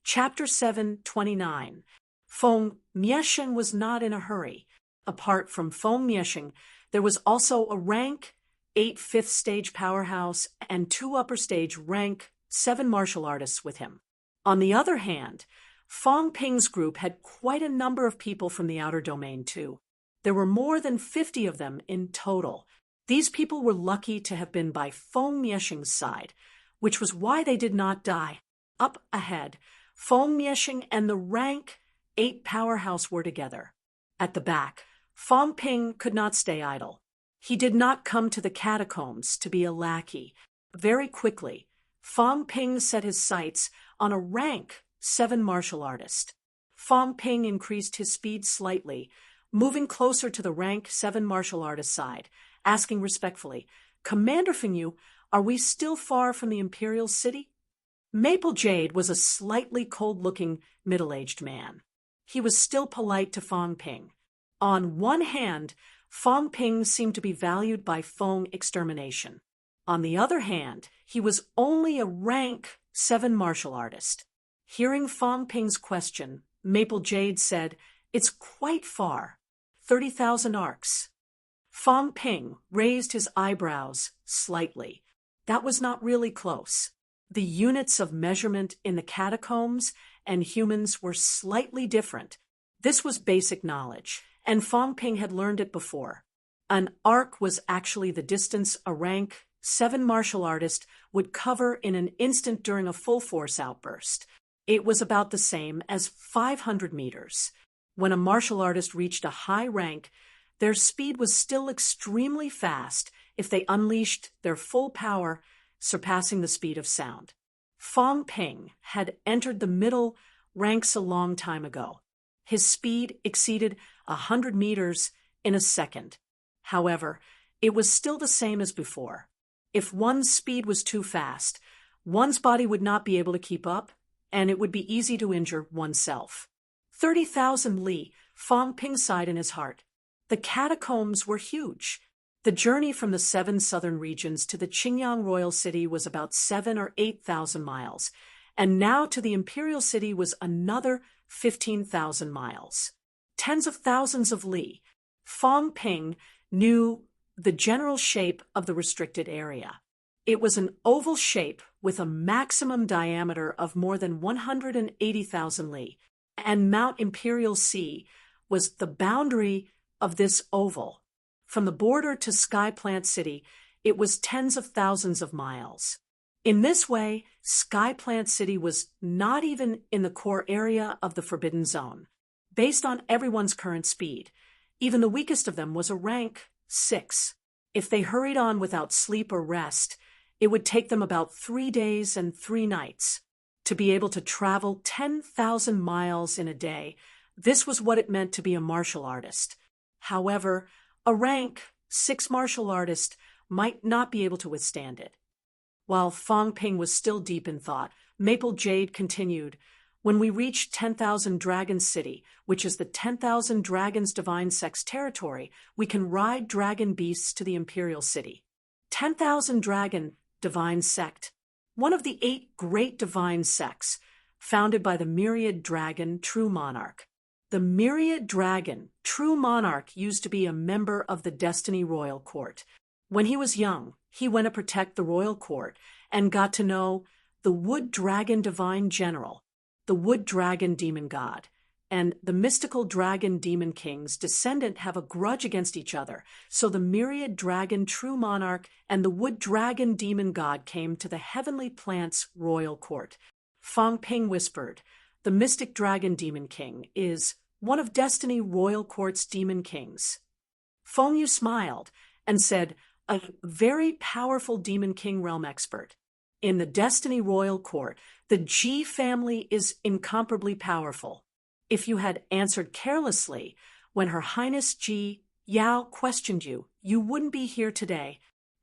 Chapter 7:29. Feng Miesheng was not in a hurry. Apart from Feng Miesheng, there was also a rank 8 fifth-stage powerhouse and 2 upper-stage rank 7 martial artists with him. On the other hand, Feng Ping's group had quite a number of people from the outer domain too. There were more than 50 of them in total. These people were lucky to have been by Feng Miesheng's side, which was why they did not die. Up ahead, Feng Miesheng and the rank 8 powerhouse were together. At the back, Feng Ping could not stay idle. He did not come to the catacombs to be a lackey. Very quickly, Feng Ping set his sights on a rank 7 martial artist. Feng Ping increased his speed slightly, moving closer to the rank 7 martial artist side, asking respectfully, "Commander Fengyu, are we still far from the Imperial City?" Maple Jade was a slightly cold-looking, middle-aged man. He was still polite to Feng Ping. On one hand, Feng Ping seemed to be valued by Feng extermination. On the other hand, he was only a rank 7 martial artist. Hearing Feng Ping's question, Maple Jade said, "It's quite far, 30,000 arcs." Feng Ping raised his eyebrows slightly. That was not really close. The units of measurement in the catacombs and humans were slightly different. This was basic knowledge, and Feng Ping had learned it before. An arc was actually the distance a rank 7 martial artist would cover in an instant during a full-force outburst. It was about the same as 500 meters. When a martial artist reached a high rank, their speed was still extremely fast if they unleashed their full power, surpassing the speed of sound. Feng Ping had entered the middle ranks a long time ago. His speed exceeded 100 meters in a second. However, it was still the same as before. If one's speed was too fast, one's body would not be able to keep up, and it would be easy to injure oneself. 30,000 li, Feng Ping sighed in his heart. The catacombs were huge. The journey from the 7 southern regions to the Qingyang royal city was about 7 or 8,000 miles, and now to the imperial city was another 15,000 miles. Tens of thousands of li. Feng Ping knew the general shape of the restricted area. It was an oval shape with a maximum diameter of more than 180,000 li, and Mount Imperial Sea was the boundary of this oval. From the border to Skyplant City, it was tens of thousands of miles. In this way, Skyplant City was not even in the core area of the Forbidden Zone. Based on everyone's current speed, even the weakest of them was a rank 6. If they hurried on without sleep or rest, it would take them about 3 days and 3 nights. To be able to travel 10,000 miles in a day, this was what it meant to be a martial artist. However, a rank 6 martial artist might not be able to withstand it. While Feng Ping was still deep in thought, Maple Jade continued, "When we reach 10,000 Dragon City, which is the 10,000 Dragons Divine Sect's territory, we can ride dragon beasts to the Imperial City." 10,000 Dragon Divine Sect, one of the 8 great divine sects, founded by the Myriad Dragon True Monarch. The Myriad Dragon True Monarch used to be a member of the Destiny Royal Court. When he was young, he went to protect the royal court and got to know the Wood Dragon Divine General, the Wood Dragon Demon God, and the mystical Dragon Demon King's descendant have a grudge against each other, so the Myriad Dragon True Monarch and the Wood Dragon Demon God came to the Heavenly Plant's royal court. Feng Ping whispered, "The mystic Dragon Demon King is one of Destiny Royal Court's demon kings." Fengyu smiled and said, "A very powerful Demon King realm expert. In the Destiny Royal Court, the Ji family is incomparably powerful. If you had answered carelessly when Her Highness Ji Yao questioned you, you wouldn't be here today.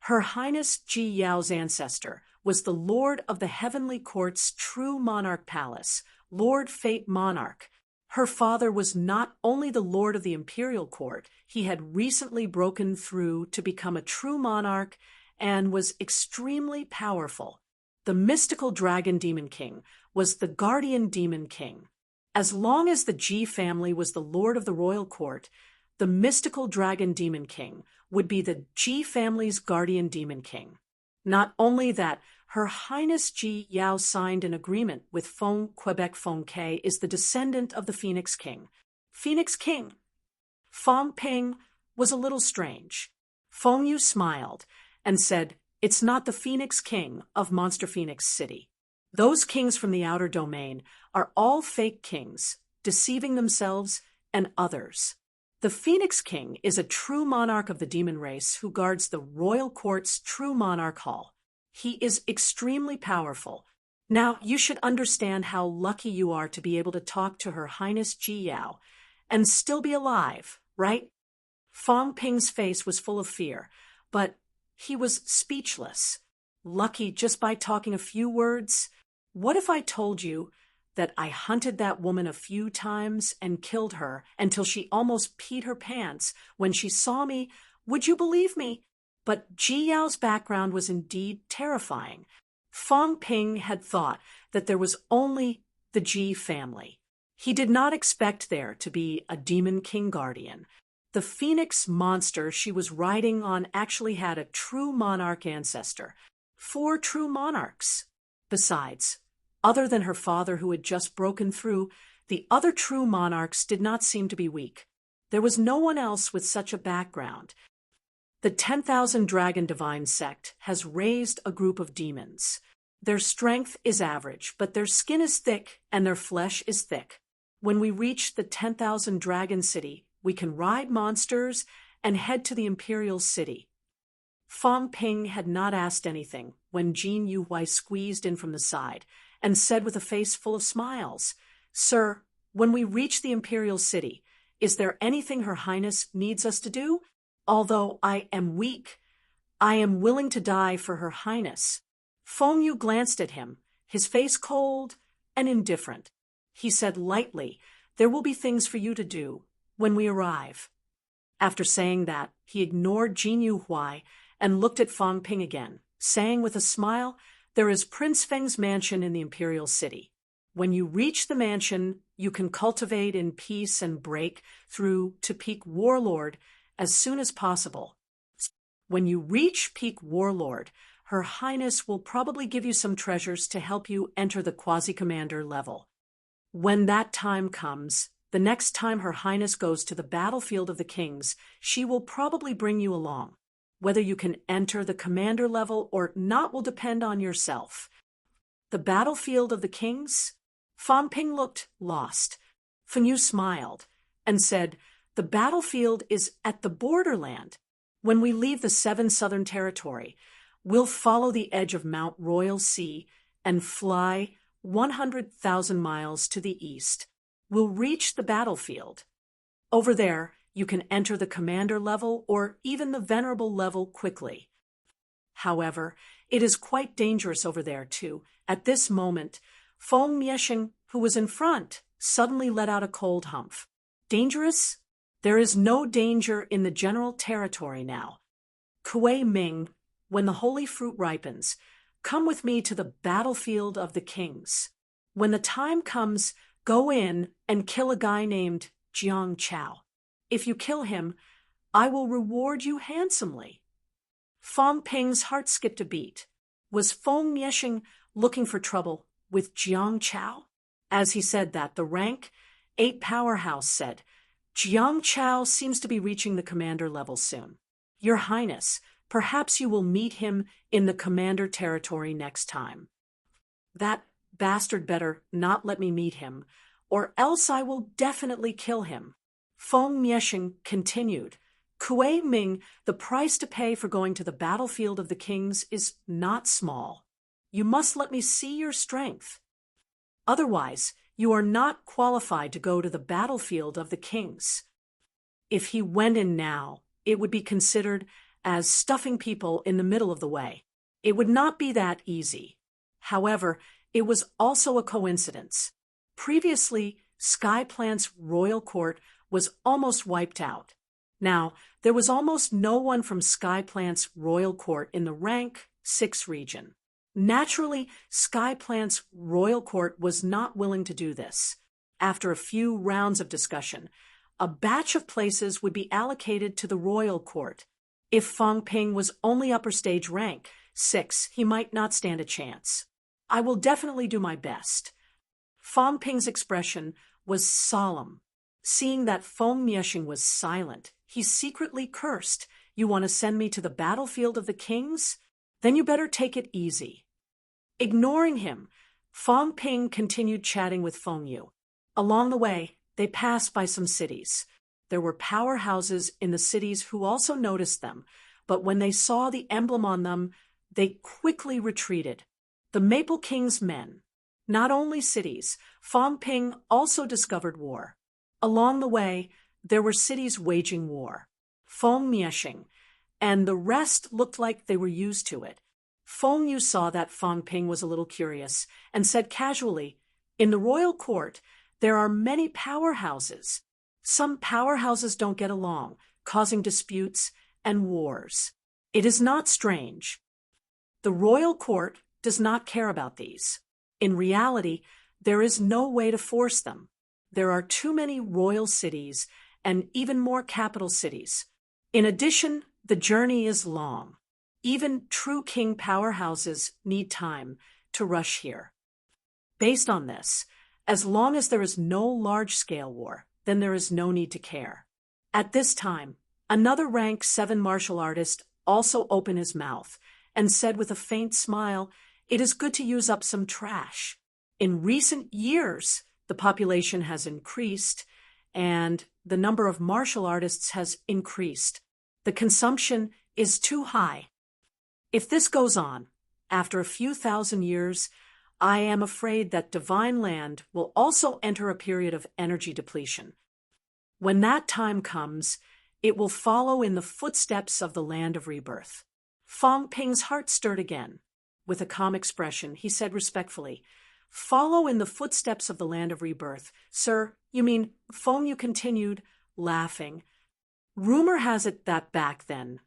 Her Highness Ji Yao's ancestor was the Lord of the Heavenly Court's True Monarch Palace, Lord Fate Monarch. Her father was not only the Lord of the Imperial Court, he had recently broken through to become a true monarch and was extremely powerful. The mystical dragon demon king was the guardian demon king. As long as the G family was the lord of the royal court, the mystical dragon demon king would be the G family's guardian demon king. Not only that, Her Highness Ji Yao signed an agreement with Phong Quebec Phong Ke is the descendant of the Phoenix King. Phoenix King. Fong Ping was a little strange. Feng Yu smiled and said, "It's not the Phoenix King of Monster Phoenix City. Those kings from the outer domain are all fake kings, deceiving themselves and others. The Phoenix King is a true monarch of the demon race who guards the royal court's true monarch hall. He is extremely powerful. Now, you should understand how lucky you are to be able to talk to Her Highness Ji Yao and still be alive, right?" Fong Ping's face was full of fear, but he was speechless. Lucky just by talking a few words? What if I told you that I hunted that woman a few times and killed her until she almost peed her pants when she saw me? Would you believe me? But Ji Yao's background was indeed terrifying. Fong Ping had thought that there was only the Ji family. He did not expect there to be a demon king guardian. The phoenix monster she was riding on actually had a true monarch ancestor. 4 true monarchs. Besides, other than her father who had just broken through, the other true monarchs did not seem to be weak. There was no one else with such a background. The 10,000 Dragon Divine sect has raised a group of demons. Their strength is average, but their skin is thick and their flesh is thick. When we reach the 10,000 Dragon City, we can ride monsters and head to the Imperial City. Fong Ping had not asked anything when Jin Yuhui squeezed in from the side and said with a face full of smiles, "Sir, when we reach the Imperial City, is there anything Her Highness needs us to do? Although I am weak, I am willing to die for Her Highness." Feng Yu glanced at him, his face cold and indifferent. He said lightly, "There will be things for you to do when we arrive." After saying that, he ignored Jin Yuhui and looked at Fong Ping again, saying with a smile, "There is Prince Feng's mansion in the Imperial City. When you reach the mansion, you can cultivate in peace and break through to Peak Warlord as soon as possible. When you reach Peak Warlord, Her Highness will probably give you some treasures to help you enter the Quasi-Commander level. When that time comes, the next time Her Highness goes to the battlefield of the kings, she will probably bring you along. Whether you can enter the commander level or not will depend on yourself." The battlefield of the kings? Fong Ping looked lost. Feng Yu smiled and said, "The battlefield is at the borderland. When we leave the 7 Southern Territory, we'll follow the edge of Mount Royal Sea and fly 100,000 miles to the east. We'll reach the battlefield. Over there, you can enter the commander level or even the venerable level quickly. However, it is quite dangerous over there, too. At this moment, Feng Miesheng, who was in front, suddenly let out a cold humph. Dangerous? There is no danger in the general territory now. Kuei Ming, when the holy fruit ripens, come with me to the battlefield of the kings. When the time comes, go in and kill a guy named Jiang Chao. If you kill him, I will reward you handsomely." Fong Ping's heart skipped a beat. Was Feng Miesheng looking for trouble with Jiang Chao? As he said that, the rank 8 powerhouse said, "Jiang Chao seems to be reaching the commander level soon. Your Highness, perhaps you will meet him in the commander territory next time." "That bastard better not let me meet him, or else I will definitely kill him." Feng Miesheng continued, "Kuei Ming, the price to pay for going to the battlefield of the kings is not small. You must let me see your strength. Otherwise, you are not qualified to go to the battlefield of the kings." If he went in now, it would be considered as stuffing people in the middle of the way. It would not be that easy. However, it was also a coincidence. Previously, Skyplant's royal court was almost wiped out. Now, there was almost no one from Skyplant's royal court in the rank 6 region. Naturally, Skyplant's royal court was not willing to do this. After a few rounds of discussion, a batch of places would be allocated to the royal court. If Feng Ping was only upper stage rank, 6, he might not stand a chance. I will definitely do my best. Feng Ping's expression was solemn. Seeing that Feng Mieshing was silent, he secretly cursed. You want to send me to the battlefield of the kings? Then you better take it easy. Ignoring him, Feng Ping continued chatting with Feng Yu. Along the way, they passed by some cities. There were powerhouses in the cities who also noticed them, but when they saw the emblem on them, they quickly retreated. The Maple King's men. Not only cities, Feng Ping also discovered war. Along the way, there were cities waging war. Feng Mieshing, and the rest looked like they were used to it. Feng Yu saw that Feng Ping was a little curious and said casually, "In the royal court, there are many powerhouses. Some powerhouses don't get along, causing disputes and wars. It is not strange. The royal court does not care about these. In reality, there is no way to force them. There are too many royal cities and even more capital cities. In addition, the journey is long. Even true king powerhouses need time to rush here. Based on this, as long as there is no large-scale war, then there is no need to care." At this time, another rank 7 martial artist also opened his mouth and said with a faint smile, "It is good to use up some trash. In recent years, the population has increased, and the number of martial artists has increased. The consumption is too high. If this goes on, after a few thousand years, I am afraid that Divine Land will also enter a period of energy depletion. When that time comes, it will follow in the footsteps of the Land of Rebirth." Feng Ping's heart stirred again. With a calm expression, he said respectfully, "Follow in the footsteps of the Land of Rebirth. Sir, you mean," Feng Yu continued, laughing. "Rumor has it that back then,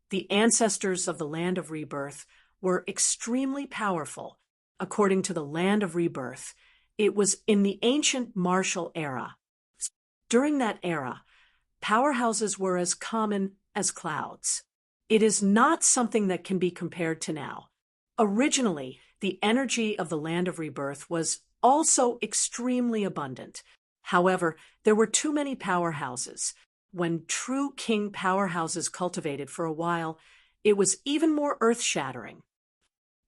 the ancestors of the Land of Rebirth were extremely powerful. According to the Land of Rebirth, it was in the ancient martial era. During that era, powerhouses were as common as clouds. It is not something that can be compared to now. Originally, the energy of the Land of Rebirth was also extremely abundant. However, there were too many powerhouses. When true king powerhouses cultivated for a while, it was even more earth-shattering.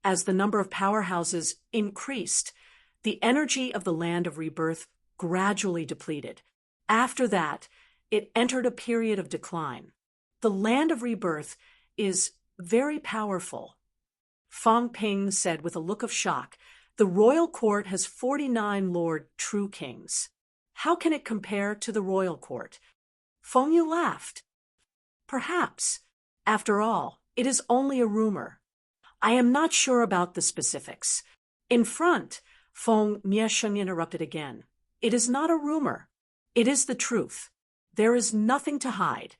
As the number of powerhouses increased, the energy of the Land of Rebirth gradually depleted. After that, it entered a period of decline. The Land of Rebirth is very powerful." Feng Ping said with a look of shock, "The royal court has 49 Lord True Kings. How can it compare to the royal court?" Feng Yu laughed. "Perhaps. After all, it is only a rumor. I am not sure about the specifics." In front, Feng Miesheng interrupted again. "It is not a rumor. It is the truth. There is nothing to hide.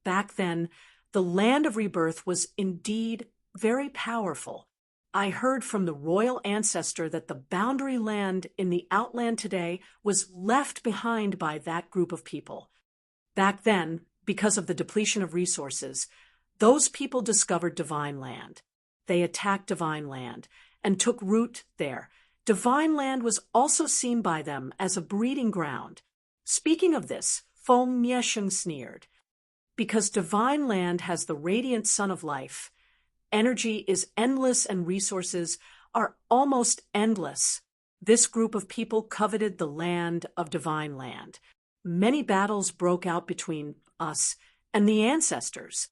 Back then, the Land of Rebirth was indeed very powerful. I heard from the royal ancestor that the boundary land in the Outland today was left behind by that group of people. Back then, because of the depletion of resources, those people discovered Divine Land. They attacked Divine Land and took root there. Divine Land was also seen by them as a breeding ground. Speaking of this, Feng Miesheng sneered. Because Divine Land has the radiant sun of life, energy is endless and resources are almost endless. This group of people coveted the land of Divine Land. Many battles broke out between us and the ancestors.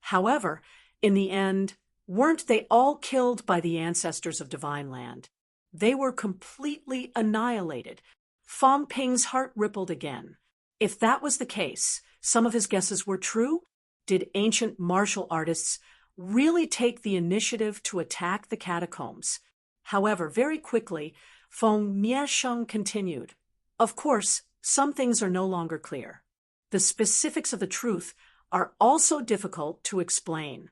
However, in the end, weren't they all killed by the ancestors of Divine Land? They were completely annihilated. Feng Ping's heart rippled again. If that was the case, some of his guesses were true. Did ancient martial artists really take the initiative to attack the catacombs? However, very quickly, Feng Miesheng continued. Of course, some things are no longer clear. The specifics of the truth are also difficult to explain.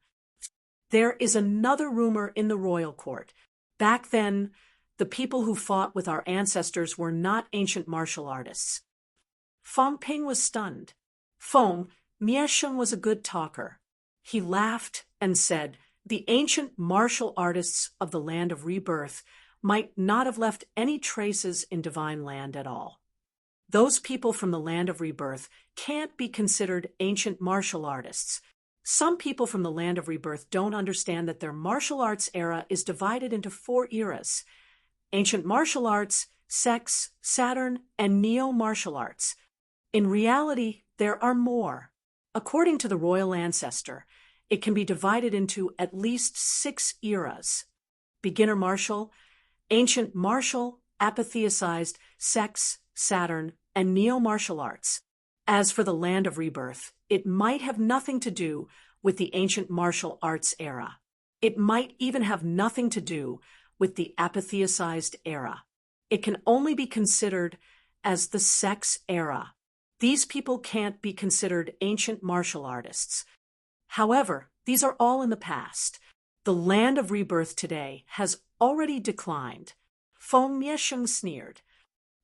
There is another rumor in the royal court. Back then, the people who fought with our ancestors were not ancient martial artists. Fang Ping was stunned. Feng Miesheng was a good talker. He laughed and said, the ancient martial artists of the land of rebirth might not have left any traces in divine land at all. Those people from the land of rebirth can't be considered ancient martial artists. Some people from the land of rebirth don't understand that their martial arts era is divided into 4 eras: ancient martial arts, sex, Saturn, and neo-martial arts. In reality, there are more. According to the royal ancestor, it can be divided into at least 6 eras: beginner martial, ancient martial, apatheicized, sex, Saturn, and neo-martial arts. As for the land of rebirth, it might have nothing to do with the ancient martial arts era. It might even have nothing to do with the apatheicized era. It can only be considered as the sex era. These people can't be considered ancient martial artists. However, these are all in the past. The land of rebirth today has already declined. Feng Miesheng sneered.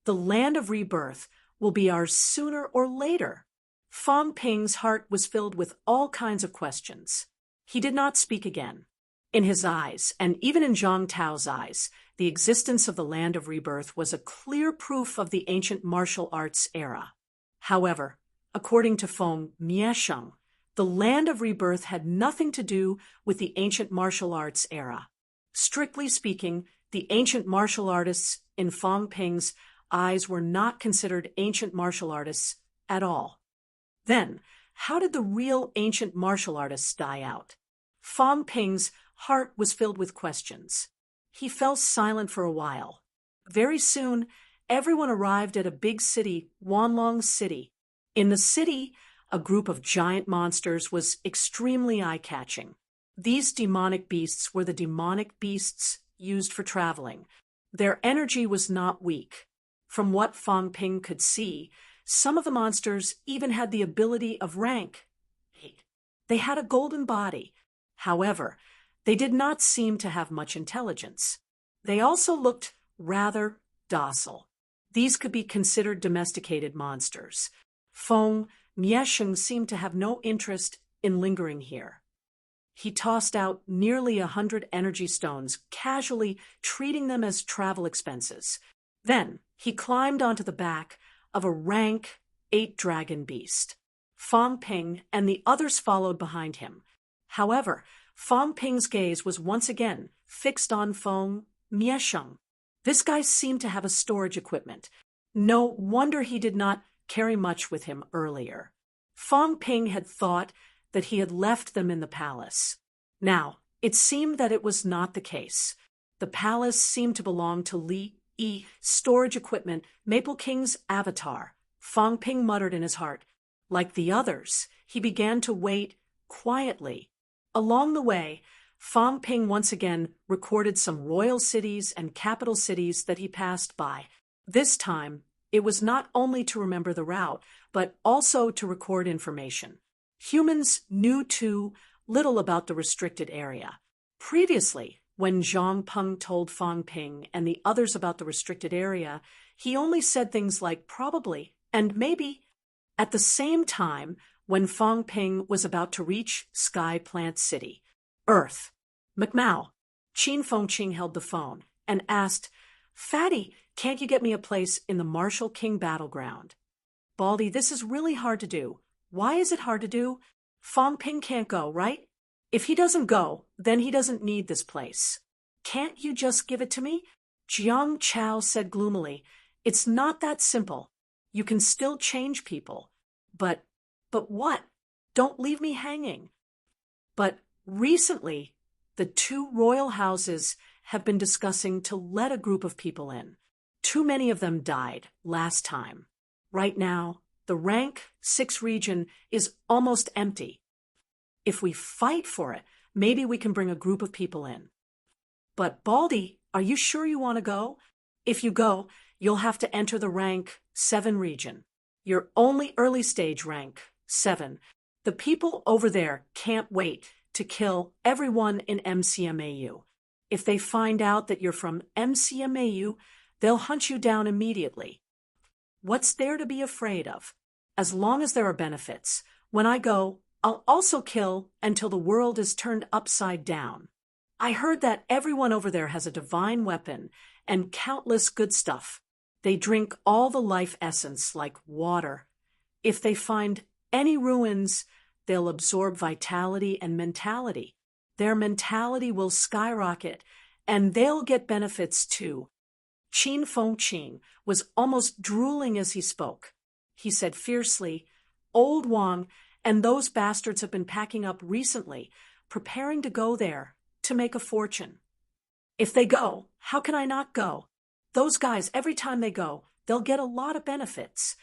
The land of rebirth will be ours sooner or later. Fang Ping's heart was filled with all kinds of questions. He did not speak again. In his eyes, and even in Zhang Tao's eyes, the existence of the land of rebirth was a clear proof of the ancient martial arts era. However, according to Feng Miesheng, the land of rebirth had nothing to do with the ancient martial arts era. Strictly speaking, the ancient martial artists in Fang Ping's eyes were not considered ancient martial artists at all. Then, how did the real ancient martial artists die out? Fang Ping's heart was filled with questions. He fell silent for a while. Very soon, everyone arrived at a big city, Wanlong City. In the city, a group of giant monsters was extremely eye-catching. These demonic beasts were the demonic beasts used for traveling. Their energy was not weak. From what Fang Ping could see, some of the monsters even had the ability of rank. They had a golden body. However, they did not seem to have much intelligence. They also looked rather docile. These could be considered domesticated monsters. Feng Miesheng seemed to have no interest in lingering here. He tossed out nearly 100 energy stones, casually treating them as travel expenses. Then he climbed onto the back of a rank 8-dragon beast. Fang Ping and the others followed behind him. However, Fang Ping's gaze was once again fixed on Feng Miesheng. This guy seemed to have a storage equipment. No wonder he did not carry much with him earlier. Fang Ping had thought that he had left them in the palace. Now, it seemed that it was not the case. The palace seemed to belong to Li Yi storage equipment, Maple King's avatar. Fang Ping muttered in his heart. Like the others, he began to wait quietly. Along the way, Fang Ping once again recorded some royal cities and capital cities that he passed by. This time, it was not only to remember the route, but also to record information. Humans knew too little about the restricted area. Previously, when Zhang Peng told Fang Ping and the others about the restricted area, he only said things like probably and maybe. At the same time, when Fang Ping was about to reach Sky Plant City, Earth, McMao, Qin Fengqing held the phone and asked, "Fatty, can't you get me a place in the Martial King battleground?" "Baldy, this is really hard to do." "Why is it hard to do?" "Fang Ping can't go, right? If he doesn't go, then he doesn't need this place." "Can't you just give it to me?" Jiang Chao said gloomily. "It's not that simple. You can still change people. But what? Don't leave me hanging." But recently, the 2 royal houses have been discussing to let a group of people in. Too many of them died last time. Right now, the rank 6 region is almost empty. If we fight for it, maybe we can bring a group of people in. "But Baldy, are you sure you want to go? If you go, you'll have to enter the rank 7 region. You're only early stage rank 7. The people over there can't wait to kill everyone in MCMAU. If they find out that you're from MCMAU, they'll hunt you down immediately. What's there to be afraid of? As long as there are benefits. When I go, I'll also kill until the world is turned upside down. I heard that everyone over there has a divine weapon and countless good stuff. They drink all the life essence like water. If they find any ruins, they'll absorb vitality and mentality. Their mentality will skyrocket, and they'll get benefits too. Qin Fengqin was almost drooling as he spoke. He said fiercely, "Old Wang and those bastards have been packing up recently, preparing to go there to make a fortune. If they go, how can I not go? Those guys, every time they go, they'll get a lot of benefits.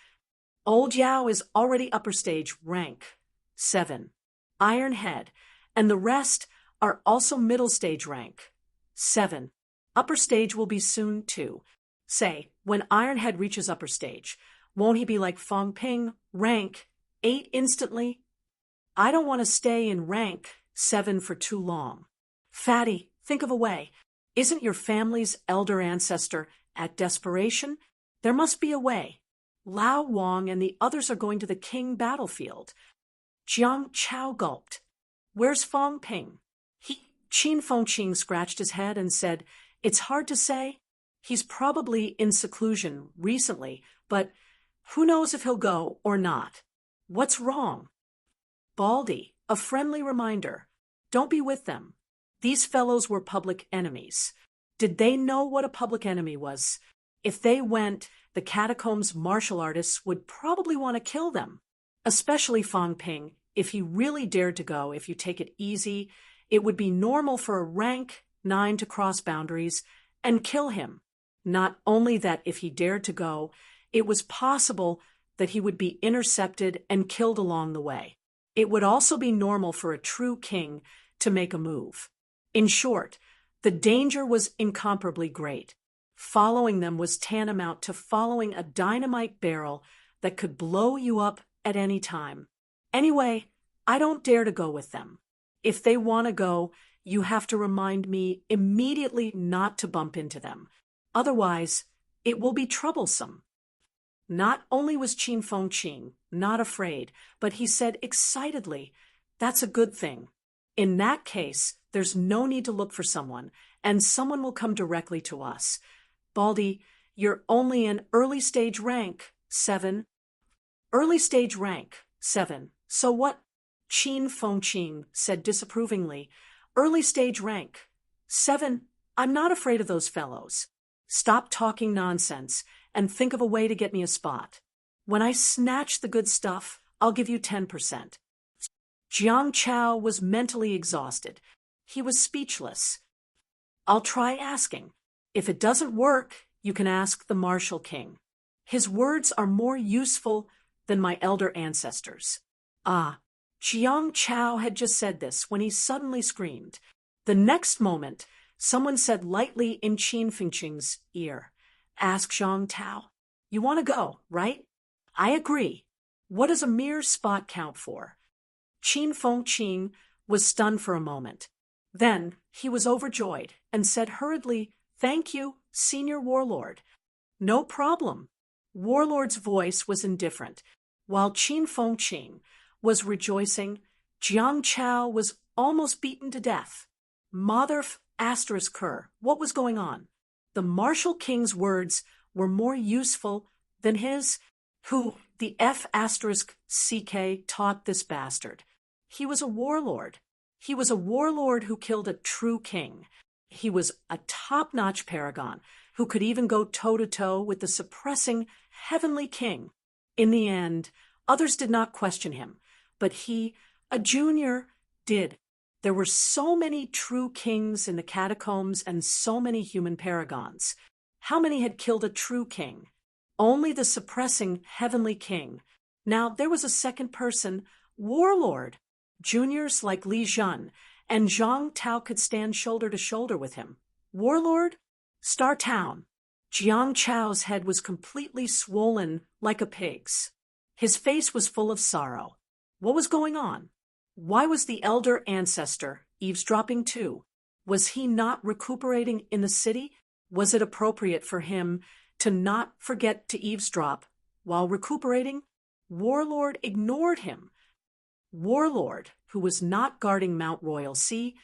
Old Yao is already upper stage, rank 7, Iron Head, and the rest are also middle stage rank 7. Upper stage will be soon too. Say, when Iron Head reaches upper stage, won't he be like Feng Ping, rank 8 instantly? I don't want to stay in rank 7 for too long. Fatty, think of a way. Isn't your family's elder ancestor at desperation? There must be a way. Lao Wang and the others are going to the king battlefield." Jiang Chao gulped. "Where's Feng Ping?" Qin Fengqin scratched his head and said, "It's hard to say. He's probably in seclusion recently, but who knows if he'll go or not. What's wrong?" "Baldy, a friendly reminder. Don't be with them. These fellows were public enemies. Did they know what a public enemy was? If they went, the catacombs martial artists would probably want to kill them. Especially Feng Ping, if he really dared to go, if you take it easy, it would be normal for a rank 9 to cross boundaries and kill him. Not only that if he dared to go, it was possible that he would be intercepted and killed along the way. It would also be normal for a true king to make a move. In short, the danger was incomparably great. Following them was tantamount to following a dynamite barrel that could blow you up at any time. Anyway, I don't dare to go with them. If they want to go, you have to remind me immediately not to bump into them. Otherwise, it will be troublesome." Not only was Qin Fengqin not afraid, but he said excitedly, "That's a good thing. In that case, there's no need to look for someone, and someone will come directly to us. Baldy, you're only in early stage rank 7. Early stage rank 7. So what?" Qin Fengqin said disapprovingly. "Early stage rank 7. I'm not afraid of those fellows. Stop talking nonsense and think of a way to get me a spot. When I snatch the good stuff, I'll give you 10%. Jiang Chao was mentally exhausted. He was speechless. "I'll try asking. If it doesn't work, you can ask the Martial King. His words are more useful than my elder ancestors." Ah, Jiang Chao had just said this when he suddenly screamed. The next moment, someone said lightly in Qin Fengqin's ear, "Ask Zhang Tao. You want to go, right?" "I agree. What does a mere spot count for?" Qin Fengqin was stunned for a moment. Then he was overjoyed and said hurriedly, "Thank you, Senior Warlord." "No problem." Warlord's voice was indifferent. While Qin Fengqin was rejoicing, Jiang Chao was almost beaten to death. Mother asterisk her, what was going on? The Martial King's words were more useful than his. Who the F asterisk CK taught this bastard? He was a warlord. He was a warlord who killed a true king. He was a top-notch paragon who could even go toe-to-toe with the suppressing heavenly king. In the end, others did not question him, but he, a junior, did. There were so many true kings in the catacombs and so many human paragons. How many had killed a true king? Only the suppressing heavenly king. Now there was a second person, warlord. Juniors like Li Zhan and Zhang Tao could stand shoulder to shoulder with him. Warlord? Star Town. Jiang Chao's head was completely swollen like a pig's. His face was full of sorrow. What was going on? Why was the elder ancestor eavesdropping too? Was he not recuperating in the city? Was it appropriate for him to not forget to eavesdrop while recuperating? Warlord ignored him. Warlord, who was not guarding Mount Royal Sea,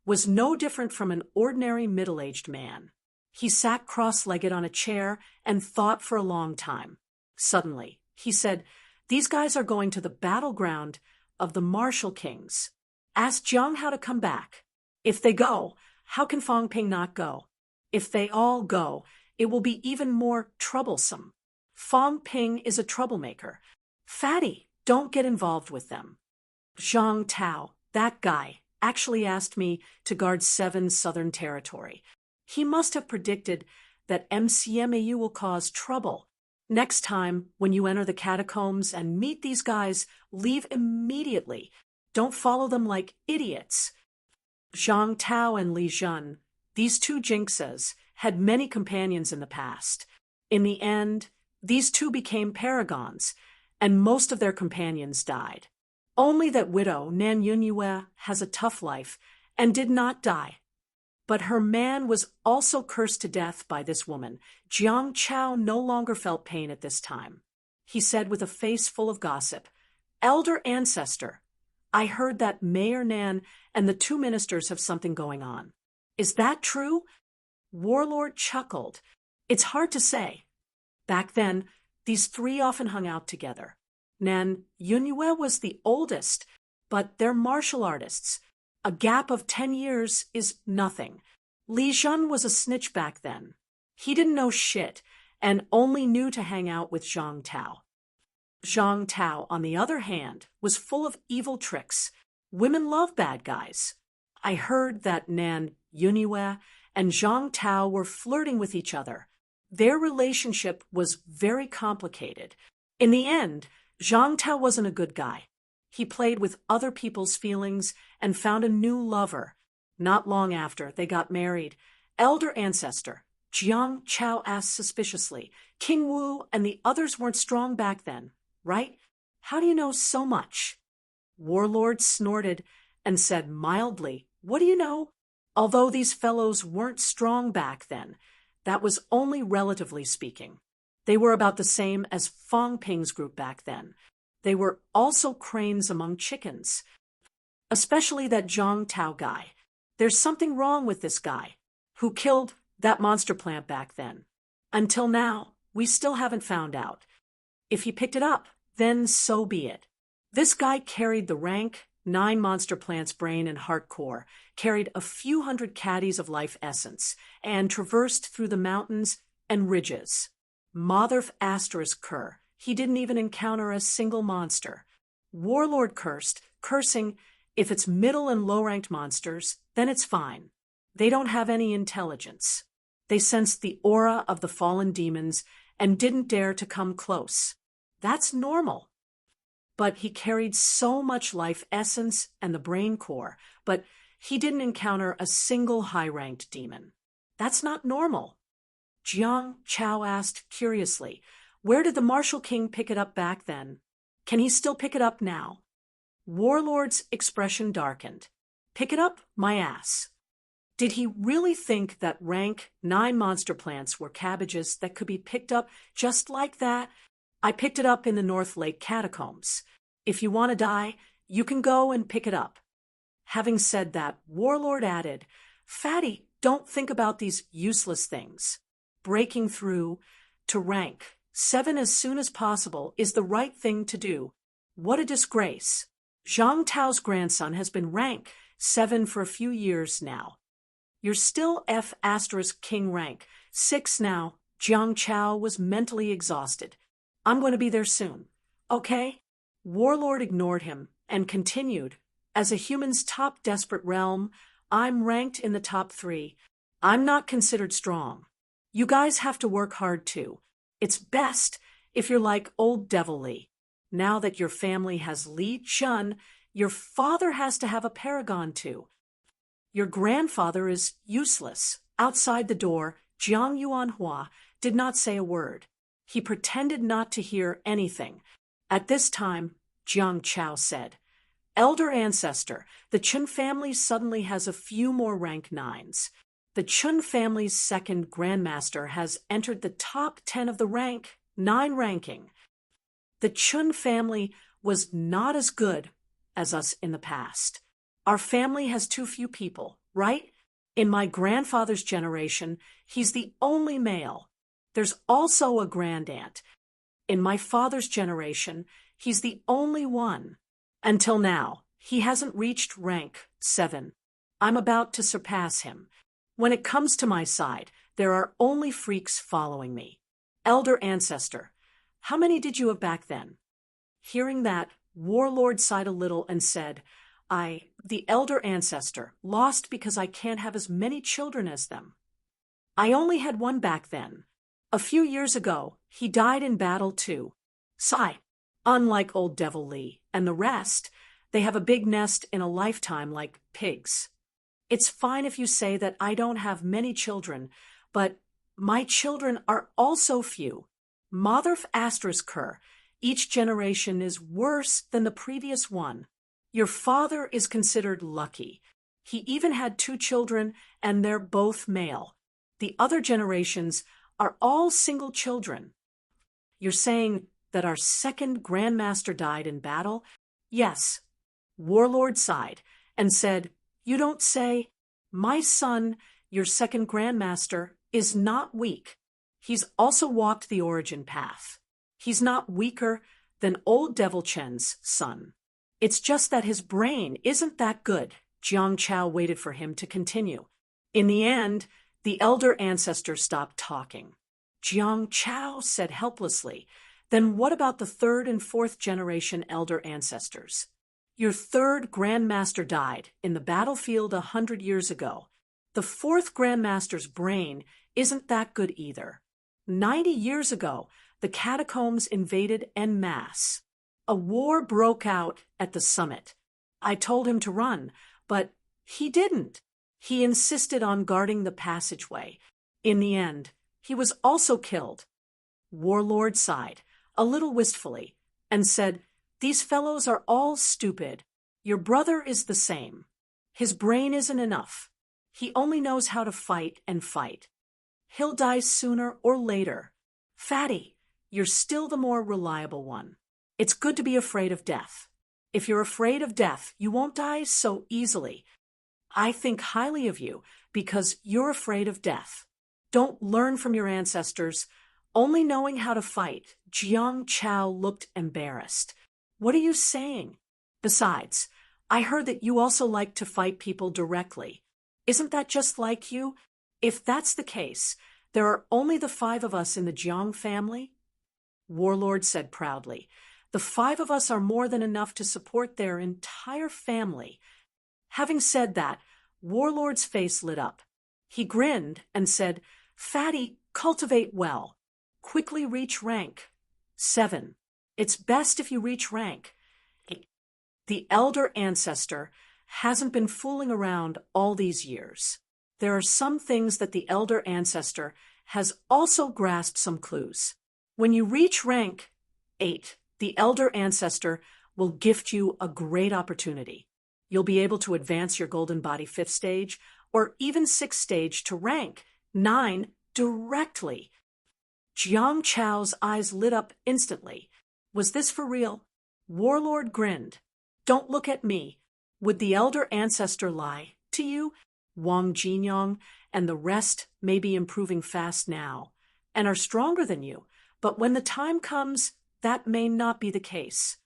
was no different from an ordinary middle-aged man. He sat cross-legged on a chair and thought for a long time. Suddenly, he said, "These guys are going to the battleground of the Martial Kings. Ask Jiang how to come back. If they go, how can Fong Ping not go? If they all go, it will be even more troublesome. Fong Ping is a troublemaker. Fatty, don't get involved with them." Zhang Tao, that guy, actually asked me to guard 7 Southern Territory. He must have predicted that MCMAU will cause trouble. Next time, when you enter the catacombs and meet these guys, leave immediately. Don't follow them like idiots. Zhang Tao and Li Zhen, these 2 jinxes, had many companions in the past. In the end, these 2 became paragons, and most of their companions died. Only that widow, Nan Yunyue, has a tough life and did not die. But her man was also cursed to death by this woman. Jiang Chao no longer felt pain at this time. He said with a face full of gossip, "Elder ancestor, I heard that Mayor Nan and the 2 ministers have something going on. Is that true?" Warlord chuckled. "It's hard to say. Back then, these 3 often hung out together. Nan Yunyue was the oldest, but they're martial artists. A gap of 10 years is nothing. Li Zhen was a snitch back then. He didn't know shit and only knew to hang out with Zhang Tao. Zhang Tao, on the other hand, was full of evil tricks. Women love bad guys. I heard that Nan Yunyue and Zhang Tao were flirting with each other. Their relationship was very complicated. In the end, Zhang Tao wasn't a good guy. He played with other people's feelings and found a new lover. Not long after, they got married. Elder ancestor, Jiang Chao asked suspiciously. King Wu and the others weren't strong back then, right? How do you know so much? Warlord snorted and said mildly, "What do you know? Although these fellows weren't strong back then, that was only relatively speaking. They were about the same as Fong Ping's group back then. They were also cranes among chickens. Especially that Zhang Tao guy. There's something wrong with this guy, who killed that monster plant back then. Until now, we still haven't found out. If he picked it up, then so be it. This guy carried the rank 9 monster plant's brain and heart core, carried a few hundred caddies of life essence, and traversed through the mountains and ridges. Motherf asterisk cur. He didn't even encounter a single monster. Warlord cursed, cursing, if it's middle and low-ranked monsters, then it's fine. They don't have any intelligence. They sensed the aura of the fallen demons and didn't dare to come close. That's normal. But he carried so much life essence and the brain core, but he didn't encounter a single high-ranked demon. That's not normal." Jiang Chao asked curiously, "Where did the Martial King pick it up back then? Can he still pick it up now?" Warlord's expression darkened. "Pick it up? My ass. Did he really think that rank 9 monster plants were cabbages that could be picked up just like that? I picked it up in the North Lake catacombs. If you want to die, you can go and pick it up." Having said that, Warlord added, "Fatty, don't think about these useless things. Breaking through to rank 7 as soon as possible is the right thing to do. What a disgrace. Zhang Tao's grandson has been rank 7 for a few years now. You're still F asterisk king rank 6 now." Jiang Chao was mentally exhausted. "I'm going to be there soon. Okay?" Warlord ignored him and continued, "As a human's top desperate realm, I'm ranked in the top 3. I'm not considered strong. You guys have to work hard too. It's best if you're like old Devil Lee. Now that your family has Li Chun, your father has to have a paragon too. Your grandfather is useless." Outside the door, Jiang Yuanhua did not say a word. He pretended not to hear anything. At this time, Jiang Chao said, Elder ancestor, the Chun family suddenly has a few more rank 9s. The Chun family's second grandmaster has entered the top 10 of the rank 9 ranking. The Chun family was not as good as us in the past. Our family has too few people, right? In my grandfather's generation, he's the only male. There's also a grandaunt. In my father's generation, he's the only one. Until now, he hasn't reached rank 7. I'm about to surpass him. When it comes to my side, there are only freaks following me. Elder ancestor, how many did you have back then? Hearing that, Warlord sighed a little and said, the elder ancestor, lost because I can't have as many children as them. I only had one back then. A few years ago, he died in battle too. Sigh. Unlike old Devil Lee and the rest, they have a big nest in a lifetime like pigs. It's fine if you say that I don't have many children, but my children are also few. Motherf Asterisker, each generation is worse than the previous one. Your father is considered lucky. He even had 2 children, and they're both male. The other generations are all single children. You're saying that our second grandmaster died in battle? Yes. Warlord sighed and said, You don't say. My son, your second grandmaster, is not weak. He's also walked the origin path. He's not weaker than old Devil Chen's son. It's just that his brain isn't that good. Jiang Chao waited for him to continue. In the end, the elder ancestor stopped talking. Jiang Chao said helplessly, Then what about the 3rd and 4th generation elder ancestors? Your 3rd grandmaster died in the battlefield 100 years ago. The 4th grandmaster's brain isn't that good either. 90 years ago, the catacombs invaded en masse. A war broke out at the summit. I told him to run, but he didn't. He insisted on guarding the passageway. In the end, he was also killed. Warlord sighed, a little wistfully, and said, These fellows are all stupid. Your brother is the same. His brain isn't enough. He only knows how to fight and fight. He'll die sooner or later. Fatty, you're still the more reliable one. It's good to be afraid of death. If you're afraid of death, you won't die so easily. I think highly of you because you're afraid of death. Don't learn from your ancestors, only knowing how to fight. Jiang Chao looked embarrassed. What are you saying? Besides, I heard that you also like to fight people directly. Isn't that just like you? If that's the case, there are only the 5 of us in the Jiang family? Warlord said proudly. The 5 of us are more than enough to support their entire family. Having said that, Warlord's face lit up. He grinned and said, Fatty, cultivate well. Quickly reach rank 7. It's best if you reach rank 8. The elder ancestor hasn't been fooling around all these years. There are some things that the elder ancestor has also grasped some clues. When you reach rank 8, the elder ancestor will gift you a great opportunity. You'll be able to advance your golden body 5th stage or even 6th stage to rank 9 directly. Jiang Chao's eyes lit up instantly. Was this for real? Warlord grinned. Don't look at me. Would the elder ancestor lie to you? Wang Jinyong and the rest may be improving fast now and are stronger than you, but when the time comes, that may not be the case.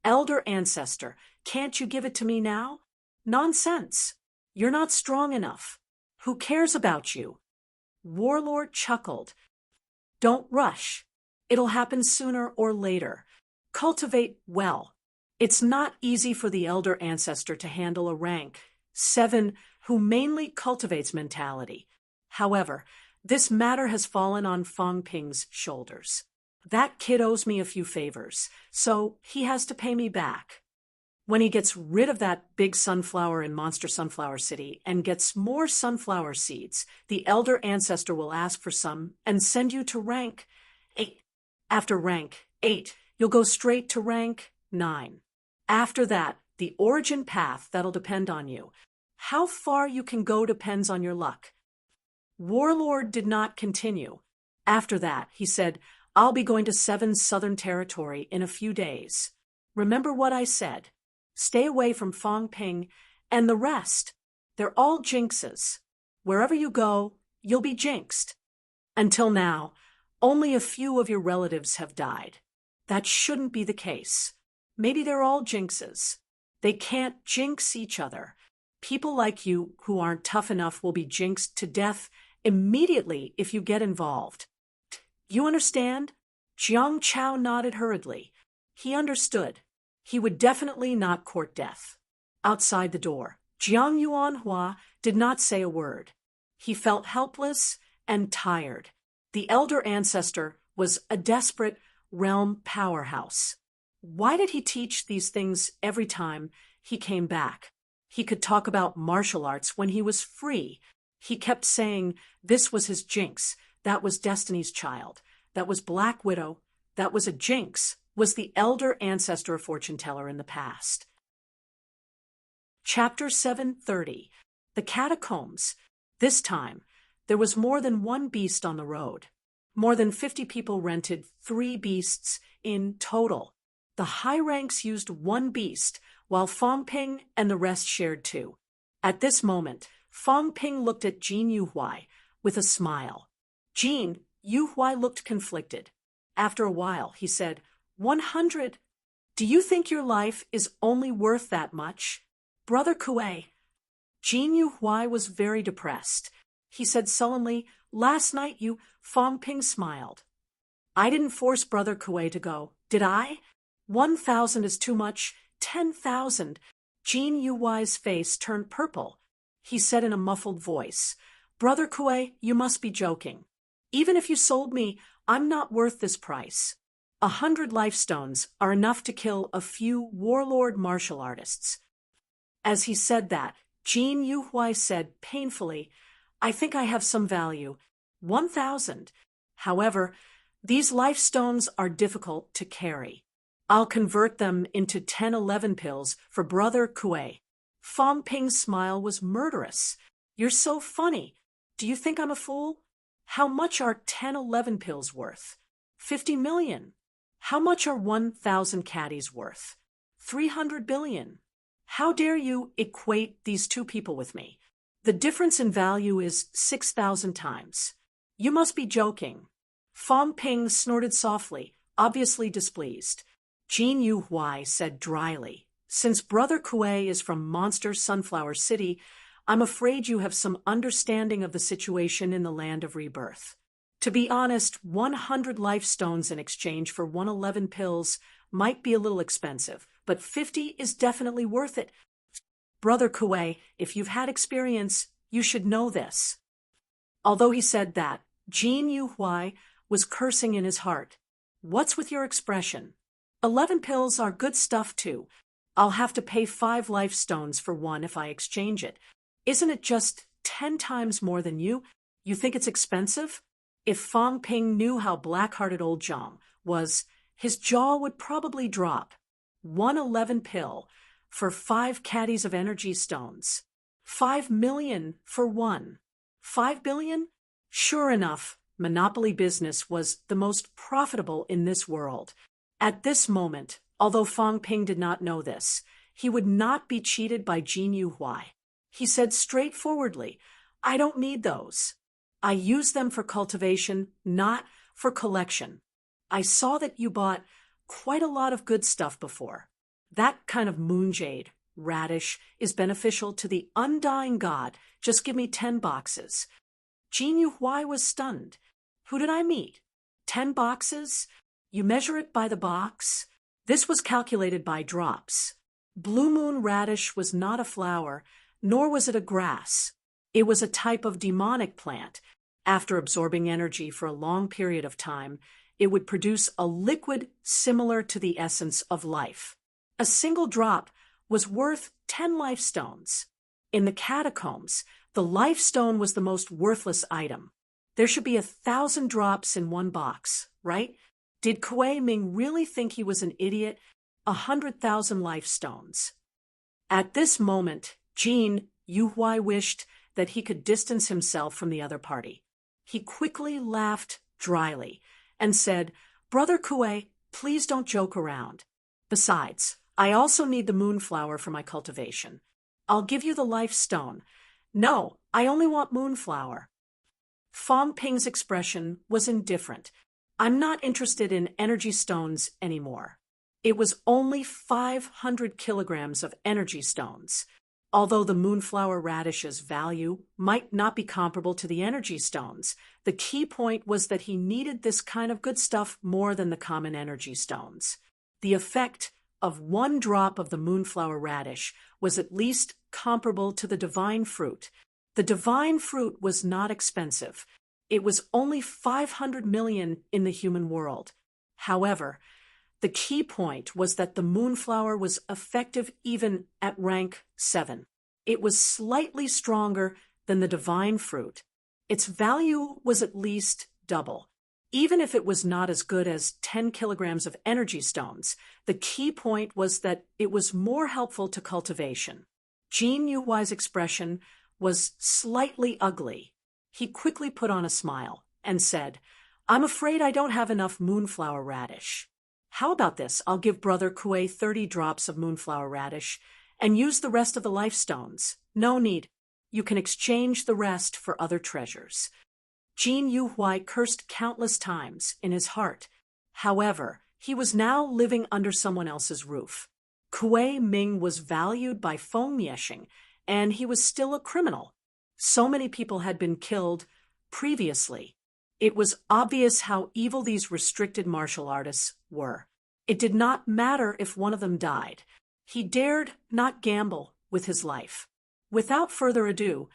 Elder ancestor, can't you give it to me now? Nonsense. You're not strong enough. Who cares about you? Warlord chuckled. Don't rush. It'll happen sooner or later. Cultivate well. It's not easy for the elder ancestor to handle a rank 7 who mainly cultivates mentality. However, this matter has fallen on Feng Ping's shoulders. That kid owes me a few favors, so he has to pay me back. When he gets rid of that big sunflower in Monster Sunflower City and gets more sunflower seeds, the elder ancestor will ask for some and send you to rank 8. After rank 8, you'll go straight to rank 9. After that, the origin path that'll depend on you. How far you can go depends on your luck. Warlord did not continue. After that, he said, I'll be going to 7 Southern Territory in a few days. Remember what I said. Stay away from Fong Ping and the rest. They're all jinxes. Wherever you go, you'll be jinxed. Until now, only a few of your relatives have died. That shouldn't be the case. Maybe they're all jinxes. They can't jinx each other. People like you who aren't tough enough will be jinxed to death immediately if you get involved. You understand? Jiang Chao nodded hurriedly. He understood. He would definitely not court death. Outside the door, Jiang Yuanhua did not say a word. He felt helpless and tired. The elder ancestor was a desperate realm powerhouse. Why did he teach these things every time he came back? He could talk about martial arts when he was free. He kept saying this was his jinx, that was Destiny's Child, that was Black Widow, that was a jinx, was the elder ancestor fortune teller in the past. Chapter 730. The Catacombs. This time, there was more than one beast on the road. More than 50 people rented 3 beasts in total. The high ranks used 1 beast, while Fong Ping and the rest shared 2. At this moment, Fong Ping looked at Jin Yuhuai with a smile. Jin Yuhuai looked conflicted. After a while, he said, 100. Do you think your life is only worth that much? Brother Kuei. Jin Yuhuai was very depressed. He said sullenly, last night you, Fong Ping smiled. I didn't force Brother Kuei to go, did I? 1,000 is too much. 10,000. Jin Yuhuai's face turned purple. He said in a muffled voice, Brother Kuei, you must be joking. Even if you sold me, I'm not worth this price. 100 lifestones are enough to kill a few warlord martial artists. As he said that, Jin Yuhuai said painfully, I think I have some value. 1,000. However, these lifestones are difficult to carry. I'll convert them into 10-11 pills for Brother Kuei. Fong Ping's smile was murderous. You're so funny. Do you think I'm a fool? How much are 10-11 pills worth? 50 million. How much are 1,000 caddies worth? 300 billion. How dare you equate these 2 people with me? The difference in value is 6,000 times. You must be joking. Fong Ping snorted softly, obviously displeased. Jin Yuhuai said dryly, since Brother Kuei is from Monster Sunflower City, I'm afraid you have some understanding of the situation in the land of rebirth. To be honest, 100 lifestones in exchange for 111 pills might be a little expensive, but 50 is definitely worth it. Brother Kuei, if you've had experience, you should know this. Although he said that, Jin Yuhuai was cursing in his heart. What's with your expression? 11 pills are good stuff too. I'll have to pay 5 lifestones for one if I exchange it. Isn't it just 10 times more than you? You think it's expensive? If Fong Ping knew how black-hearted old Zhang was, his jaw would probably drop. 111 pill for 5 caddies of energy stones. 5 million for one. 5 billion? Sure enough, monopoly business was the most profitable in this world. At this moment, although Fong Ping did not know this, he would not be cheated by Jin Yuhuai. He said straightforwardly, I don't need those. I use them for cultivation, not for collection. I saw that you bought quite a lot of good stuff before. That kind of moonjade, radish, is beneficial to the undying god. Just give me 10 boxes. Jin Yuhuai was stunned. Who did I meet? 10 boxes? You measure it by the box? This was calculated by drops. Blue moon radish was not a flower, nor was it a grass. It was a type of demonic plant. After absorbing energy for a long period of time, it would produce a liquid similar to the essence of life. A single drop was worth 10 lifestones. In the catacombs, the lifestone was the most worthless item. There should be 1,000 drops in one box, right? Did Kuei Ming really think he was an idiot? 100,000 lifestones. At this moment, Jin Yuhuai wished that he could distance himself from the other party. He quickly laughed dryly and said, "Brother Kue, please don't joke around. Besides, I also need the moonflower for my cultivation. I'll give you the life stone. No, I only want moonflower." Fong Ping's expression was indifferent. "I'm not interested in energy stones anymore." It was only 500 kilograms of energy stones. Although the moonflower radish's value might not be comparable to the energy stones, the key point was that he needed this kind of good stuff more than the common energy stones. The effect of one drop of the moonflower radish was at least comparable to the divine fruit. The divine fruit was not expensive. It was only 500 million in the human world. However, the key point was that the moonflower was effective even at rank 7. It was slightly stronger than the divine fruit. Its value was at least double. Even if it was not as good as 10 kilograms of energy stones, the key point was that it was more helpful to cultivation. Jin Yuhuai's expression was slightly ugly. He quickly put on a smile and said, "I'm afraid I don't have enough moonflower radish. How about this? I'll give Brother Kue 30 drops of moonflower radish and use the rest of the life stones. No need. You can exchange the rest for other treasures." Jin Yuhuai cursed countless times in his heart. However, he was now living under someone else's roof. Kue Ming was valued by Feng Mieshing, and he was still a criminal. So many people had been killed previously. It was obvious how evil these restricted martial artists were. It did not matter if one of them died. He dared not gamble with his life. Without further ado,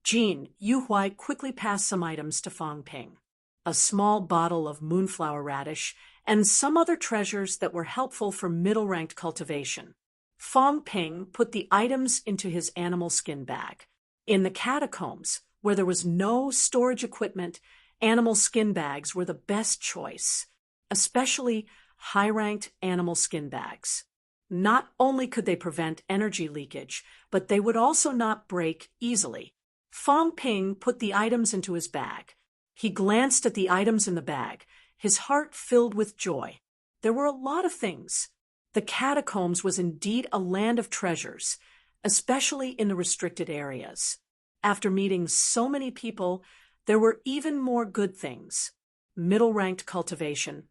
Jin Yuhuai quickly passed some items to Fong Ping: a small bottle of moonflower radish and some other treasures that were helpful for middle-ranked cultivation. Fong Ping put the items into his animal skin bag. In the catacombs, where there was no storage equipment, animal skin bags were the best choice, especially high-ranked animal skin bags. Not only could they prevent energy leakage, but they would also not break easily. Fong Ping put the items into his bag. He glanced at the items in the bag, his heart filled with joy. There were a lot of things. The catacombs was indeed a land of treasures, especially in the restricted areas. After meeting so many people, there were even more good things. Middle-ranked cultivation.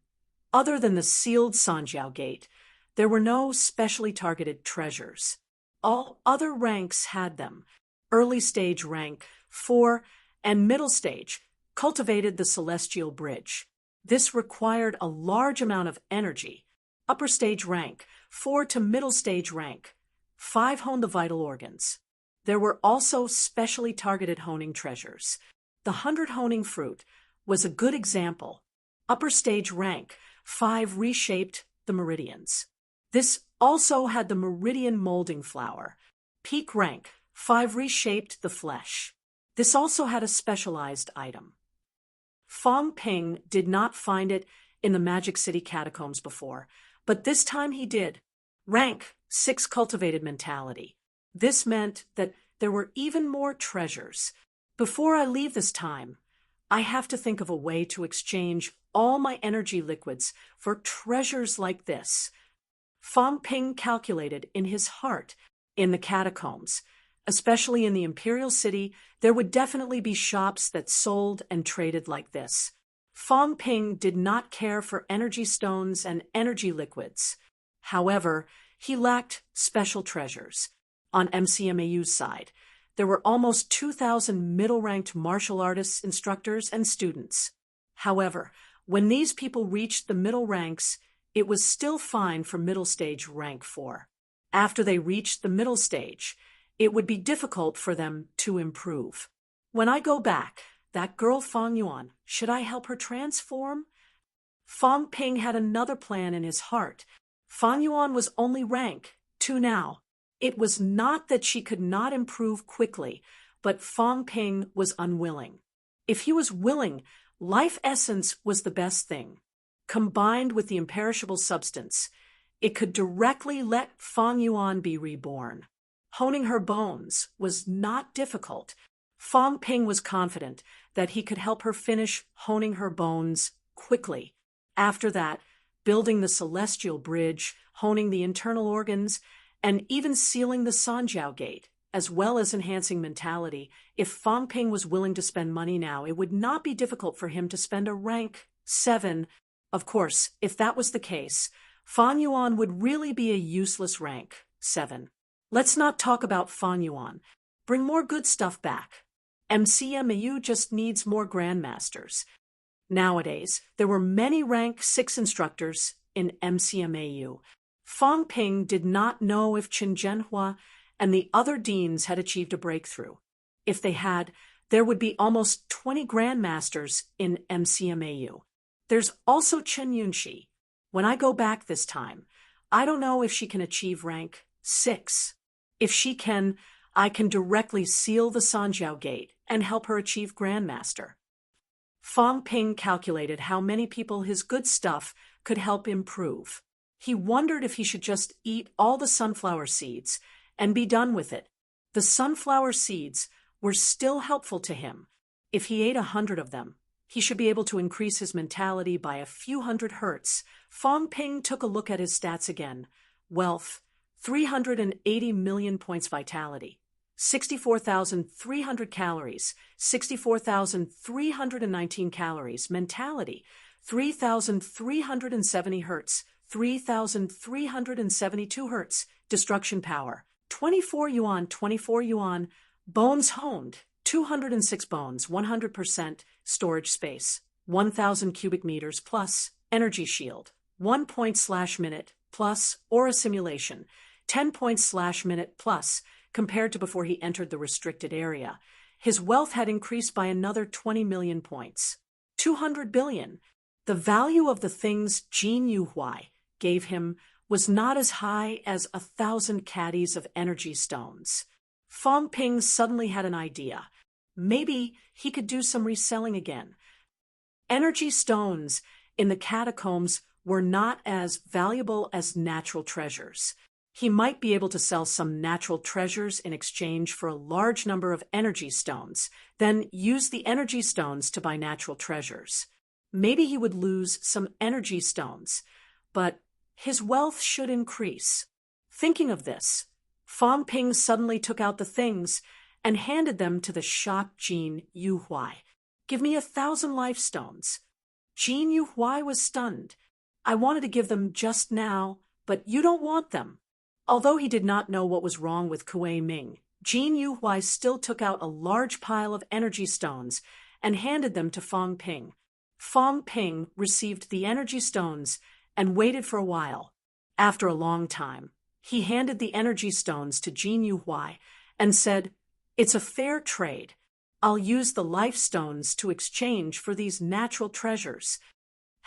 Other than the sealed Sanjiao Gate, there were no specially targeted treasures. All other ranks had them. Early stage rank 4 and middle stage cultivated the Celestial Bridge. This required a large amount of energy. Upper stage rank 4 to middle stage rank 5 honed the vital organs. There were also specially targeted honing treasures. The 100 honing fruit was a good example. Upper stage rank 5 reshaped the meridians. This also had the meridian molding flower. Peak rank 5 reshaped the flesh. This also had a specialized item. Fong Ping did not find it in the Magic City catacombs before, but this time he did. Rank 6 cultivated mentality. This meant that there were even more treasures. Before I leave this time, I have to think of a way to exchange all my energy liquids for treasures like this. Fong Ping calculated in his heart. In the catacombs, especially in the Imperial City, there would definitely be shops that sold and traded like this. Fong Ping did not care for energy stones and energy liquids. However, he lacked special treasures. On MCMAU's side, there were almost 2,000 middle-ranked martial artists, instructors, and students. However, when these people reached the middle ranks, it was still fine for middle stage rank 4. After they reached the middle stage, it would be difficult for them to improve. When I go back, that girl Fang Yuan, should I help her transform? Fong Ping had another plan in his heart. Fang Yuan was only rank 2 now. It was not that she could not improve quickly, but Fong Ping was unwilling. If he was willing, life essence was the best thing. Combined with the imperishable substance, it could directly let Fang Yuan be reborn. Honing her bones was not difficult. Fong Ping was confident that he could help her finish honing her bones quickly. After that, building the celestial bridge, honing the internal organs, and even sealing the Sanjiao gate, as well as enhancing mentality. If Fong Ping was willing to spend money now, it would not be difficult for him to spend a rank 7. Of course, if that was the case, Fan Yuan would really be a useless rank 7. Let's not talk about Fan Yuan. Bring more good stuff back. MCMAU just needs more grandmasters. Nowadays, there were many rank 6 instructors in MCMAU. Fong Ping did not know if Qin Zhenhua and the other deans had achieved a breakthrough. If they had, there would be almost 20 grandmasters in MCMAU. There's also Chen Yunxi. When I go back this time, I don't know if she can achieve rank 6. If she can, I can directly seal the Sanjiao gate and help her achieve grandmaster. Fong Ping calculated how many people his good stuff could help improve. He wondered if he should just eat all the sunflower seeds and be done with it. The sunflower seeds were still helpful to him. If he ate 100 of them, he should be able to increase his mentality by a few hundred hertz. Fong Ping took a look at his stats again. Wealth, 380 million points vitality. 64,300 calories, 64,319 calories. Mentality, 3,370 hertz, 3,372 hertz. Destruction power, 24 yuan, 24 yuan. Bones honed, 206 bones, 100%. Storage space, 1,000 cubic meters plus. Energy shield, 1 point/minute plus. Aura simulation, 10 points/minute plus. Compared to before he entered the restricted area, his wealth had increased by another 20 million points. 200 billion. The value of the things Jin Yuhuai gave him was not as high as 1,000 caddies of energy stones. Fong Ping suddenly had an idea. Maybe he could do some reselling again. Energy stones in the catacombs were not as valuable as natural treasures. He might be able to sell some natural treasures in exchange for a large number of energy stones, then use the energy stones to buy natural treasures. Maybe he would lose some energy stones, but his wealth should increase. Thinking of this, Fong Ping suddenly took out the things and handed them to the shocked Jin Yuhuai. "Give me 1,000 life stones." Jin Yuhuai was stunned. "I wanted to give them just now, but you don't want them." Although he did not know what was wrong with Kuei Ming, Jin Yuhuai still took out a large pile of energy stones and handed them to Fong Ping. Fong Ping received the energy stones and waited for a while. After a long time, he handed the energy stones to Jin Yuhuai and said, "It's a fair trade. I'll use the life stones to exchange for these natural treasures."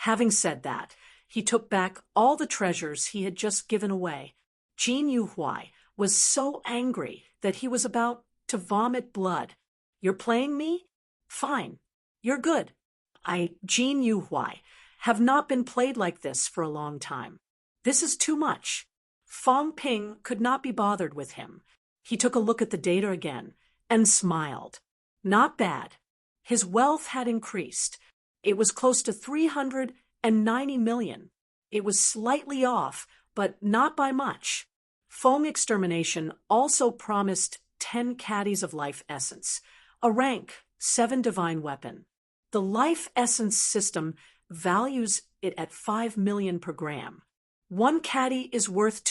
Having said that, he took back all the treasures he had just given away. Jin Yuhuai was so angry that he was about to vomit blood. "You're playing me? Fine. You're good. Jin Yuhuai, have not been played like this for a long time. This is too much." Fong Ping could not be bothered with him. He took a look at the data again and smiled. Not bad. His wealth had increased. It was close to 390 million. It was slightly off, but not by much. Fong Extermination also promised 10 caddies of life essence, a rank 7 divine weapon. The life essence system values it at 5 million per gram. 1 caddy is worth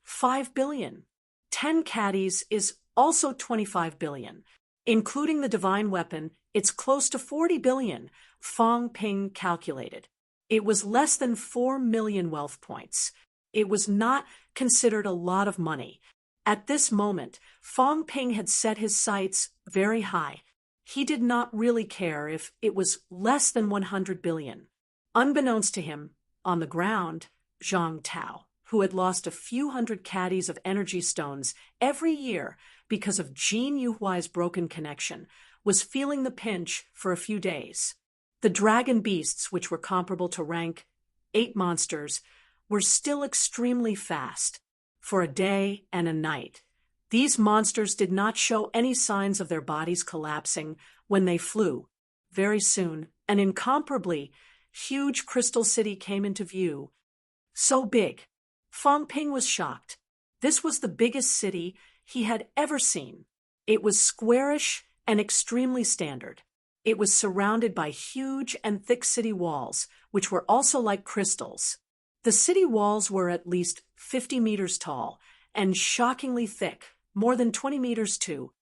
5 billion. 10 caddies is also 25 billion. Including the divine weapon, it's close to 40 billion, Fong Ping calculated. It was less than 4 million wealth points. It was not considered a lot of money. At this moment, Fong Ping had set his sights very high. He did not really care if it was less than 100 billion. Unbeknownst to him, on the ground, Zhang Tao, who had lost a few hundred caddies of energy stones every year because of Jin Yuhuai's broken connection, was feeling the pinch for a few days. The dragon beasts, which were comparable to rank 8 monsters, were still extremely fast. For a day and a night, These monsters did not show any signs of their bodies collapsing when they flew. Very soon, an incomparably huge crystal city came into view. So big. Feng Ping was shocked. This was the biggest city he had ever seen. It was squarish and extremely standard. It was surrounded by huge and thick city walls, which were also like crystals. The city walls were at least 50 meters tall and shockingly thick, more than 20 meters too.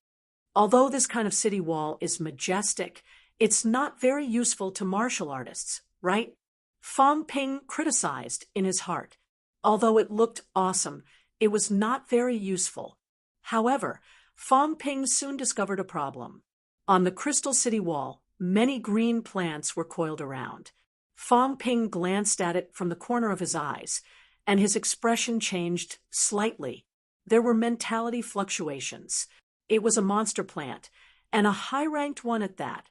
Although this kind of city wall is majestic, it's not very useful to martial artists, right? Feng Ping criticized in his heart. Although it looked awesome, it was not very useful. However, Feng Ping soon discovered a problem. On the crystal city wall, many green plants were coiled around. Feng Ping glanced at it from the corner of his eyes, and his expression changed slightly. There were mentality fluctuations. It was a monster plant, and a high-ranked one at that.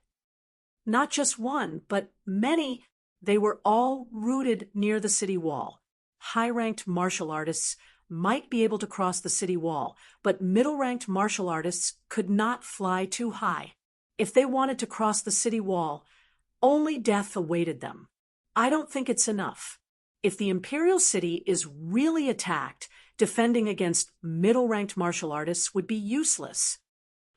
Not just one, but many. They were all rooted near the city wall. High-ranked martial artists might be able to cross the city wall, but middle-ranked martial artists could not fly too high. If they wanted to cross the city wall, only death awaited them. I don't think it's enough. If the Imperial City is really attacked, defending against middle-ranked martial artists would be useless.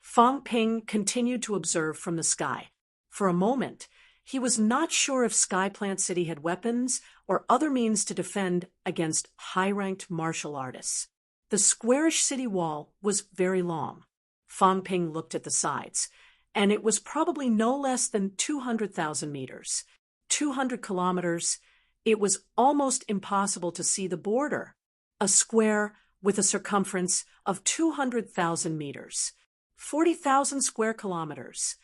Feng Ping continued to observe from the sky. For a moment, he was not sure if Skyplant City had weapons or other means to defend against high-ranked martial artists. The squarish city wall was very long. Feng Ping looked at the sides, and it was probably no less than 200,000 meters. 200 kilometers. It was almost impossible to see the border. A square with a circumference of 200,000 meters. 40,000 square kilometers.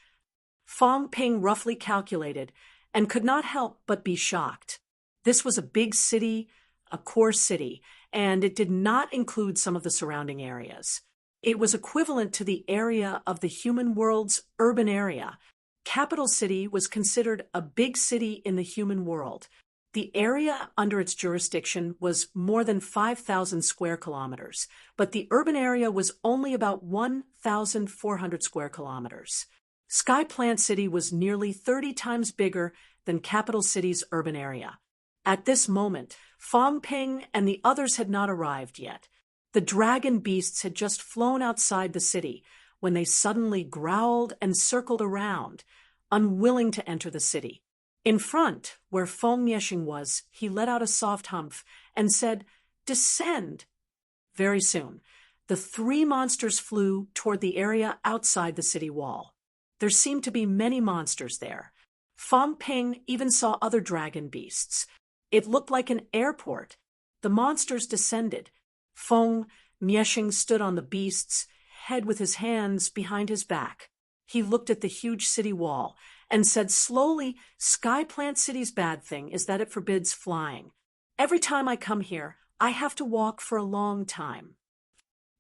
Feng Ping roughly calculated and could not help but be shocked. This was a big city, a core city, and it did not include some of the surrounding areas. It was equivalent to the area of the human world's urban area. Capital City was considered a big city in the human world. The area under its jurisdiction was more than 5,000 square kilometers, but the urban area was only about 1,400 square kilometers. Skyplant City was nearly 30 times bigger than Capital City's urban area. At this moment, Feng Ping and the others had not arrived yet. The dragon beasts had just flown outside the city when they suddenly growled and circled around, unwilling to enter the city. In front, where Feng Mieshing was, he let out a soft humph and said, "Descend." Very soon, the three monsters flew toward the area outside the city wall. There seemed to be many monsters there. Feng Ping even saw other dragon beasts. It looked like an airport. The monsters descended. Feng Mieshing stood on the beast's head with his hands behind his back. He looked at the huge city wall and said slowly, "Skyplant City's bad thing is that it forbids flying. Every time I come here, I have to walk for a long time.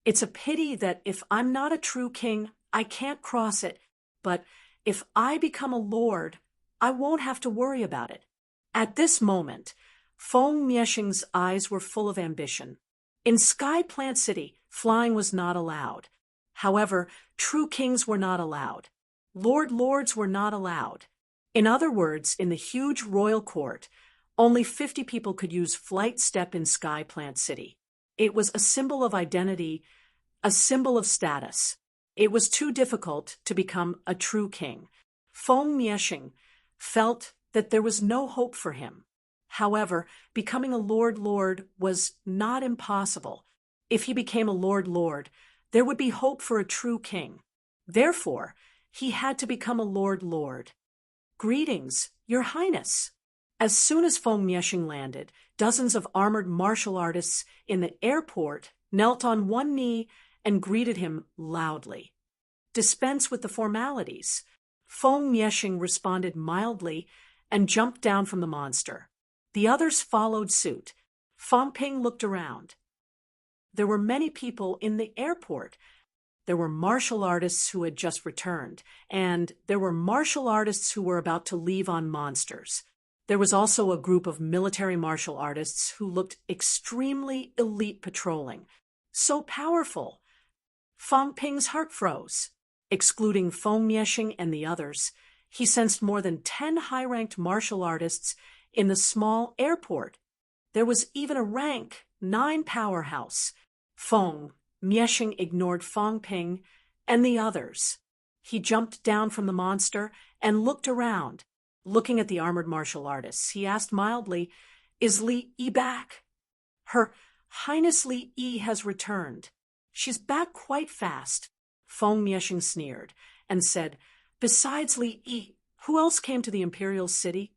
It's a pity that if I'm not a true king, I can't cross it, but if I become a lord, I won't have to worry about it." At this moment, Feng Mieshing's eyes were full of ambition. In Skyplant City, flying was not allowed. However, true kings were not allowed. Lords were not allowed. In other words, in the huge royal court, only 50 people could use flight step in Skyplant City. It was a symbol of identity, a symbol of status. It was too difficult to become a true king. Feng Mieshing felt that there was no hope for him. However, becoming a lord was not impossible. If he became a lord, there would be hope for a true king. Therefore, he had to become a lord. "Greetings, Your Highness." As soon as Feng Mieshing landed, dozens of armored martial artists in the airport knelt on one knee and greeted him loudly. "Dispense with the formalities." Feng Mieshing responded mildly and jumped down from the monster. The others followed suit. Feng Ping looked around. There were many people in the airport. There were martial artists who had just returned, and there were martial artists who were about to leave on monsters. There was also a group of military martial artists who looked extremely elite patrolling. So powerful. Fang Ping's heart froze. Excluding Feng Mieshing and the others, he sensed more than 10 high-ranked martial artists in the small airport. There was even a rank 9 powerhouse. Feng Mieshing ignored Fang Ping and the others. He jumped down from the monster and looked around. Looking at the armored martial artists, he asked mildly, "Is Li Yi back?" "Her Highness Li Yi has returned. She's back quite fast." Feng Mieshing sneered and said, "Besides Li Yi, who else came to the imperial city?"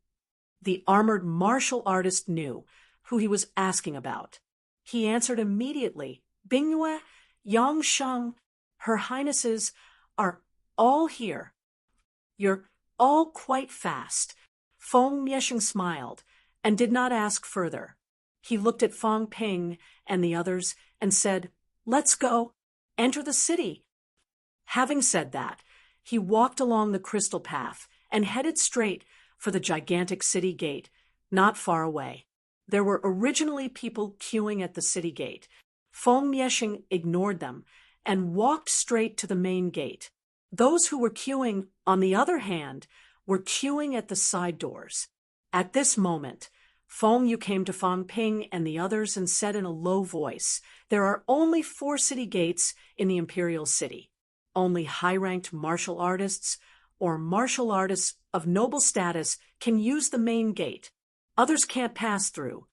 The armored martial artist knew who he was asking about. He answered immediately, "Bingyue, Yang Sheng, Her Highnesses are all here." "You're all quite fast." Feng Mieshing smiled and did not ask further. He looked at Fang Ping and the others and said, "Let's go. Enter the city." Having said that, he walked along the crystal path and headed straight for the gigantic city gate, not far away. There were originally people queuing at the city gate. Feng Mieshing ignored them and walked straight to the main gate. Those who were queuing, on the other hand, were queuing at the side doors. At this moment, Feng Yu came to Fang Ping and the others and said in a low voice, "There are only 4 city gates in the imperial city. Only high-ranked martial artists or martial artists of noble status can use the main gate. Others can't pass through.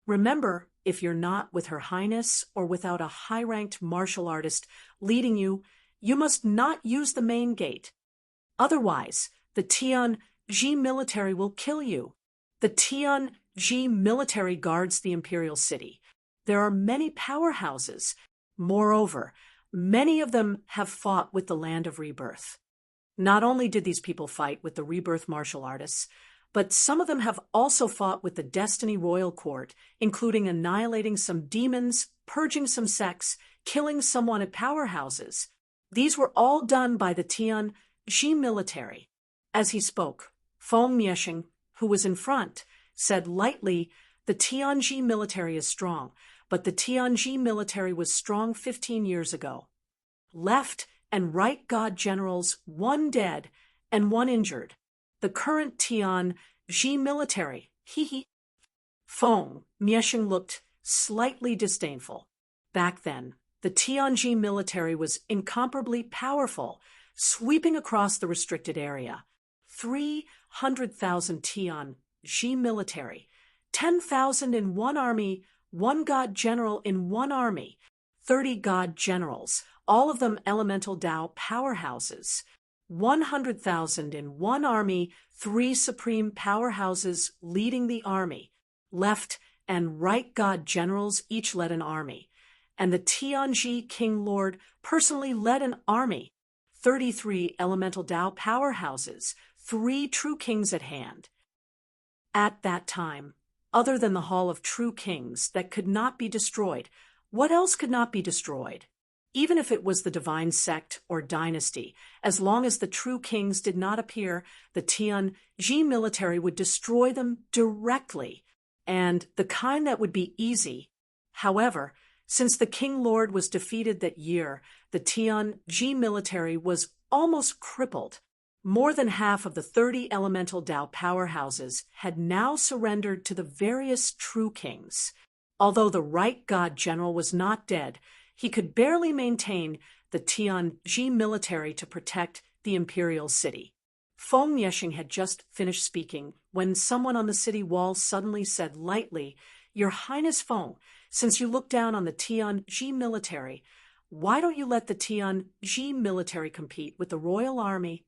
Remember, if you're not with Her Highness or without a high-ranked martial artist leading you, you must not use the main gate. Otherwise, the Tianji military will kill you." The Tianji military guards the imperial city. There are many powerhouses. Moreover, many of them have fought with the Land of Rebirth. Not only did these people fight with the Rebirth martial artists, but some of them have also fought with the Destiny Royal Court, including annihilating some demons, purging some sects, killing someone at powerhouses. These were all done by the Tianji military. As he spoke, Feng Mieshing, who was in front, said lightly, "The Tianji military is strong, but the Tianji military was strong 15 years ago. Left and right god generals, 1 dead and 1 injured. The current Tianji military, hee." Feng Mieshing looked slightly disdainful. Back then, the Tianji military was incomparably powerful, sweeping across the restricted area. 300,000 Tianji military, 10,000 in 1 army, 1 god general in 1 army, 30 god generals, all of them elemental Dao powerhouses, 100,000 in 1 army, 3 supreme powerhouses leading the army, left and right god generals each led an army, and the Tianji King Lord personally led an army, 33 elemental Dao powerhouses, 3 true kings at hand. At that time, other than the Hall of True Kings that could not be destroyed, what else could not be destroyed? Even if it was the divine sect or dynasty, as long as the true kings did not appear, the Tianji military would destroy them directly, and the kind that would be easy. However, since the King Lord was defeated that year, the Tianji military was almost crippled. More than half of the 30 elemental Dao powerhouses had now surrendered to the various true kings. Although the right god general was not dead, he could barely maintain the Tianji military to protect the imperial city. Feng Mieshing had just finished speaking when someone on the city wall suddenly said lightly, "Your Highness Feng, since you look down on the Tianji military, why don't you let the Tianji military compete with the royal army?"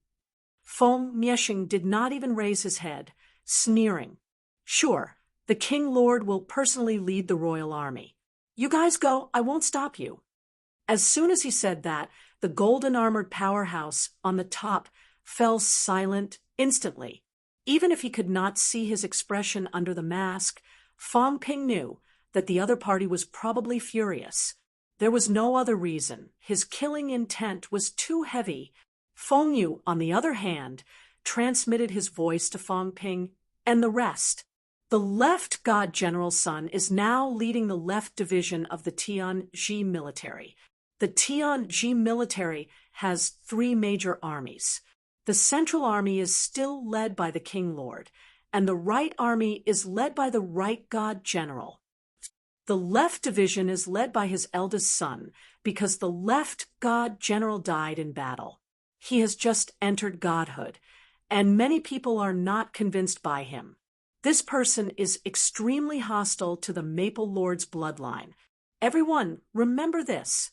Feng Mieshing did not even raise his head, sneering. "Sure, the King Lord will personally lead the royal army. You guys go, I won't stop you." As soon as he said that, the golden armored powerhouse on the top fell silent instantly. Even if he could not see his expression under the mask, Fang Ping knew that the other party was probably furious. There was no other reason. His killing intent was too heavy. Feng Yu, on the other hand, transmitted his voice to Fang Ping and the rest. The left god general's son is now leading the left division of the Tianji military. The Tianji military has three major armies. The Central Army is still led by the King Lord, and the Right Army is led by the Right God General. The Left Division is led by his eldest son, because the Left God General died in battle. He has just entered godhood, and many people are not convinced by him. This person is extremely hostile to the Maple Lord's bloodline. Everyone, remember this.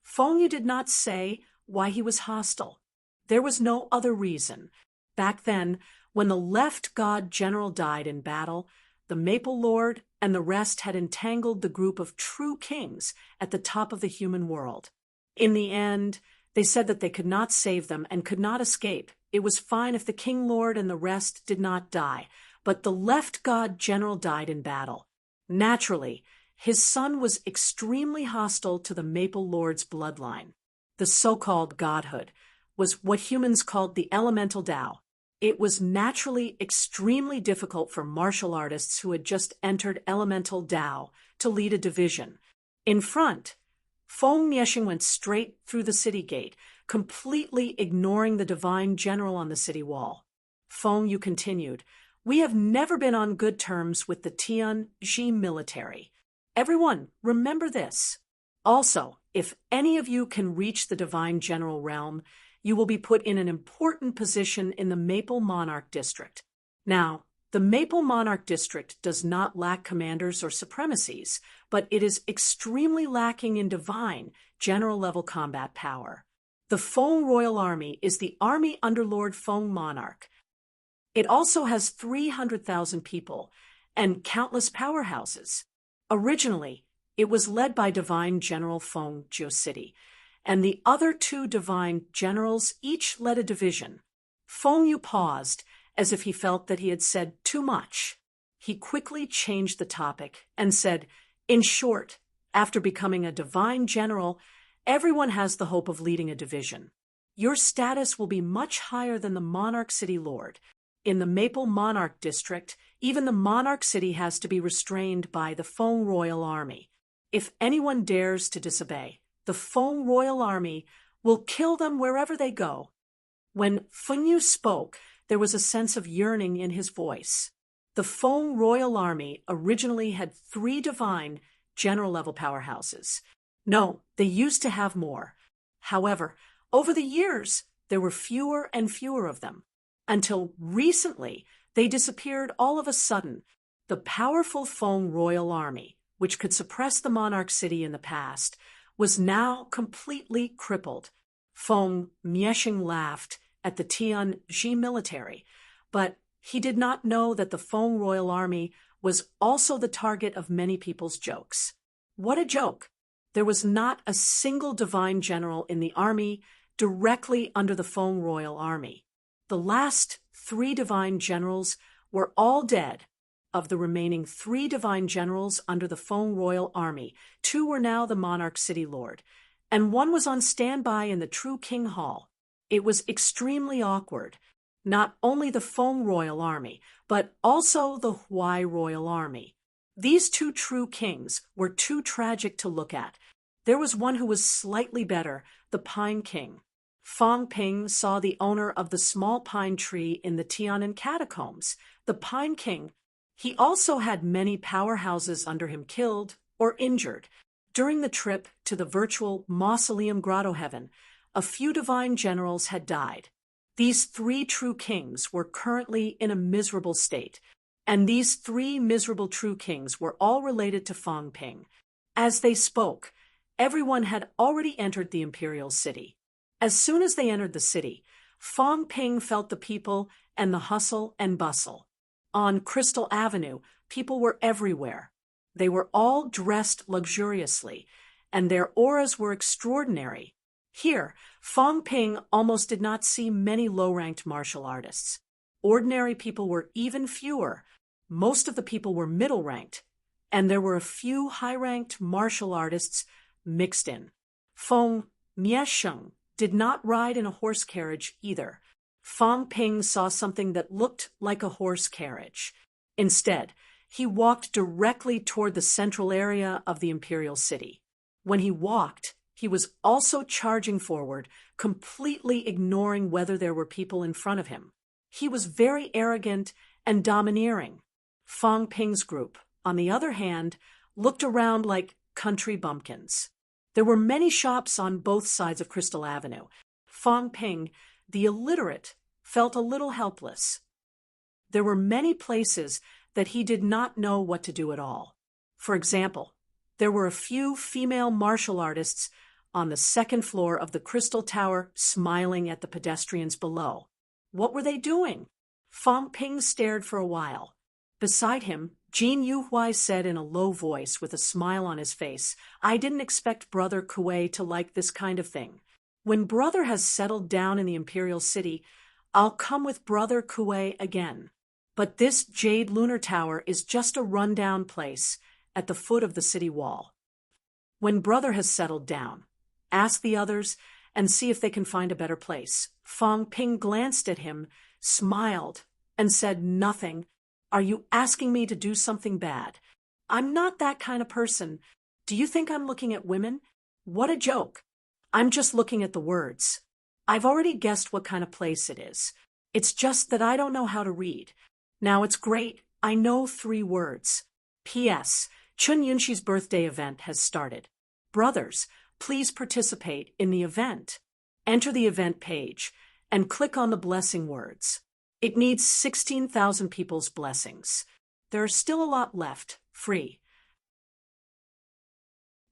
Feng Yu did not say why he was hostile. There was no other reason. Back then, when the Left God General died in battle, the Maple Lord and the rest had entangled the group of true kings at the top of the human world. In the end, they said that they could not save them and could not escape. It was fine if the King Lord and the rest did not die, but the Left God General died in battle. Naturally, his son was extremely hostile to the Maple Lord's bloodline. The so-called godhood was what humans called the elemental Tao. It was naturally extremely difficult for martial artists who had just entered elemental Tao to lead a division. In front, Feng Mieshing went straight through the city gate, completely ignoring the divine general on the city wall. Feng Yu continued, "We have never been on good terms with the Tianji military. Everyone, remember this. Also, if any of you can reach the divine general realm, you will be put in an important position in the Maple Monarch District. Now, the Maple Monarch District does not lack commanders or supremacies, but it is extremely lacking in divine, general-level combat power. The Feng Royal Army is the army under Lord Feng Monarch. It also has 300,000 people and countless powerhouses. Originally, it was led by Divine General Feng Jiu, and the other two divine generals each led a division. Feng Yu paused, as if he felt that he had said too much. He quickly changed the topic and said, "In short, after becoming a divine general, everyone has the hope of leading a division. Your status will be much higher than the Monarch City Lord. In the Maple Monarch District, even the Monarch City has to be restrained by the Feng Royal Army. If anyone dares to disobey, the Feng Royal Army will kill them wherever they go." When Feng Yu spoke, there was a sense of yearning in his voice. The Feng Royal Army originally had 3 divine, general-level powerhouses. No, they used to have more. However, over the years, there were fewer and fewer of them. Until recently, they disappeared all of a sudden. The powerful Feng Royal Army, which could suppress the Monarch City in the past, was now completely crippled. Feng Mieshing laughed at the Tianji military, but he did not know that the Feng Royal Army was also the target of many people's jokes. What a joke! There was not a single divine general in the army directly under the Feng Royal Army. The last 3 divine generals were all dead. Of the remaining 3 divine generals under the Feng Royal Army, 2 were now the Monarch City Lord, and 1 was on standby in the True King Hall. It was extremely awkward. Not only the Feng Royal Army, but also the Huai Royal Army. These 2 true kings were too tragic to look at. There was one who was slightly better, the Pine King. Fang Ping saw the owner of the small pine tree in the Tiananmen catacombs, the Pine King. He also had many powerhouses under him killed or injured. During the trip to the virtual Mausoleum Grotto Heaven, a few divine generals had died. These 3 true kings were currently in a miserable state, and these 3 miserable true kings were all related to Fang Ping. As they spoke, everyone had already entered the imperial city. As soon as they entered the city, Fang Ping felt the people and the hustle and bustle. On Crystal Avenue, people were everywhere. They were all dressed luxuriously, and their auras were extraordinary. Here, Fang Ping almost did not see many low-ranked martial artists. Ordinary people were even fewer. Most of the people were middle-ranked, and there were a few high-ranked martial artists mixed in. Feng Miesheng did not ride in a horse carriage either. Fang Ping saw something that looked like a horse carriage. Instead, he walked directly toward the central area of the imperial city. When he walked, He was also charging forward, completely ignoring whether there were people in front of him. He was very arrogant and domineering. Fong Ping's group, on the other hand, looked around like country bumpkins. There were many shops on both sides of Crystal Avenue. Fong Ping, the illiterate, felt a little helpless. There were many places that he did not know what to do at all. For example, there were a few female martial artists on the second floor of the Crystal Tower smiling at the pedestrians below. What were they doing? Fong Ping stared for a while. Beside him, Jean Yuhui said in a low voice with a smile on his face, "I didn't expect Brother Kuei to like this kind of thing. When Brother has settled down in the Imperial City, I'll come with Brother Kuei again. But this Jade Lunar Tower is just a rundown place at the foot of the city wall. When Brother has settled down, ask the others and see if they can find a better place." Fong Ping glanced at him, smiled, and said nothing. "Are you asking me to do something bad? I'm not that kind of person. Do you think I'm looking at women? What a joke. I'm just looking at the words. I've already guessed what kind of place it is. It's just that I don't know how to read. Now it's great. I know 3 words. P.S. Chun Yunshi's birthday event has started. Brothers, please participate in the event. Enter the event page and click on the blessing words. It needs 16,000 people's blessings. There are still a lot left, free."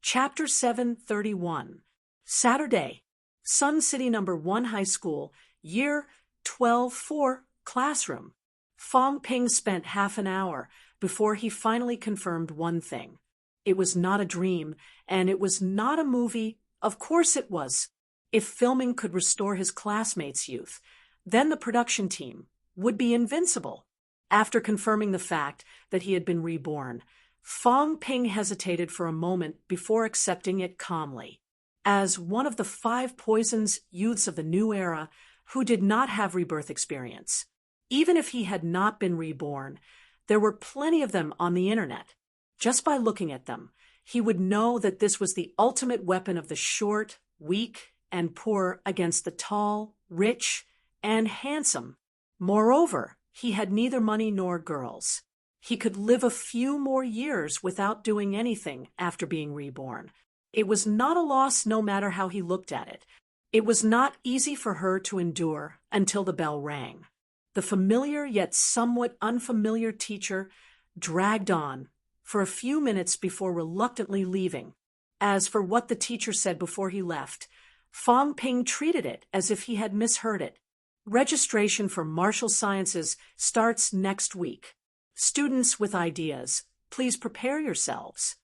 Chapter 731. Saturday. Sun City No. 1 High School, Year 12-4, Classroom. Fong Ping spent half an hour before he finally confirmed one thing. It was not a dream, and it was not a movie. Of course it was. If filming could restore his classmates' youth, then the production team would be invincible. After confirming the fact that he had been reborn, Fong Ping hesitated for a moment before accepting it calmly. As one of the 5 poisons youths of the new era who did not have rebirth experience, even if he had not been reborn, there were plenty of them on the internet. Just by looking at them, he would know that this was the ultimate weapon of the short, weak, and poor against the tall, rich, and handsome. Moreover, he had neither money nor girls. He could live a few more years without doing anything after being reborn. It was not a loss no matter how he looked at it. It was not easy for her to endure until the bell rang. The familiar yet somewhat unfamiliar teacher dragged on for a few minutes before reluctantly leaving. As for what the teacher said before he left, Fong Ping treated it as if he had misheard it. Registration for martial sciences starts next week. Students with ideas, please prepare yourselves.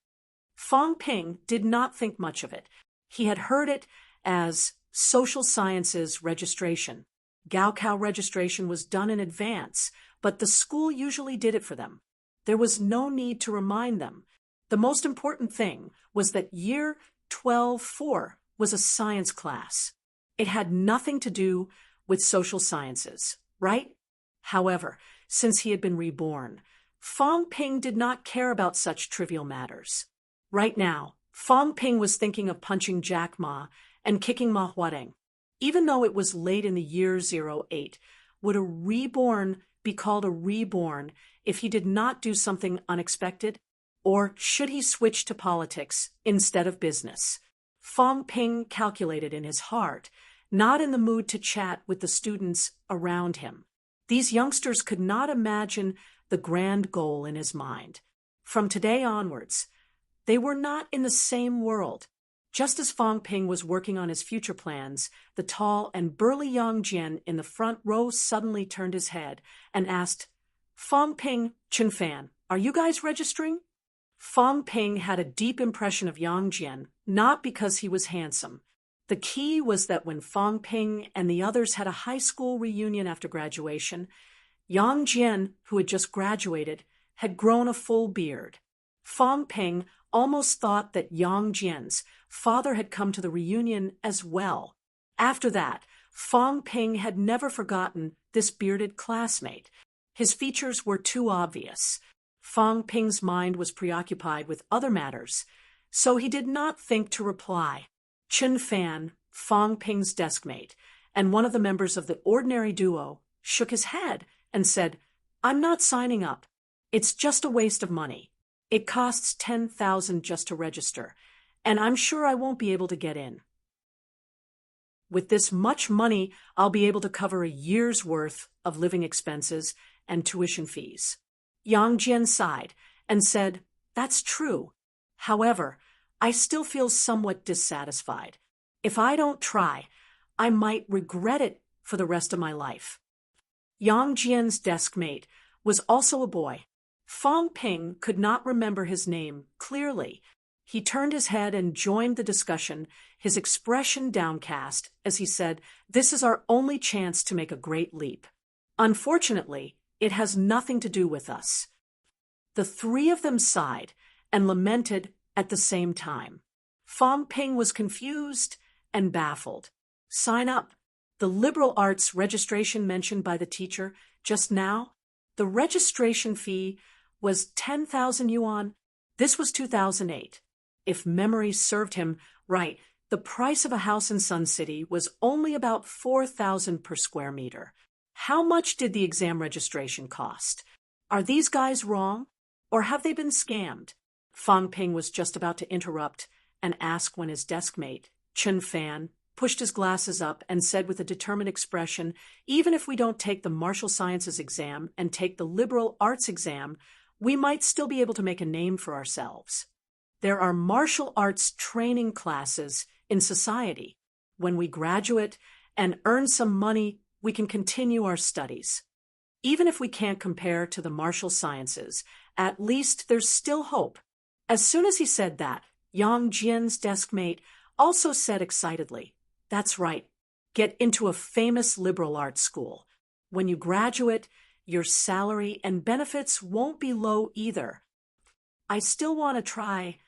Fong Ping did not think much of it. He had heard it as social sciences registration. Gaokao registration was done in advance, but the school usually did it for them. There was no need to remind them. The most important thing was that year 12-4 was a science class. It had nothing to do with social sciences, right? However, since he had been reborn, Fong Ping did not care about such trivial matters. Right now, Fong Ping was thinking of punching Jack Ma and kicking Ma Huareng. Even though it was late in the year 08, would a reborn be called a reborn if he did not do something unexpected? Or should he switch to politics instead of business? Fong Ping calculated in his heart, not in the mood to chat with the students around him. These youngsters could not imagine the grand goal in his mind. From today onwards, they were not in the same world. Just as Fong Ping was working on his future plans, the tall and burly Yang Jian in the front row suddenly turned his head and asked, "Fong Ping, Chen Fan, are you guys registering?" Fong Ping had a deep impression of Yang Jian, not because he was handsome. The key was that when Fong Ping and the others had a high school reunion after graduation, Yang Jian, who had just graduated, had grown a full beard. Fong Ping almost thought that Yang Jian's father had come to the reunion as well. After that, Fong Ping had never forgotten this bearded classmate. His features were too obvious. Fong Ping's mind was preoccupied with other matters, so he did not think to reply. Chen Fan, Fong Ping's deskmate, and one of the members of the ordinary duo, shook his head and said, "I'm not signing up. It's just a waste of money. It costs 10,000 just to register, and I'm sure I won't be able to get in. With this much money, I'll be able to cover a year's worth of living expenses and tuition fees." Yang Jian sighed and said, "That's true. However, I still feel somewhat dissatisfied. If I don't try, I might regret it for the rest of my life." Yang Jian's deskmate was also a boy. Fong Ping could not remember his name clearly. He turned his head and joined the discussion, his expression downcast as he said, "This is our only chance to make a great leap. Unfortunately, it has nothing to do with us." The three of them sighed and lamented at the same time. Fong Ping was confused and baffled. "Sign up. The liberal arts registration mentioned by the teacher just now, the registration fee was 10,000 yuan. This was 2008. If memory served him right, the price of a house in Sun City was only about 4,000 per square meter. How much did the exam registration cost? Are these guys wrong? Or have they been scammed?" Fong Ping was just about to interrupt and ask when his deskmate, Chen Fan, pushed his glasses up and said with a determined expression, "Even if we don't take the martial sciences exam and take the liberal arts exam, we might still be able to make a name for ourselves. There are martial arts training classes in society. When we graduate and earn some money, we can continue our studies. Even if we can't compare to the martial sciences, at least there's still hope." As soon as he said that, Yang Jian's deskmate also said excitedly, "That's right. Get into a famous liberal arts school. When you graduate, your salary and benefits won't be low either." "I still want to try."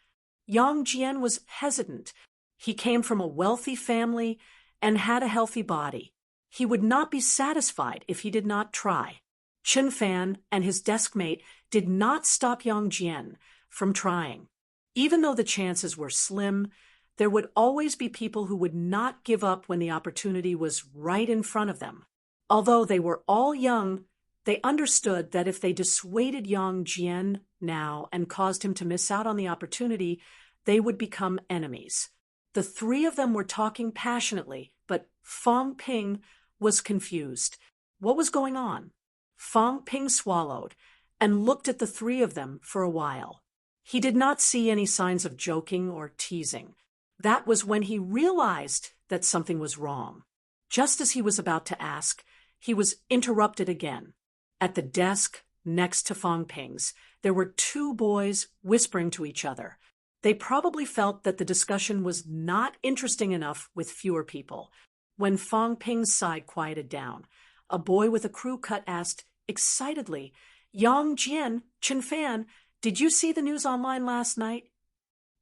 Yang Jian was hesitant. He came from a wealthy family and had a healthy body. He would not be satisfied if he did not try. Chen Fan and his deskmate did not stop Yang Jian from trying. Even though the chances were slim, there would always be people who would not give up when the opportunity was right in front of them. Although they were all young, they understood that if they dissuaded Yang Jian now and caused him to miss out on the opportunity, they would become enemies. The three of them were talking passionately, but Fong Ping was confused. What was going on? Fong Ping swallowed and looked at the three of them for a while. He did not see any signs of joking or teasing. That was when he realized that something was wrong. Just as he was about to ask, he was interrupted again. At the desk next to Fong Ping's, there were two boys whispering to each other. They probably felt that the discussion was not interesting enough with fewer people. When Fong Ping's side quieted down, a boy with a crew cut asked excitedly, "Yang Jian, Chen Fan, did you see the news online last night?"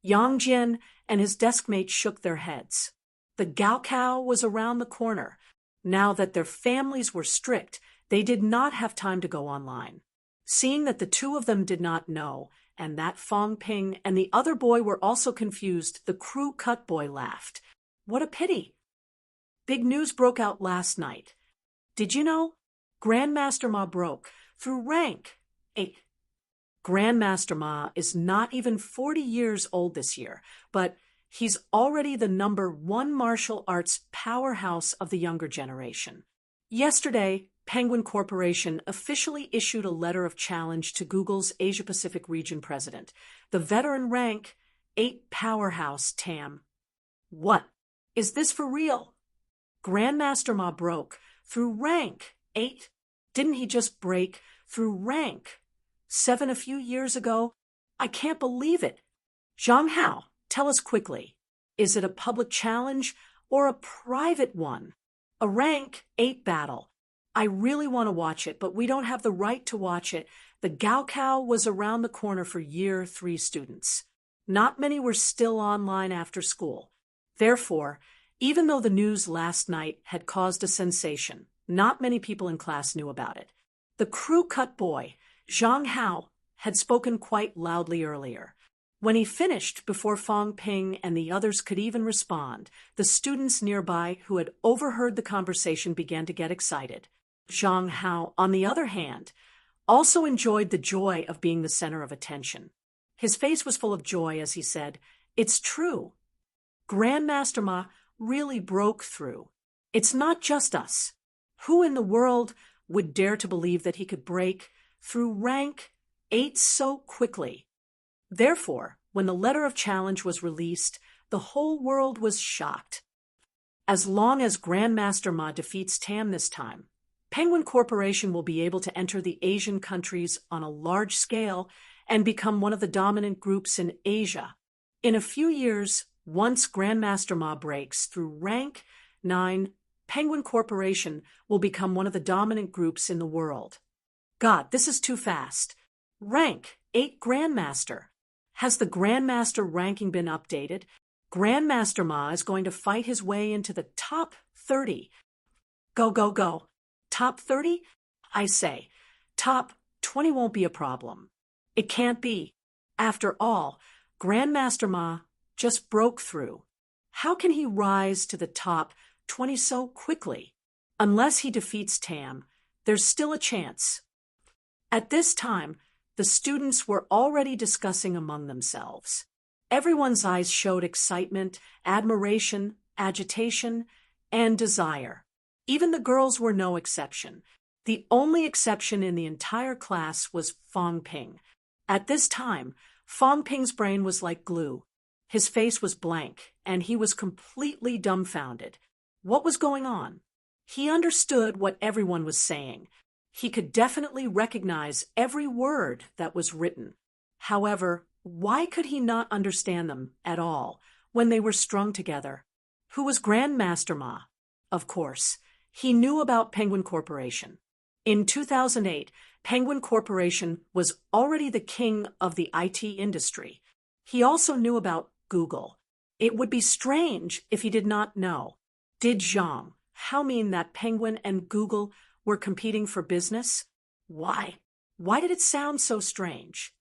Yang Jian and his deskmate shook their heads. The Gaokao was around the corner. Now that their families were strict, they did not have time to go online. Seeing that the two of them did not know, and that Fong Ping and the other boy were also confused, the crew cut boy laughed. "What a pity. Big news broke out last night. Did you know? Grandmaster Ma broke through rank 8. Grandmaster Ma is not even 40 years old this year, but he's already the #1 martial arts powerhouse of the younger generation. Yesterday, Penguin Corporation officially issued a letter of challenge to Google's Asia-Pacific region president, the veteran rank 8 powerhouse Tam. What? Is this for real? Grandmaster Ma broke through rank 8? Didn't he just break through rank 7 a few years ago? I can't believe it. Zhang Hao, tell us quickly. Is it a public challenge or a private one? A rank 8 battle. I really want to watch it, but we don't have the right to watch it. The Gaokao was around the corner for Year 3 students. Not many were still online after school. Therefore, even though the news last night had caused a sensation, not many people in class knew about it. The crew cut boy, Zhang Hao, had spoken quite loudly earlier. When he finished, before Fong Ping and the others could even respond, the students nearby who had overheard the conversation began to get excited. Zhang Hao, on the other hand, also enjoyed the joy of being the center of attention. His face was full of joy as he said, "It's true. Grandmaster Ma really broke through. It's not just us. Who in the world would dare to believe that he could break through rank 8 so quickly?" Therefore, when the letter of challenge was released, the whole world was shocked. As long as Grandmaster Ma defeats Tam this time, Penguin Corporation will be able to enter the Asian countries on a large scale and become one of the dominant groups in Asia. In a few years, once Grandmaster Ma breaks through rank 9, Penguin Corporation will become one of the dominant groups in the world. God, this is too fast. Rank 8 Grandmaster. Has the Grandmaster ranking been updated? Grandmaster Ma is going to fight his way into the top 30. Go, go, go. Top 30? I say, top 20 won't be a problem. It can't be. After all, Grandmaster Ma just broke through. How can he rise to the top 20 so quickly? Unless he defeats Tam, there's still a chance. At this time, the students were already discussing among themselves. Everyone's eyes showed excitement, admiration, agitation, and desire. Even the girls were no exception. The only exception in the entire class was Fong Ping. At this time, Fong Ping's brain was like glue. His face was blank, and he was completely dumbfounded. What was going on? He understood what everyone was saying. He could definitely recognize every word that was written. However, why could he not understand them at all when they were strung together? Who was Grandmaster Ma? Of course, he knew about Penguin Corporation. In 2008, Penguin Corporation was already the king of the IT industry. He also knew about Google. It would be strange if he did not know. Did Zhang Hao mean that Penguin and Google were competing for business? Why? Why did it sound so strange?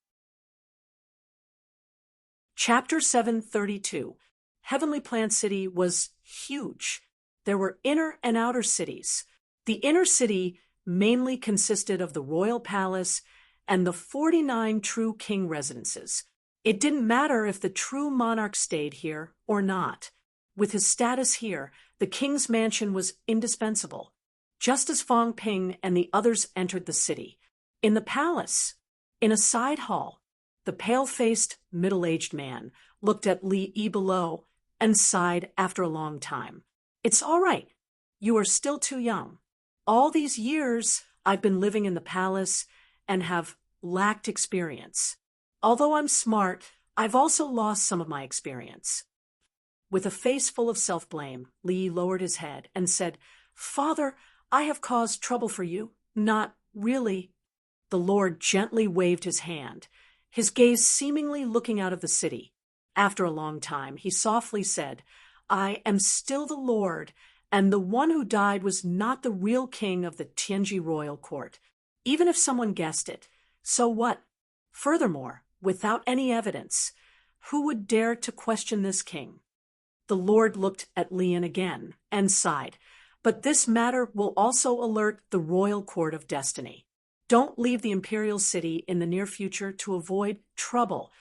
Chapter 732. Heavenly Plant City was huge. There were inner and outer cities. The inner city mainly consisted of the royal palace and the 49 true king residences. It didn't matter if the true monarch stayed here or not. With his status here, the king's mansion was indispensable. Just as Fong Ping and the others entered the city, in the palace, in a side hall, the pale-faced, middle-aged man looked at Li Yi below and sighed after a long time. "It's all right. You are still too young. All these years I've been living in the palace and have lacked experience. Although I'm smart, I've also lost some of my experience." With a face full of self-blame, Li lowered his head and said, "Father, I have caused trouble for you." "Not really." The Lord gently waved his hand, his gaze seemingly looking out of the city. After a long time, he softly said, "I am still the Lord, and the one who died was not the real king of the Tianji royal court. Even if someone guessed it, so what? Furthermore, without any evidence, who would dare to question this king?" The Lord looked at Lian again and sighed. "But this matter will also alert the royal court of destiny. Don't leave the imperial city in the near future to avoid trouble."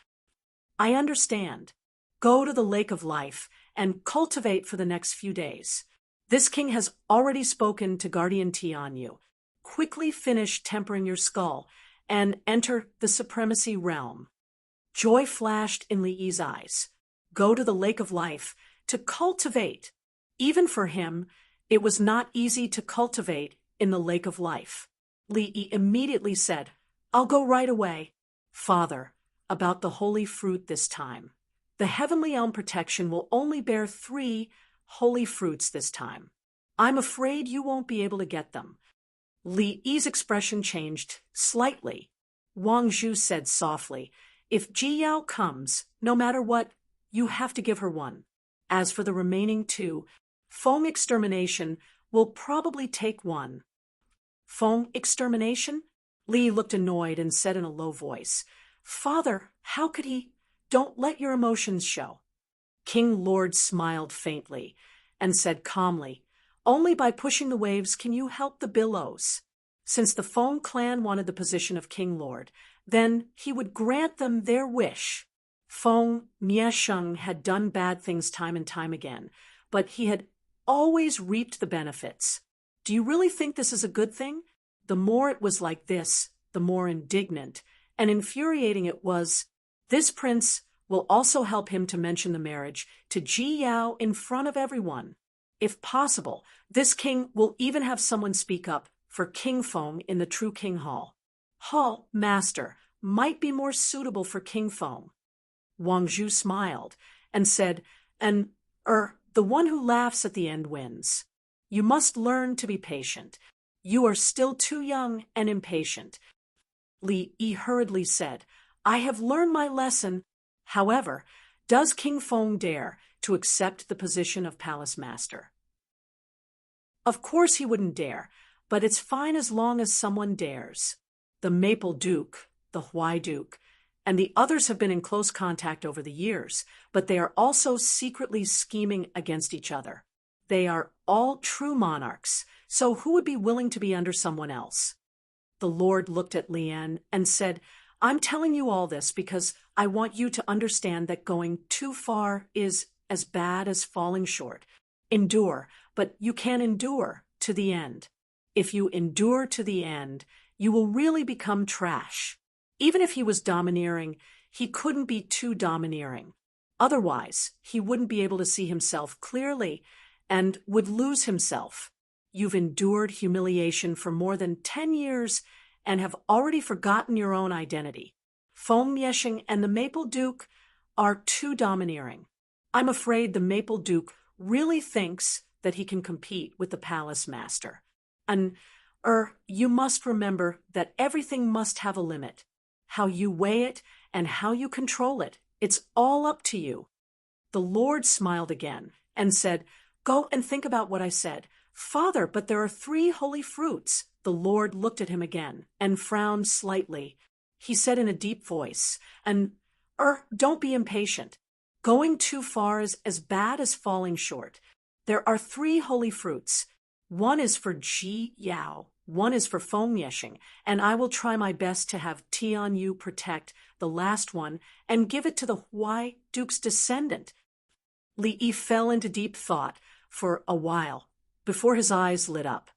"I understand. Go to the Lake of Life and cultivate for the next few days. This king has already spoken to Guardian Ti on you. Quickly finish tempering your skull and enter the supremacy realm." Joy flashed in Li Yi's eyes. Go to the Lake of Life to cultivate. Even for him, it was not easy to cultivate in the Lake of Life. Li Yi immediately said, "I'll go right away." "Father, about the holy fruit this time. The heavenly elm protection will only bear 3 holy fruits this time. I'm afraid you won't be able to get them." Li Yi's expression changed slightly. Wang Zhu said softly, "If Ji Yao comes, no matter what, you have to give her one. As for the remaining 2, Feng extermination will probably take 1. "Feng extermination?" Li looked annoyed and said in a low voice, "Father, how could he?" Don't let your emotions show. King Lord smiled faintly and said calmly, only by pushing the waves can you help the billows. Since the Fong clan wanted the position of King Lord, then he would grant them their wish. Fong Miesheng had done bad things time and time again, but he had always reaped the benefits. Do you really think this is a good thing? The more it was like this, the more indignant and infuriating it was. This prince will also help him to mention the marriage to Ji Yao in front of everyone. If possible, this king will even have someone speak up for King Fong in the True King Hall. Hall Master might be more suitable for King Fong. Wang Zhu smiled and said, the one who laughs at the end wins. You must learn to be patient. You are still too young and impatient. Li Yi hurriedly said, I have learned my lesson. However, does King Fong dare to accept the position of palace master? Of course he wouldn't dare, but it's fine as long as someone dares. The Maple Duke, the Huai Duke, and the others have been in close contact over the years, but they are also secretly scheming against each other. They are all true monarchs, so who would be willing to be under someone else? The Lord looked at Lian and said, I'm telling you all this because I want you to understand that going too far is as bad as falling short. Endure, but you can endure to the end. If you endure to the end, you will really become trash. Even if he was domineering, he couldn't be too domineering. Otherwise, he wouldn't be able to see himself clearly and would lose himself. You've endured humiliation for more than 10 years and have already forgotten your own identity. Fong Miesheng and the Maple Duke are too domineering. I'm afraid the Maple Duke really thinks that he can compete with the palace master. And, you must remember that everything must have a limit. How you weigh it and how you control it, it's all up to you. The Lord smiled again and said, Go and think about what I said. Father, but there are 3 holy fruits. The Lord looked at him again and frowned slightly. He said in a deep voice, don't be impatient. Going too far is as bad as falling short. There are 3 holy fruits. One is for Ji Yao, one is for Fong Miesheng, and I will try my best to have Tian Yu protect the last one and give it to the Huai Duke's descendant. Li Yi fell into deep thought for a while before his eyes lit up.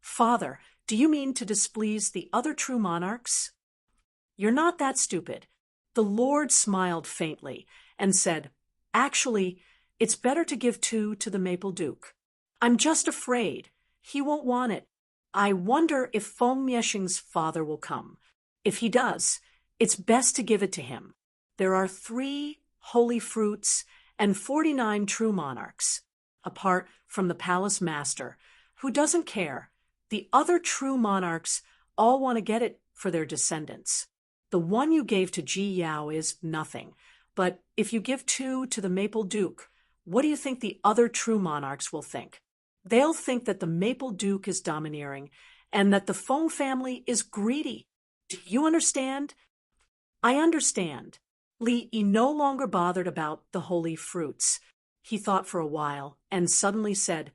Father, do you mean to displease the other true monarchs? You're not that stupid. The Lord smiled faintly and said, Actually, it's better to give 2 to the Maple Duke. I'm just afraid he won't want it. I wonder if Fong Miesheng's father will come. If he does, it's best to give it to him. There are 3 holy fruits and 49 true monarchs, apart from the palace master, who doesn't care. The other true monarchs all want to get it for their descendants. The one you gave to Ji Yao is nothing, but if you give 2 to the Maple Duke, what do you think the other true monarchs will think? They'll think that the Maple Duke is domineering and that the Fong family is greedy. Do you understand? I understand. Li Yi no longer bothered about the holy fruits. He thought for a while and suddenly said,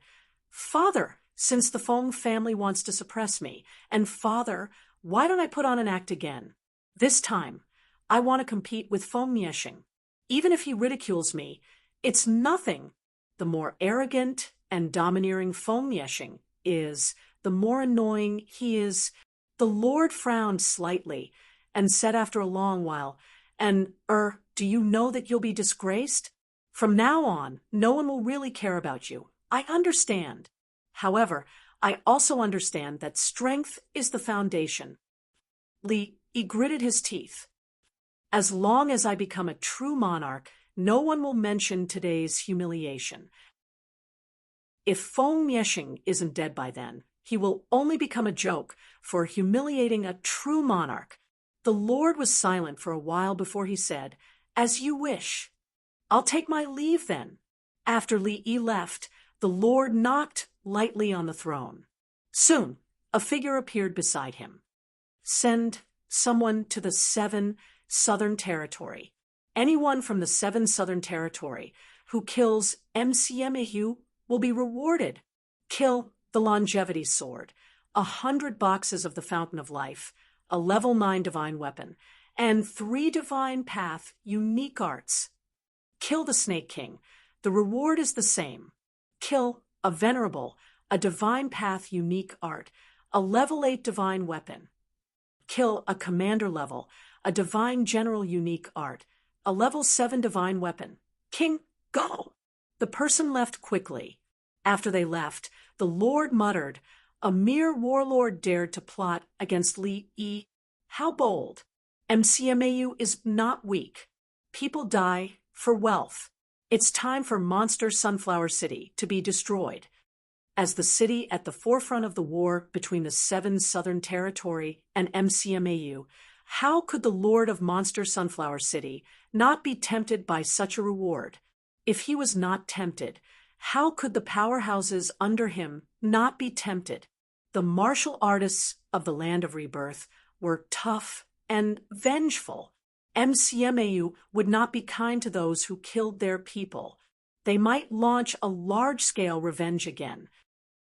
Father, since the Fong family wants to suppress me, and Father, why don't I put on an act again? This time, I want to compete with Fong Miesheng. Even if he ridicules me, it's nothing. The more arrogant and domineering Fong Miesheng is, the more annoying he is. The Lord frowned slightly and said after a long while, do you know that you'll be disgraced? From now on, no one will really care about you. I understand. However, I also understand that strength is the foundation. Li Yi gritted his teeth. As long as I become a true monarch, no one will mention today's humiliation. If Fong Miesheng isn't dead by then, he will only become a joke for humiliating a true monarch. The Lord was silent for a while before he said, As you wish. I'll take my leave then. After Li Yi left, the Lord knocked lightly on the throne. Soon, a figure appeared beside him. Send someone to the 7 Southern Territory Anyone from the 7 Southern Territory who kills MCMAU will be rewarded. Kill the Longevity Sword, 100 boxes of the Fountain of Life, a level 9 divine weapon, and 3 divine path unique arts. Kill the Snake King. The reward is the same. Kill a Venerable, a divine path unique art, a level 8 divine weapon. Kill a Commander level, a divine general unique art, a level 7 divine weapon. King, go! The person left quickly. After they left, the Lord muttered, "A mere warlord dared to plot against Li Yi. How bold! MCMAU is not weak. People die for wealth. It's time for Monster Sunflower City to be destroyed." As the city at the forefront of the war between the 7 Southern Territory and MCMAU, how could the Lord of Monster Sunflower City not be tempted by such a reward? If he was not tempted, how could the powerhouses under him not be tempted? The martial artists of the Land of Rebirth were tough and vengeful. MCMAU would not be kind to those who killed their people. They might launch a large-scale revenge again.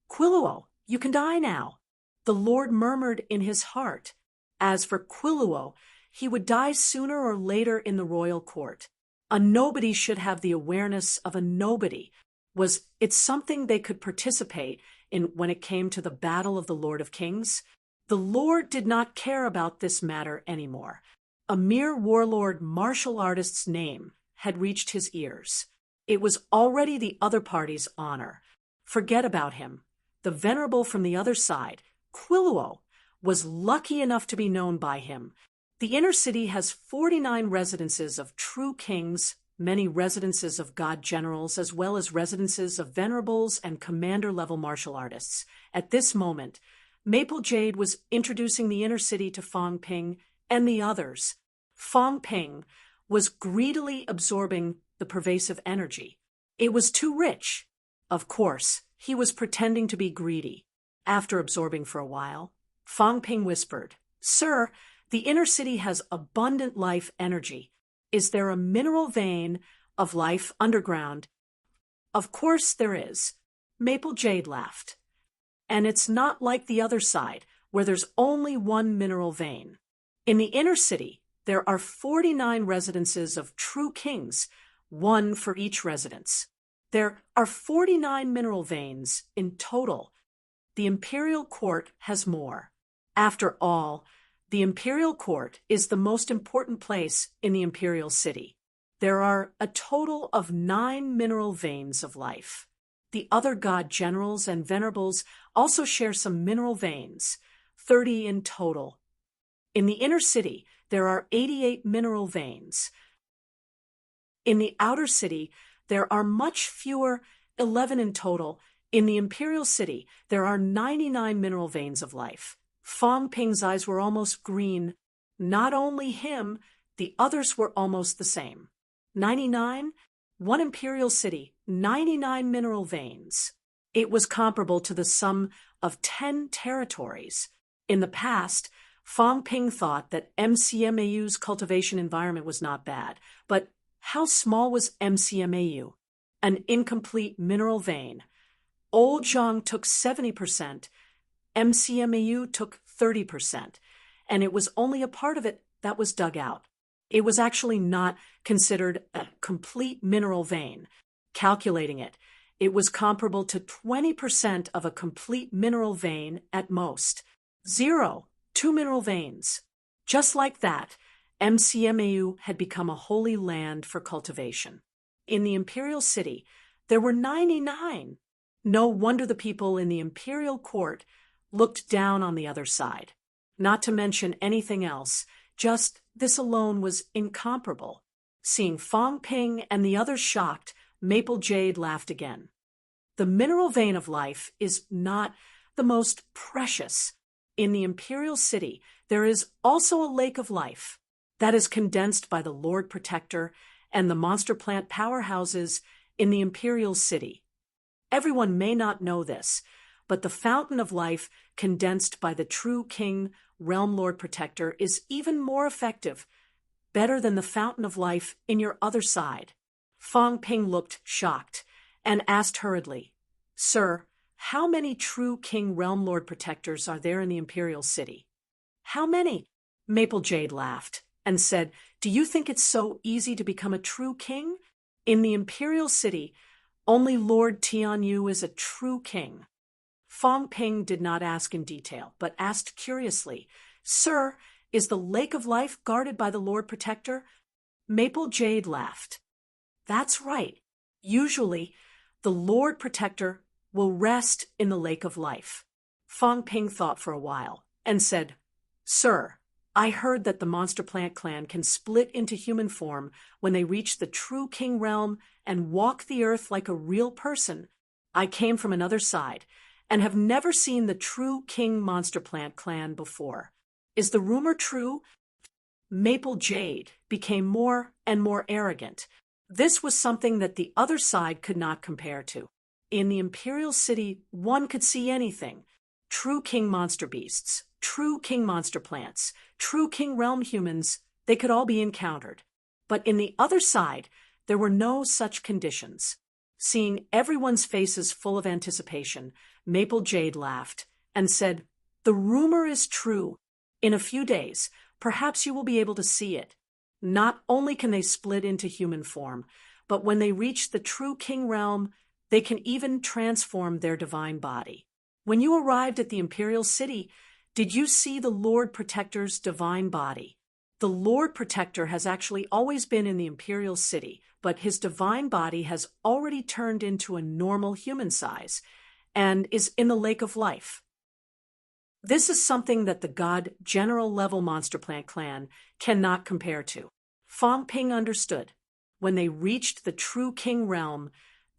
"Quiluo, you can die now," the Lord murmured in his heart. As for Quiluo, he would die sooner or later in the royal court. A nobody should have the awareness of a nobody. Was it something they could participate in when it came to the battle of the Lord of Kings? The Lord did not care about this matter anymore. A mere warlord martial artist's name had reached his ears. It was already the other party's honor. Forget about him. The Venerable from the other side, Quiluo, was lucky enough to be known by him. The inner city has 49 residences of true kings, many residences of god generals, as well as residences of venerables and commander-level martial artists. At this moment, Maple Jade was introducing the inner city to Fong Ping and the others. Fong Ping was greedily absorbing the pervasive energy. It was too rich. Of course, he was pretending to be greedy. After absorbing for a while, Fong Ping whispered, "Sir, the inner city has abundant life energy. Is there a mineral vein of life underground?" "Of course there is." Maple Jade laughed. "And it's not like the other side, where there's only one mineral vein. In the inner city, there are 49 residences of true kings, one for each residence. There are 49 mineral veins in total. The Imperial Court has more. After all, the Imperial Court is the most important place in the Imperial City. There are a total of 9 mineral veins of life. The other god generals and venerables also share some mineral veins, 30 in total. In the inner city, there are 88 mineral veins. In the outer city, there are much fewer, 11 in total. In the Imperial City, there are 99 mineral veins of life. Fong Ping's eyes were almost green. Not only him, the others were almost the same. 99? One Imperial City, 99 mineral veins. It was comparable to the sum of 10 territories. In the past, Fong Ping thought that MCMAU's cultivation environment was not bad, but how small was MCMAU? An incomplete mineral vein. Old Zhang took 70%, MCMAU took 30%, and it was only a part of it that was dug out. It was actually not considered a complete mineral vein. Calculating it, it was comparable to 20% of a complete mineral vein at most. 0, 2 mineral veins. Just like that, MCMAU had become a holy land for cultivation. In the Imperial City, there were 99. No wonder the people in the Imperial Court looked down on the other side. Not to mention anything else, just this alone was incomparable. Seeing Fong Ping and the others shocked, Maple Jade laughed again. The mineral vein of life is not the most precious. In the Imperial City, there is also a lake of life that is condensed by the Lord Protector and the monster plant powerhouses in the Imperial City. Everyone may not know this, but the fountain of life condensed by the true King, Realm Lord Protector, is even more effective better than the fountain of life in your other side. Fong Ping looked shocked and asked hurriedly, Sir, how many true King Realm Lord Protectors are there in the Imperial City? How many? Maple Jade laughed and said, Do you think it's so easy to become a true king? In the Imperial City, only Lord Tianyu is a true king. Fong Ping did not ask in detail, but asked curiously, Sir, is the Lake of Life guarded by the Lord Protector? Maple Jade laughed. That's right. Usually, the Lord Protector will rest in the Lake of Life. Fong Ping thought for a while and said, Sir, I heard that the Monster Plant Clan can split into human form when they reach the true king realm and walk the earth like a real person. I came from another side and have never seen the true king Monster Plant Clan before. Is the rumor true? Maple Jade became more and more arrogant. This was something that the other side could not compare to. In the Imperial City, one could see anything. True king monster beasts, true king monster plants, true king realm humans, they could all be encountered. But in the other side, there were no such conditions. Seeing everyone's faces full of anticipation, Maple Jade laughed and said, The rumor is true. In a few days, perhaps you will be able to see it. Not only can they split into human form, but when they reach the true king realm, they can even transform their divine body. When you arrived at the Imperial City, did you see the Lord Protector's divine body? The Lord Protector has actually always been in the Imperial City, but his divine body has already turned into a normal human size and is in the Lake of Life. This is something that the God General Level Monster Plant Clan cannot compare to. Fong Ping understood. When they reached the true king realm,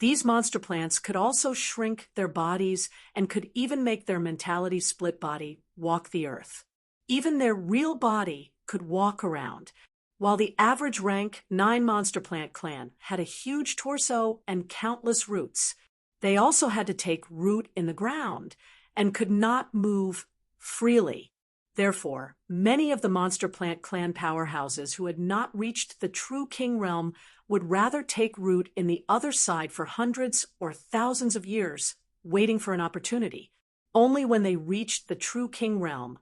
these monster plants could also shrink their bodies and could even make their mentality split body walk the earth. Even their real body could walk around. While the average rank 9 Monster Plant Clan had a huge torso and countless roots, they also had to take root in the ground and could not move freely. Therefore, many of the Monster Plant Clan powerhouses who had not reached the true king realm would rather take root in the other side for hundreds or thousands of years, waiting for an opportunity. Only when they reached the true king realm,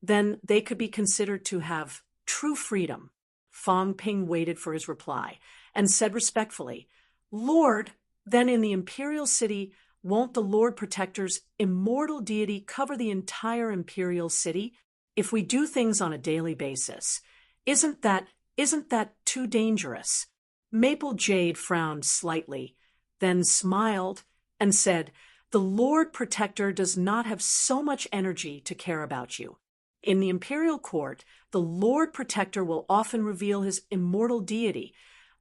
then they could be considered to have true freedom. Fong Ping waited for his reply and said respectfully, Lord, then in the Imperial City, won't the Lord Protector's immortal deity cover the entire Imperial City? If we do things on a daily basis, isn't that too dangerous? Maple Jade frowned slightly, then smiled and said, The Lord Protector does not have so much energy to care about you. In the Imperial Court, the Lord Protector will often reveal his immortal deity,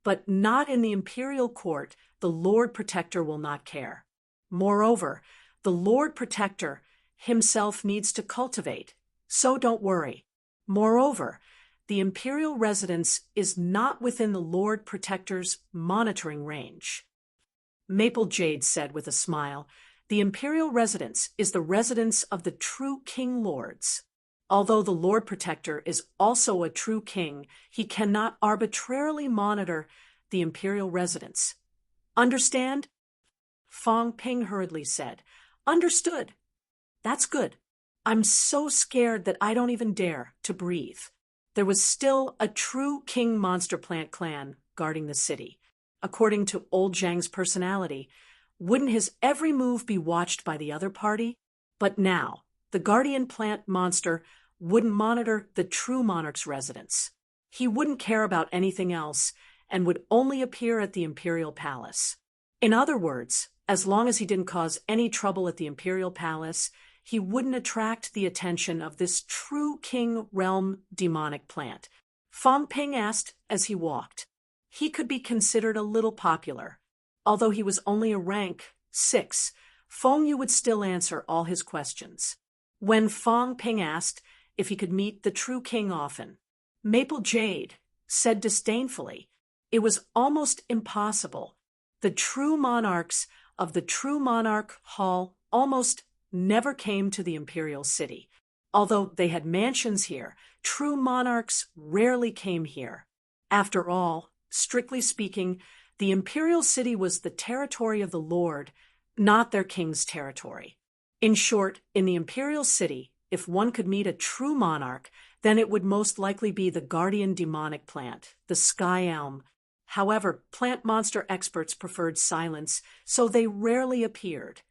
but not in the Imperial Court, the Lord Protector will not care. Moreover, the Lord Protector himself needs to cultivate, so don't worry. Moreover, the Imperial residence is not within the Lord Protector's monitoring range. Maple Jade said with a smile, The Imperial residence is the residence of the true King Lords. Although the Lord Protector is also a true king, he cannot arbitrarily monitor the Imperial residence. Understand? Fong Ping hurriedly said, Understood. That's good. I'm so scared that I don't even dare to breathe. There was still a true king monster plant clan guarding the city. According to old Zhang's personality, wouldn't his every move be watched by the other party? But now, the guardian plant monster wouldn't monitor the true monarch's residence. He wouldn't care about anything else and would only appear at the Imperial Palace. In other words, as long as he didn't cause any trouble at the Imperial Palace, he wouldn't attract the attention of this true king realm demonic plant. Fong Ping asked as he walked. He could be considered a little popular. Although he was only a rank 6, Fong Yu would still answer all his questions. When Fong Ping asked if he could meet the true king often, Maple Jade said disdainfully, it was almost impossible. The true monarchs of the True Monarch Hall almost never came to the Imperial City. Although they had mansions here, true monarchs rarely came here. After all, strictly speaking, the imperial city was the territory of the Lord, not their king's territory. In short, in the imperial city, if one could meet a true monarch, then it would most likely be the guardian demonic plant, the sky elm. However, plant monster experts preferred silence, so they rarely appeared.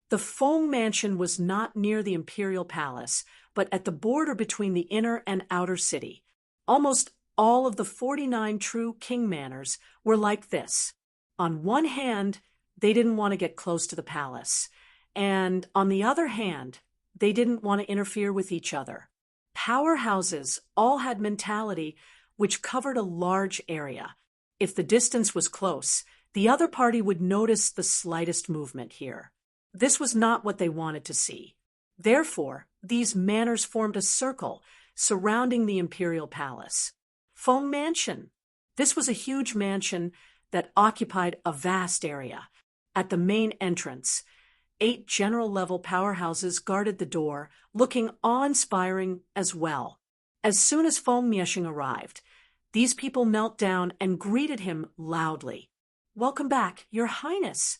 The Feng mansion was not near the imperial palace, but at the border between the inner and outer city. Almost all of the 49 true king manors were like this. On one hand, they didn't want to get close to the palace, and on the other hand, they didn't want to interfere with each other. Powerhouses all had mentality which covered a large area. If the distance was close, the other party would notice the slightest movement here. This was not what they wanted to see. Therefore, these manors formed a circle surrounding the imperial palace. Feng Mansion. This was a huge mansion that occupied a vast area. At the main entrance, 8 general-level powerhouses guarded the door, looking awe-inspiring as well. As soon as Feng Mieshing arrived, these people knelt down and greeted him loudly. "Welcome back, Your Highness.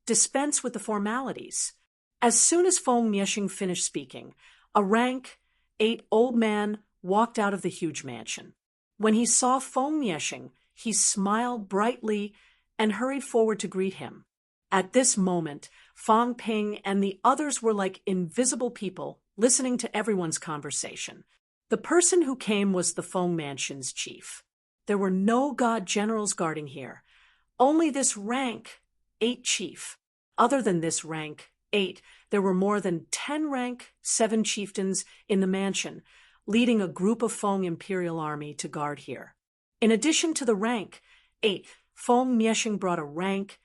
Dispense with the formalities." As soon as Feng Mieshing finished speaking, a rank 8 old man walked out of the huge mansion. When he saw Feng Mieshing, he smiled brightly and hurried forward to greet him. At this moment, Fang Ping and the others were like invisible people listening to everyone's conversation. The person who came was the Feng Mansion's chief. There were no god generals guarding here, only this rank 8 chief. Other than this rank 8, there were more than 10 rank 7 chieftains in the mansion, leading a group of Feng imperial army to guard here. In addition to the rank 8, Feng Mieshing brought a rank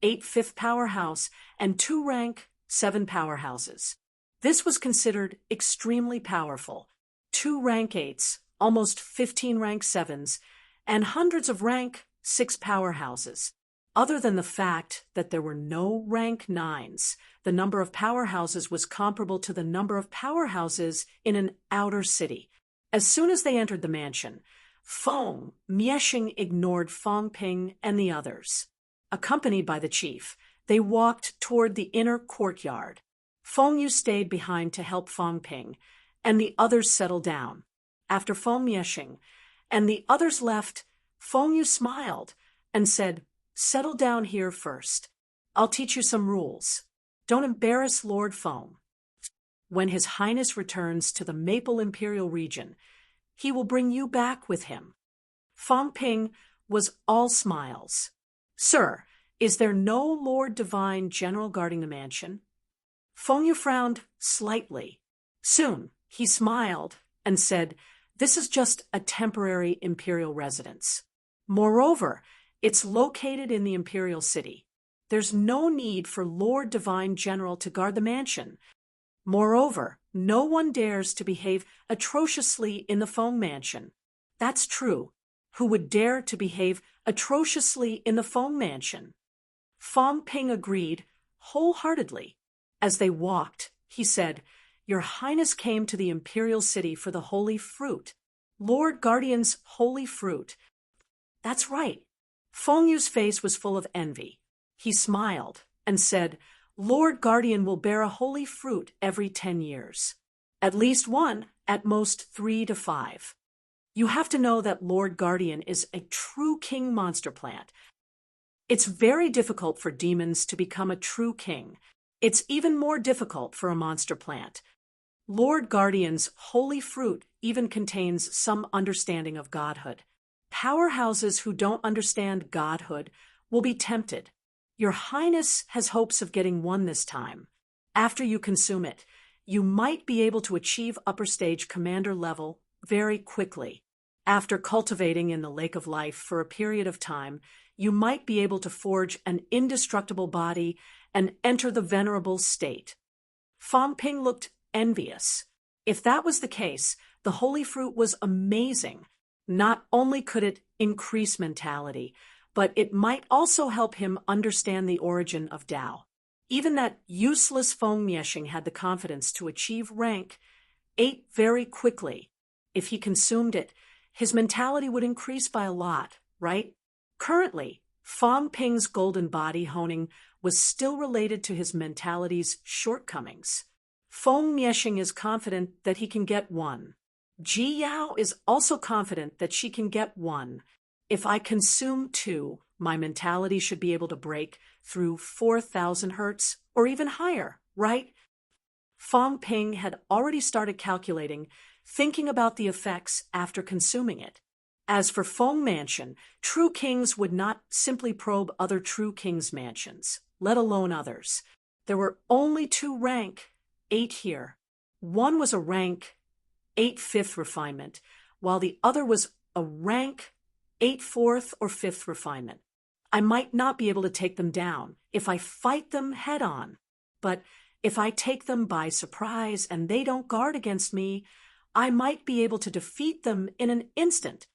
8 fifth powerhouse and 2 rank 7 powerhouses. This was considered extremely powerful. 2 rank 8s, almost 15 rank 7s, and hundreds of rank 6 powerhouses. Other than the fact that there were no rank 9s, the number of powerhouses was comparable to the number of powerhouses in an outer city. As soon as they entered the mansion, Feng Mieshing ignored Fang Ping and the others. Accompanied by the chief, they walked toward the inner courtyard. Feng Yu stayed behind to help Fang Ping, and the others settled down. After Feng Mieshing and the others left, Feng Yu smiled and said, "Settle down here first. I'll teach you some rules. Don't embarrass Lord Feng. When His Highness returns to the Maple Imperial region, he will bring you back with him." Fang Ping was all smiles. "Sir, is there no Lord Divine General guarding the mansion?" Feng Yu frowned slightly. Soon, he smiled and said, "This is just a temporary imperial residence. Moreover, it's located in the imperial city. There's no need for Lord Divine General to guard the mansion. Moreover, no one dares to behave atrociously in the Feng Mansion." "That's true. Who would dare to behave atrociously in the Feng Mansion?" Fang Ping agreed wholeheartedly. As they walked, he said, "Your Highness came to the imperial city for the holy fruit. Lord Guardian's holy fruit." "That's right." Feng Yu's face was full of envy. He smiled and said, "Lord Guardian will bear a holy fruit every 10 years. At least one, at most 3 to 5. You have to know that Lord Guardian is a true king monster plant. It's very difficult for demons to become a true king. It's even more difficult for a monster plant. Lord Guardian's holy fruit even contains some understanding of godhood. Powerhouses who don't understand godhood will be tempted. Your Highness has hopes of getting one this time. After you consume it, you might be able to achieve upper stage commander level very quickly. After cultivating in the Lake of Life for a period of time, you might be able to forge an indestructible body and enter the venerable state." Fang Ping looked envious. If that was the case, the holy fruit was amazing. Not only could it increase mentality, but it might also help him understand the origin of Tao. Even that useless Feng Mieshing had the confidence to achieve rank 8 very quickly. If he consumed it, his mentality would increase by a lot, right? Currently, Fong Ping's golden body honing was still related to his mentality's shortcomings. Feng Mieshing is confident that he can get one. Ji Yao is also confident that she can get one. If I consume two, my mentality should be able to break through 4,000 hertz or even higher, right? Fong Ping had already started calculating, thinking about the effects after consuming it. As for Feng Mansion, true kings would not simply probe other true kings' mansions, let alone others. There were only 2 rank 8 here. One was a rank 8 fifth refinement, while the other was a rank 8 fourth or 5th refinement. I might not be able to take them down if I fight them head on, but if I take them by surprise and they don't guard against me, I might be able to defeat them in an instant.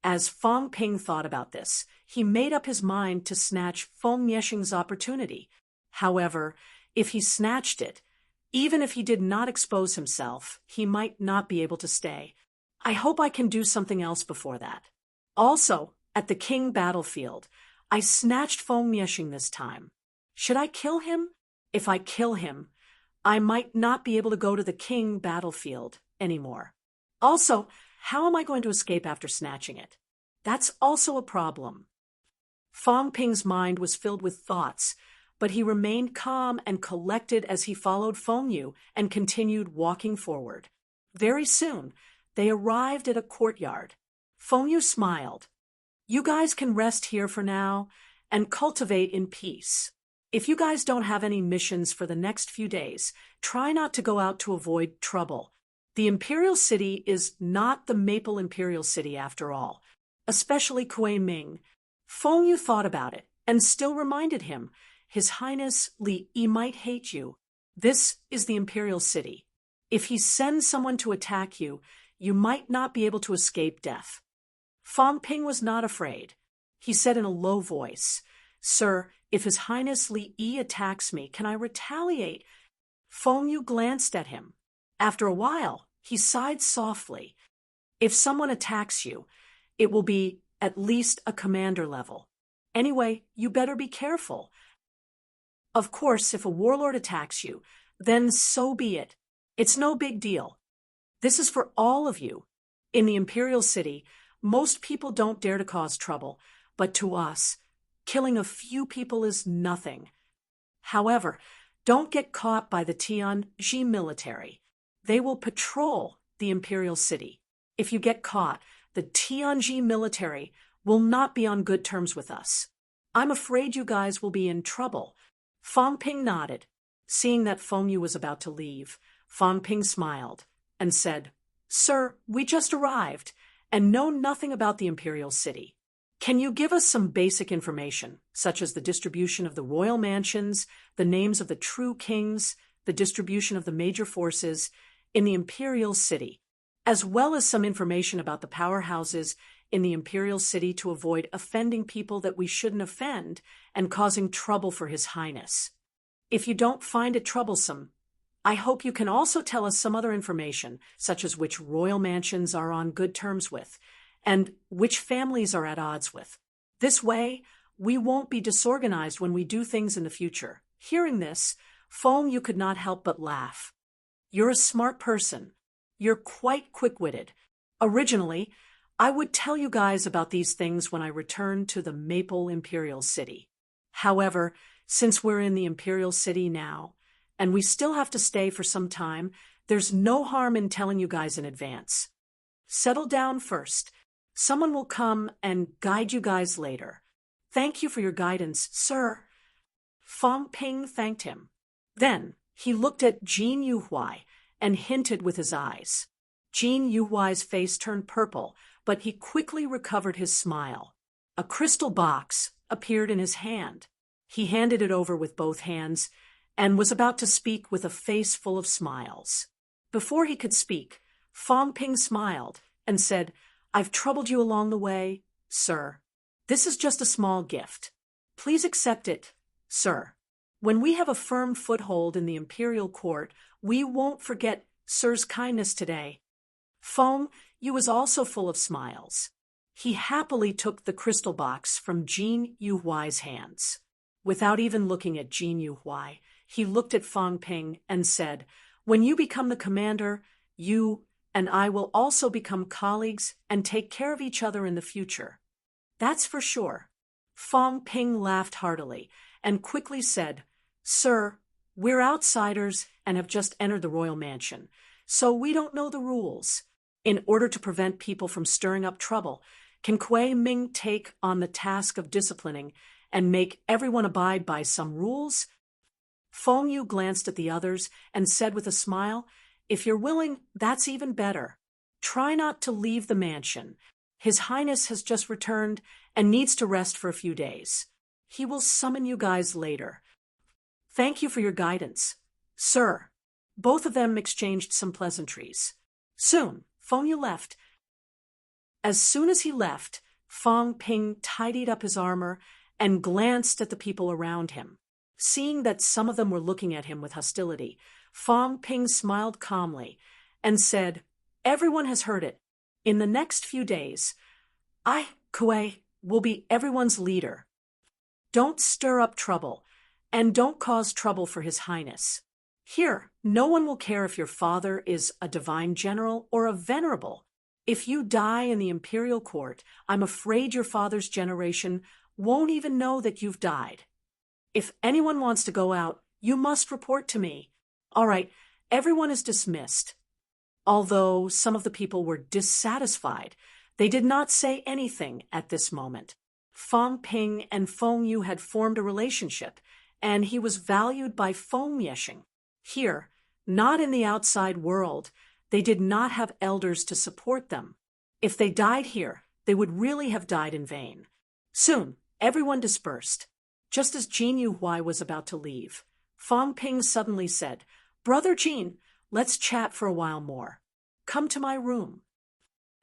As Fong Ping thought about this, he made up his mind to snatch Feng Mieshing's opportunity. However, if he snatched it, even if he did not expose himself, he might not be able to stay. I hope I can do something else before that. Also, at the King battlefield, I snatched Feng Mieshing this time. Should I kill him? If I kill him, I might not be able to go to the King battlefield anymore. Also, how am I going to escape after snatching it? That's also a problem. Fong Ping's mind was filled with thoughts, but he remained calm and collected as he followed Feng Yu and continued walking forward. Very soon, they arrived at a courtyard. Feng Yu smiled. You guys can rest here for now and cultivate in peace. If you guys don't have any missions for the next few days, try not to go out to avoid trouble. The Imperial City is not the Maple Imperial City after all, especially Kuei Ming. Feng Yu thought about it and still reminded him, His Highness Li Yi might hate you. This is the Imperial City. If he sends someone to attack you, you might not be able to escape death. Fong Ping was not afraid. He said in a low voice, Sir, if His Highness Li Yi attacks me, can I retaliate? Feng Yu glanced at him. After a while, he sighed softly. If someone attacks you, it will be at least a commander level. Anyway, you better be careful. Of course, if a warlord attacks you, then so be it. It's no big deal. This is for all of you. In the Imperial City, most people don't dare to cause trouble, but to us, killing a few people is nothing. However, don't get caught by the Tianji military. They will patrol the Imperial City. If you get caught, the Tianji military will not be on good terms with us. I'm afraid you guys will be in trouble. Fong Ping nodded. Seeing that Feng Yu was about to leave, Fong Ping smiled and said, Sir, we just arrived and know nothing about the Imperial City. Can you give us some basic information, such as the distribution of the royal mansions, the names of the true kings, the distribution of the major forces in the Imperial City, as well as some information about the powerhouses in the Imperial City to avoid offending people that we shouldn't offend and causing trouble for His Highness? If you don't find it troublesome, I hope you can also tell us some other information, such as which royal mansions are on good terms with, and which families are at odds with. This way, we won't be disorganized when we do things in the future. Hearing this, Feng Yu could not help but laugh. You're a smart person. You're quite quick-witted. Originally, I would tell you guys about these things when I returned to the Maple Imperial City. However, since we're in the Imperial City now, and we still have to stay for some time, there's no harm in telling you guys in advance. Settle down first. Someone will come and guide you guys later. Thank you for your guidance, sir. Fong Ping thanked him. Then he looked at Jin Yuhuai and hinted with his eyes. Jin Yuhuai's face turned purple, but he quickly recovered his smile. A crystal box appeared in his hand. He handed it over with both hands and was about to speak with a face full of smiles. Before he could speak, Fong Ping smiled and said, I've troubled you along the way, sir. This is just a small gift. Please accept it, sir. When we have a firm foothold in the imperial court, we won't forget sir's kindness today. Feng Yu was also full of smiles. He happily took the crystal box from Jin Yuhuai's hands. Without even looking at Jin Yuhuai, he looked at Fang Ping and said, "When you become the commander, you and I will also become colleagues and take care of each other in the future." "That's for sure." Fang Ping laughed heartily and quickly said, "Sir, we're outsiders and have just entered the royal mansion, so we don't know the rules. In order to prevent people from stirring up trouble, can Kuei Ming take on the task of disciplining and make everyone abide by some rules?" Feng Yu glanced at the others and said with a smile, "If you're willing, that's even better. Try not to leave the mansion. His Highness has just returned and needs to rest for a few days. He will summon you guys later. Thank you for your guidance, sir." Both of them exchanged some pleasantries. Soon, Feng Yu left. As soon as he left, Fang Ping tidied up his armor and glanced at the people around him. Seeing that some of them were looking at him with hostility, Fang Ping smiled calmly and said, "Everyone has heard it. In the next few days, I, Kuei, will be everyone's leader. Don't stir up trouble, and don't cause trouble for His Highness. Here, no one will care if your father is a divine general or a venerable. If you die in the imperial court, I'm afraid your father's generation won't even know that you've died. If anyone wants to go out, you must report to me. All right, everyone is dismissed." Although some of the people were dissatisfied, they did not say anything at this moment. Fang Ping and Feng Yu had formed a relationship, and he was valued by Feng Mieshing. Here, not in the outside world, they did not have elders to support them. If they died here, they would really have died in vain. Soon, everyone dispersed. Just as Jin Yuhuai was about to leave, Fang Ping suddenly said, "Brother Jin, let's chat for a while more. Come to my room."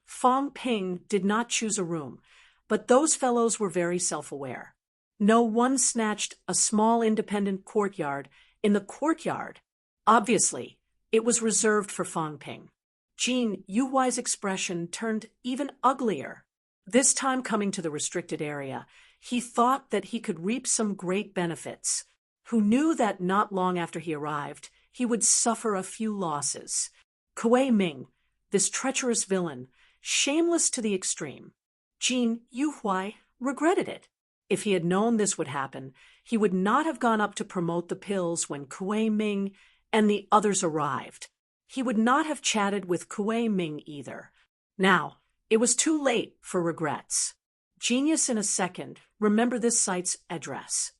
Fang Ping did not choose a room, but those fellows were very self-aware. No one snatched a small independent courtyard in the courtyard. Obviously, it was reserved for Fang Ping. Jin Yuhuai's expression turned even uglier. This time coming to the restricted area, he thought that he could reap some great benefits. Who knew that not long after he arrived, he would suffer a few losses. Kuei Ming, this treacherous villain, shameless to the extreme. Jin Yuhuai regretted it. If he had known this would happen, he would not have gone up to promote the pills when Kuei Ming and the others arrived. He would not have chatted with Kuei Ming either. Now, it was too late for regrets. Genius in a second, remember this site's address.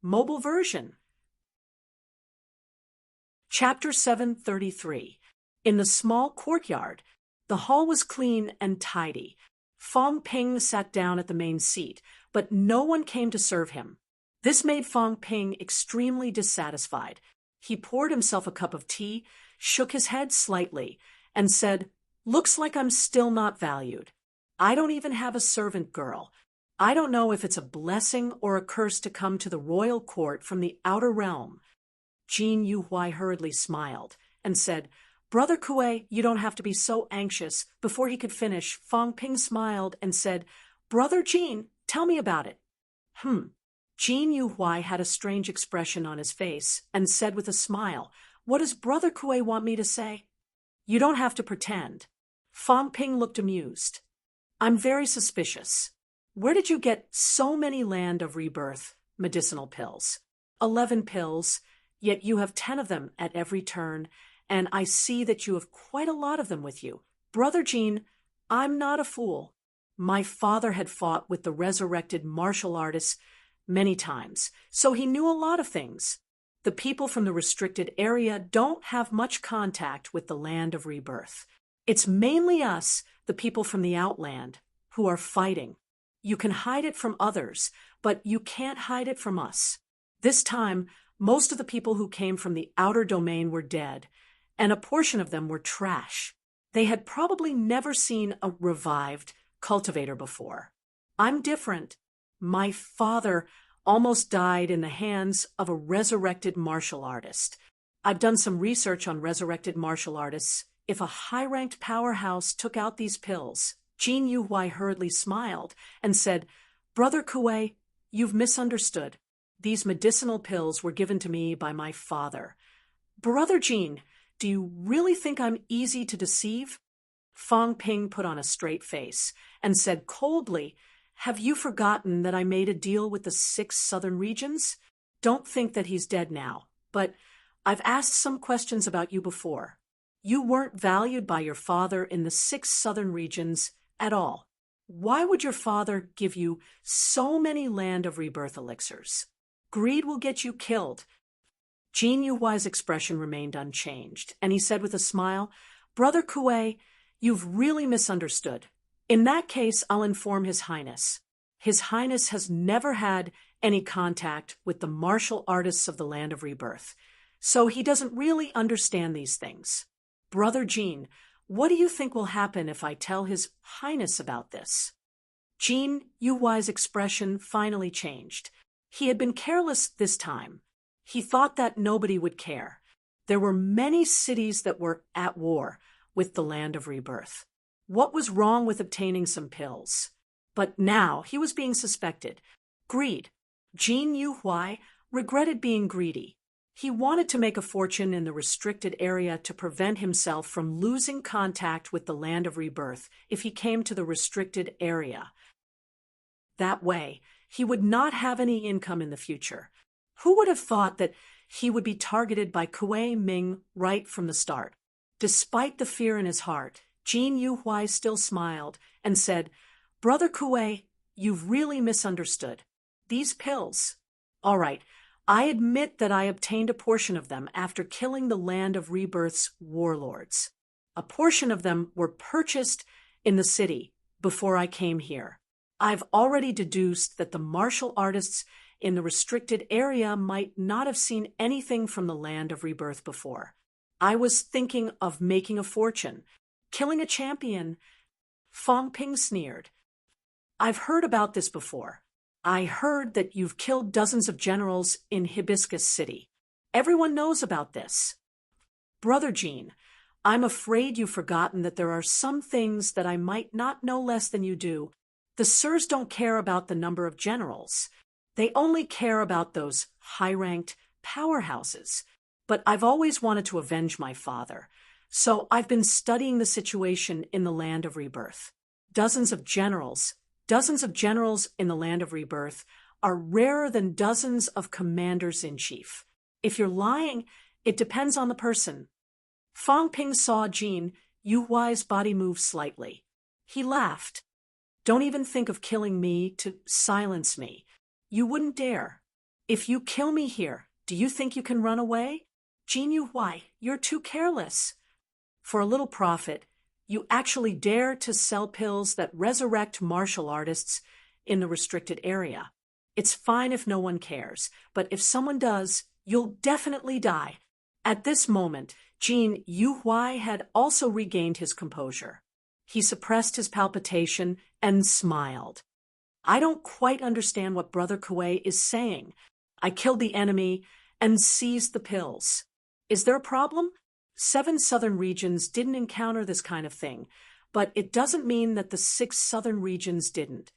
Mobile version. Chapter 733. In the small courtyard, the hall was clean and tidy. Fang Ping sat down at the main seat, but no one came to serve him. This made Fang Ping extremely dissatisfied. He poured himself a cup of tea, shook his head slightly, and said, "Looks like I'm still not valued. I don't even have a servant girl. I don't know if it's a blessing or a curse to come to the royal court from the outer realm." Jin Yuhuai hurriedly smiled and said, "Brother Kuei, you don't have to be so anxious." Before he could finish, Fang Ping smiled and said, "Brother Jin, tell me about it." Jin Yuhuai had a strange expression on his face and said with a smile, "What does Brother Kuei want me to say?" "You don't have to pretend." Fang Ping looked amused. "I'm very suspicious. Where did you get so many Land of Rebirth medicinal pills? 11 pills, yet you have 10 of them at every turn, and I see that you have quite a lot of them with you. Brother Jin, I'm not a fool. My father had fought with the resurrected martial artists many times, so he knew a lot of things. The people from the restricted area don't have much contact with the Land of Rebirth. It's mainly us, the people from the Outland, who are fighting. You can hide it from others, but you can't hide it from us. This time, most of the people who came from the outer domain were dead, and a portion of them were trash. They had probably never seen a revived cultivator before. I'm different. My father almost died in the hands of a resurrected martial artist. I've done some research on resurrected martial artists if a high-ranked powerhouse took out these pills, Jin Yuhui hurriedly smiled and said, "Brother Kuei, you've misunderstood. These medicinal pills were given to me by my father." "Brother Jin, do you really think I'm easy to deceive?" Fang Ping put on a straight face and said coldly, "Have you forgotten that I made a deal with the 6 southern regions? Don't think that he's dead now, but I've asked some questions about you before. You weren't valued by your father in the 6 southern regions at all. Why would your father give you so many Land of Rebirth elixirs? Greed will get you killed." Jin Yuhuai's expression remained unchanged, and he said with a smile, "Brother Kuei, you've really misunderstood. In that case, I'll inform His Highness. His Highness has never had any contact with the martial artists of the Land of Rebirth, so he doesn't really understand these things. Brother Jin, what do you think will happen if I tell His Highness about this?" Jin Yuhuai's expression finally changed. He had been careless this time. He thought that nobody would care. There were many cities that were at war with the Land of Rebirth. What was wrong with obtaining some pills? But now he was being suspected. Greed. Jin Yuhuai regretted being greedy. He wanted to make a fortune in the restricted area to prevent himself from losing contact with the Land of Rebirth if he came to the restricted area. That way, he would not have any income in the future. Who would have thought that he would be targeted by Kuei Ming right from the start? Despite the fear in his heart, Jin Yuhuai still smiled and said, "Brother Kuei, you've really misunderstood. These pills. All right, I admit that I obtained a portion of them after killing the Land of Rebirth's warlords. A portion of them were purchased in the city before I came here. I've already deduced that the martial artists in the restricted area might not have seen anything from the Land of Rebirth before. I was thinking of making a fortune, killing a champion." Fang Ping sneered. "I've heard about this before. I heard that you've killed dozens of generals in Hibiscus City. Everyone knows about this." "Brother Jin, I'm afraid you've forgotten that there are some things that I might not know less than you do. The Sirs don't care about the number of generals. They only care about those high-ranked powerhouses. But I've always wanted to avenge my father, so I've been studying the situation in the Land of Rebirth. Dozens of generals in the Land of Rebirth are rarer than dozens of commanders-in-chief. If you're lying, it depends on the person." Fang Ping saw Jin Yuhuai's body move slightly. He laughed. "Don't even think of killing me to silence me. You wouldn't dare. If you kill me here, do you think you can run away? Jin Yuhuai, you're too careless. For a little profit, you actually dare to sell pills that resurrect martial artists in the restricted area. It's fine if no one cares, but if someone does, you'll definitely die." At this moment, Jin Yuhuai had also regained his composure. He suppressed his palpitation and smiled. "I don't quite understand what Brother Kuei is saying. I killed the enemy and seized the pills. Is there a problem? 7 southern regions didn't encounter this kind of thing, but it doesn't mean that the 6 southern regions didn't.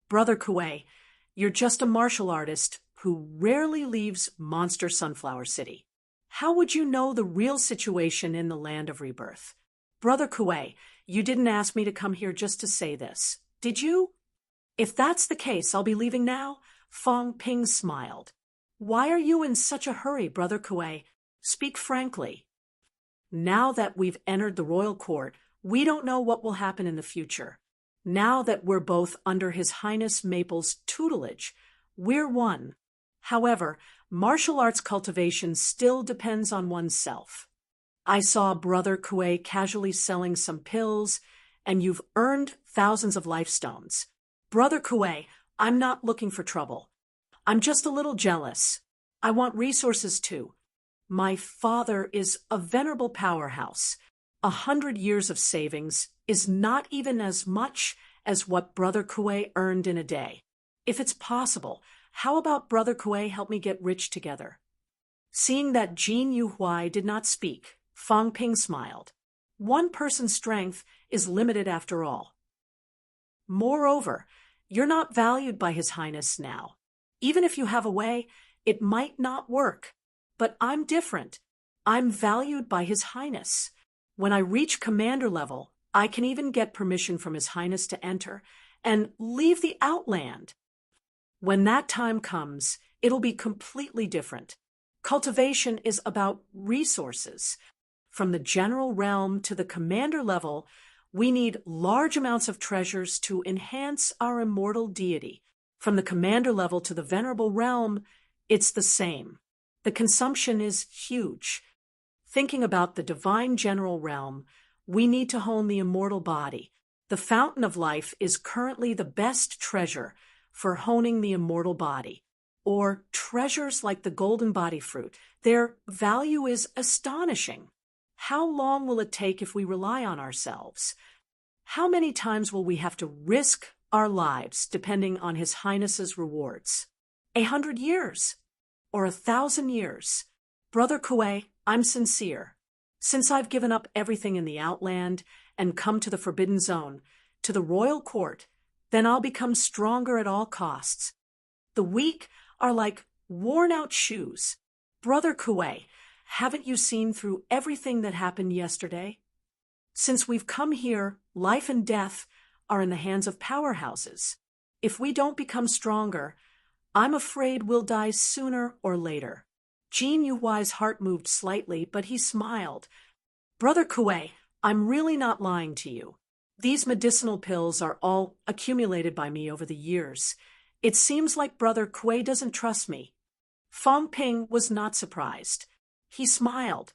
Brother Kuei, you're just a martial artist who rarely leaves Monster Sunflower City. How would you know the real situation in the Land of Rebirth? Brother Kuei, you didn't ask me to come here just to say this, did you?" "If that's the case, I'll be leaving now." Fang Ping smiled. "Why are you in such a hurry, Brother Kuei? Speak frankly." "Now that we've entered the royal court, we don't know what will happen in the future. Now that we're both under His Highness Maple's tutelage, we're one. However, martial arts cultivation still depends on oneself. I saw Brother Kuei casually selling some pills, and you've earned thousands of life stones. Brother Kuei, I'm not looking for trouble. I'm just a little jealous. I want resources too. My father is a venerable powerhouse. 100 years of savings is not even as much as what Brother Kuei earned in a day. If it's possible, how about Brother Kuei help me get rich together?" Seeing that Jin Yuhuai did not speak, Fang Ping smiled. One person's strength is limited after all. Moreover, you're not valued by His Highness now. Even if you have a way, it might not work. But I'm different. I'm valued by His Highness. When I reach commander level, I can even get permission from His Highness to enter and leave the Outland. When that time comes, it'll be completely different. Cultivation is about resources. From the general realm to the commander level, we need large amounts of treasures to enhance our immortal deity. From the commander level to the venerable realm, it's the same. The consumption is huge. Thinking about the divine general realm, we need to hone the immortal body. The fountain of life is currently the best treasure for honing the immortal body. Or treasures like the golden body fruit. Their value is astonishing. How long will it take if we rely on ourselves? How many times will we have to risk our lives depending on His Highness's rewards? 100 years? Or 1,000 years? Brother Kuei, I'm sincere. Since I've given up everything in the Outland and come to the Forbidden Zone, to the royal court, then I'll become stronger at all costs. The weak are like worn-out shoes. Brother Kuei, haven't you seen through everything that happened yesterday? Since we've come here, life and death are in the hands of powerhouses. If we don't become stronger, I'm afraid we'll die sooner or later. Jin Yuhuai's heart moved slightly, but he smiled. Brother Kuei, I'm really not lying to you. These medicinal pills are all accumulated by me over the years. It seems like Brother Kuei doesn't trust me. Fong Ping was not surprised. He smiled.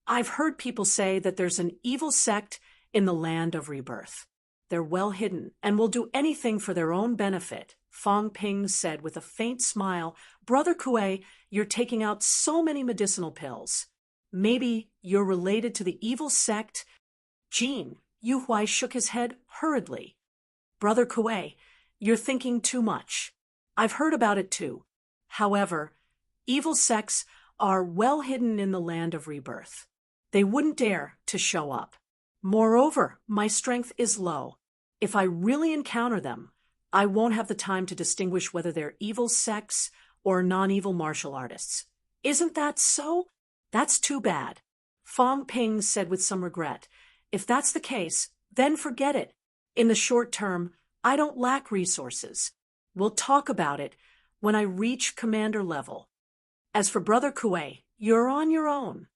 I've heard people say that there's an evil sect in the land of rebirth. They're well hidden and will do anything for their own benefit, Fong Ping said with a faint smile. Brother Kuei, you're taking out so many medicinal pills. Maybe you're related to the evil sect? Jin Yuhuai shook his head hurriedly. Brother Kuei, you're thinking too much. I've heard about it too. However, evil sects are well hidden in the land of rebirth. They wouldn't dare to show up. Moreover, my strength is low. If I really encounter them, I won't have the time to distinguish whether they're evil sects or non-evil martial artists. Isn't that so? That's too bad. Fong Ping said with some regret. If that's the case, then forget it. In the short term, I don't lack resources. We'll talk about it when I reach commander level. As for Brother Kuei, you're on your own.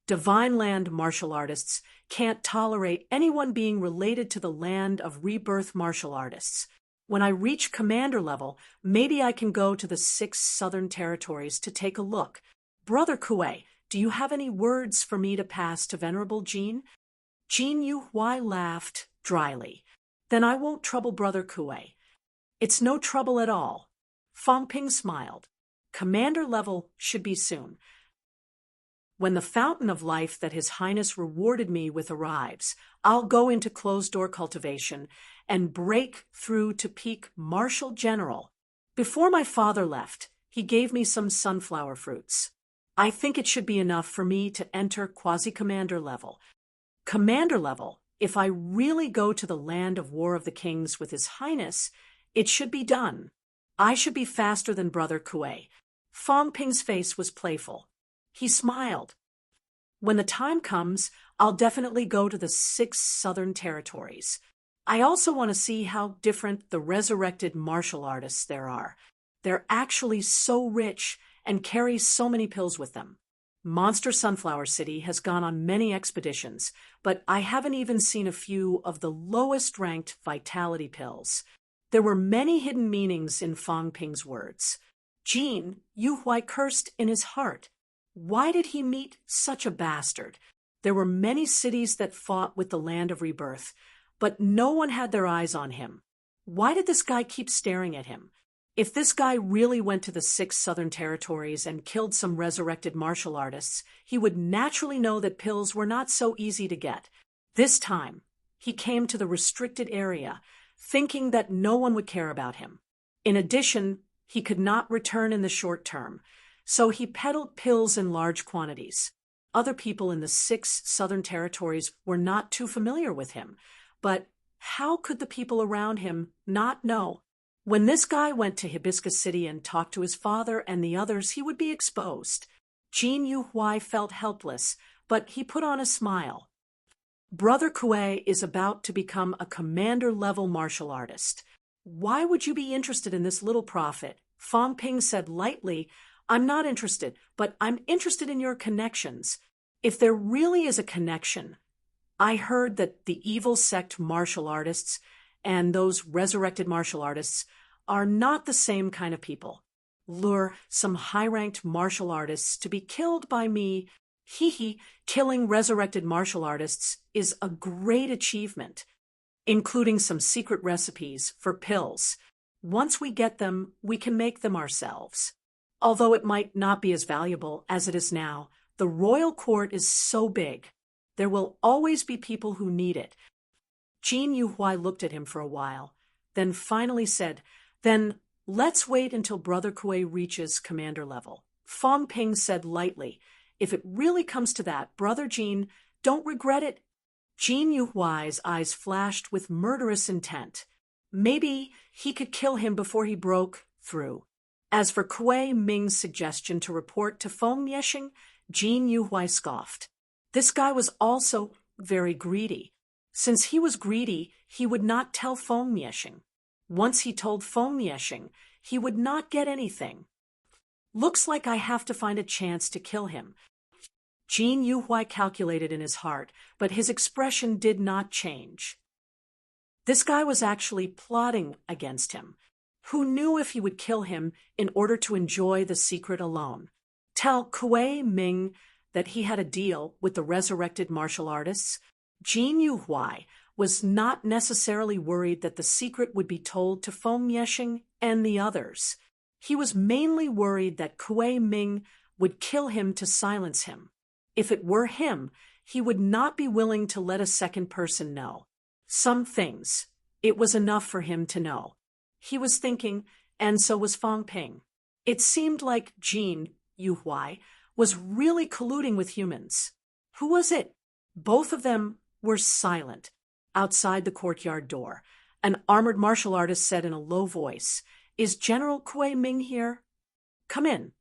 Divine Land martial artists can't tolerate anyone being related to the land of rebirth martial artists. When I reach commander level, maybe I can go to the 6 southern territories to take a look. Brother Kuei, do you have any words for me to pass to Venerable Jin? Jin Yuhuai laughed dryly. Then I won't trouble Brother Kuei. It's no trouble at all. Fong Ping smiled. Commander level should be soon. When the fountain of life that His Highness rewarded me with arrives, I'll go into closed-door cultivation and break through to peak Martial General. Before my father left, he gave me some sunflower fruits. I think it should be enough for me to enter quasi-commander level. Commander level, if I really go to the land of War of the Kings with His Highness, it should be done. I should be faster than Brother Kuei. Fong Ping's face was playful. He smiled. When the time comes, I'll definitely go to the 6 southern territories. I also want to see how different the resurrected martial artists there are. They're actually so rich and carry so many pills with them. Monster Sunflower City has gone on many expeditions, but I haven't even seen a few of the lowest-ranked vitality pills. There were many hidden meanings in Fong Ping's words. Jin Yuhuai cursed in his heart. Why did he meet such a bastard? There were many cities that fought with the land of rebirth, but no one had their eyes on him. Why did this guy keep staring at him? If this guy really went to the 6 southern territories and killed some resurrected martial artists, he would naturally know that pills were not so easy to get. This time, he came to the restricted area, thinking that no one would care about him. In addition, he could not return in the short term, so he peddled pills in large quantities. Other people in the 6 southern territories were not too familiar with him, but how could the people around him not know? When this guy went to Hibiscus City and talked to his father and the others, he would be exposed. Jin Yu-Huai felt helpless, but he put on a smile. Brother Kuei is about to become a commander-level martial artist. Why would you be interested in this little prophet? Fong Ping said lightly, I'm not interested, but I'm interested in your connections. If there really is a connection, I heard that the evil sect martial artists and those resurrected martial artists are not the same kind of people. Lure some high-ranked martial artists to be killed by me. Killing resurrected martial artists is a great achievement, including some secret recipes for pills. Once we get them, we can make them ourselves. Although it might not be as valuable as it is now, the royal court is so big. There will always be people who need it. Jin Yu-Huai looked at him for a while, then finally said, Then let's wait until Brother Kuei reaches commander level. Fong Ping said lightly, If it really comes to that, Brother Jin, don't regret it. Jin Yu-Huai's eyes flashed with murderous intent. Maybe he could kill him before he broke through. As for Kuei Ming's suggestion to report to Feng Mieshing, Jin Yu-Huai scoffed. This guy was also very greedy. Since he was greedy, he would not tell Feng Mieshing. Once he told Feng Mieshing, he would not get anything. Looks like I have to find a chance to kill him. Jin Yu-Huai calculated in his heart, but his expression did not change. This guy was actually plotting against him. Who knew if he would kill him in order to enjoy the secret alone? Tell Kuei Ming that he had a deal with the resurrected martial artists? Jin Yu-Huai was not necessarily worried that the secret would be told to Feng Mieshing and the others. He was mainly worried that Kuei Ming would kill him to silence him. If it were him, he would not be willing to let a second person know. Some things, it was enough for him to know. He was thinking, and so was Fong Ping. It seemed like Jin Yu-Huai was really colluding with humans. Who was it? Both of them were silent. Outside the courtyard door, an armored martial artist said in a low voice, Is General Kuei Ming here? Come in.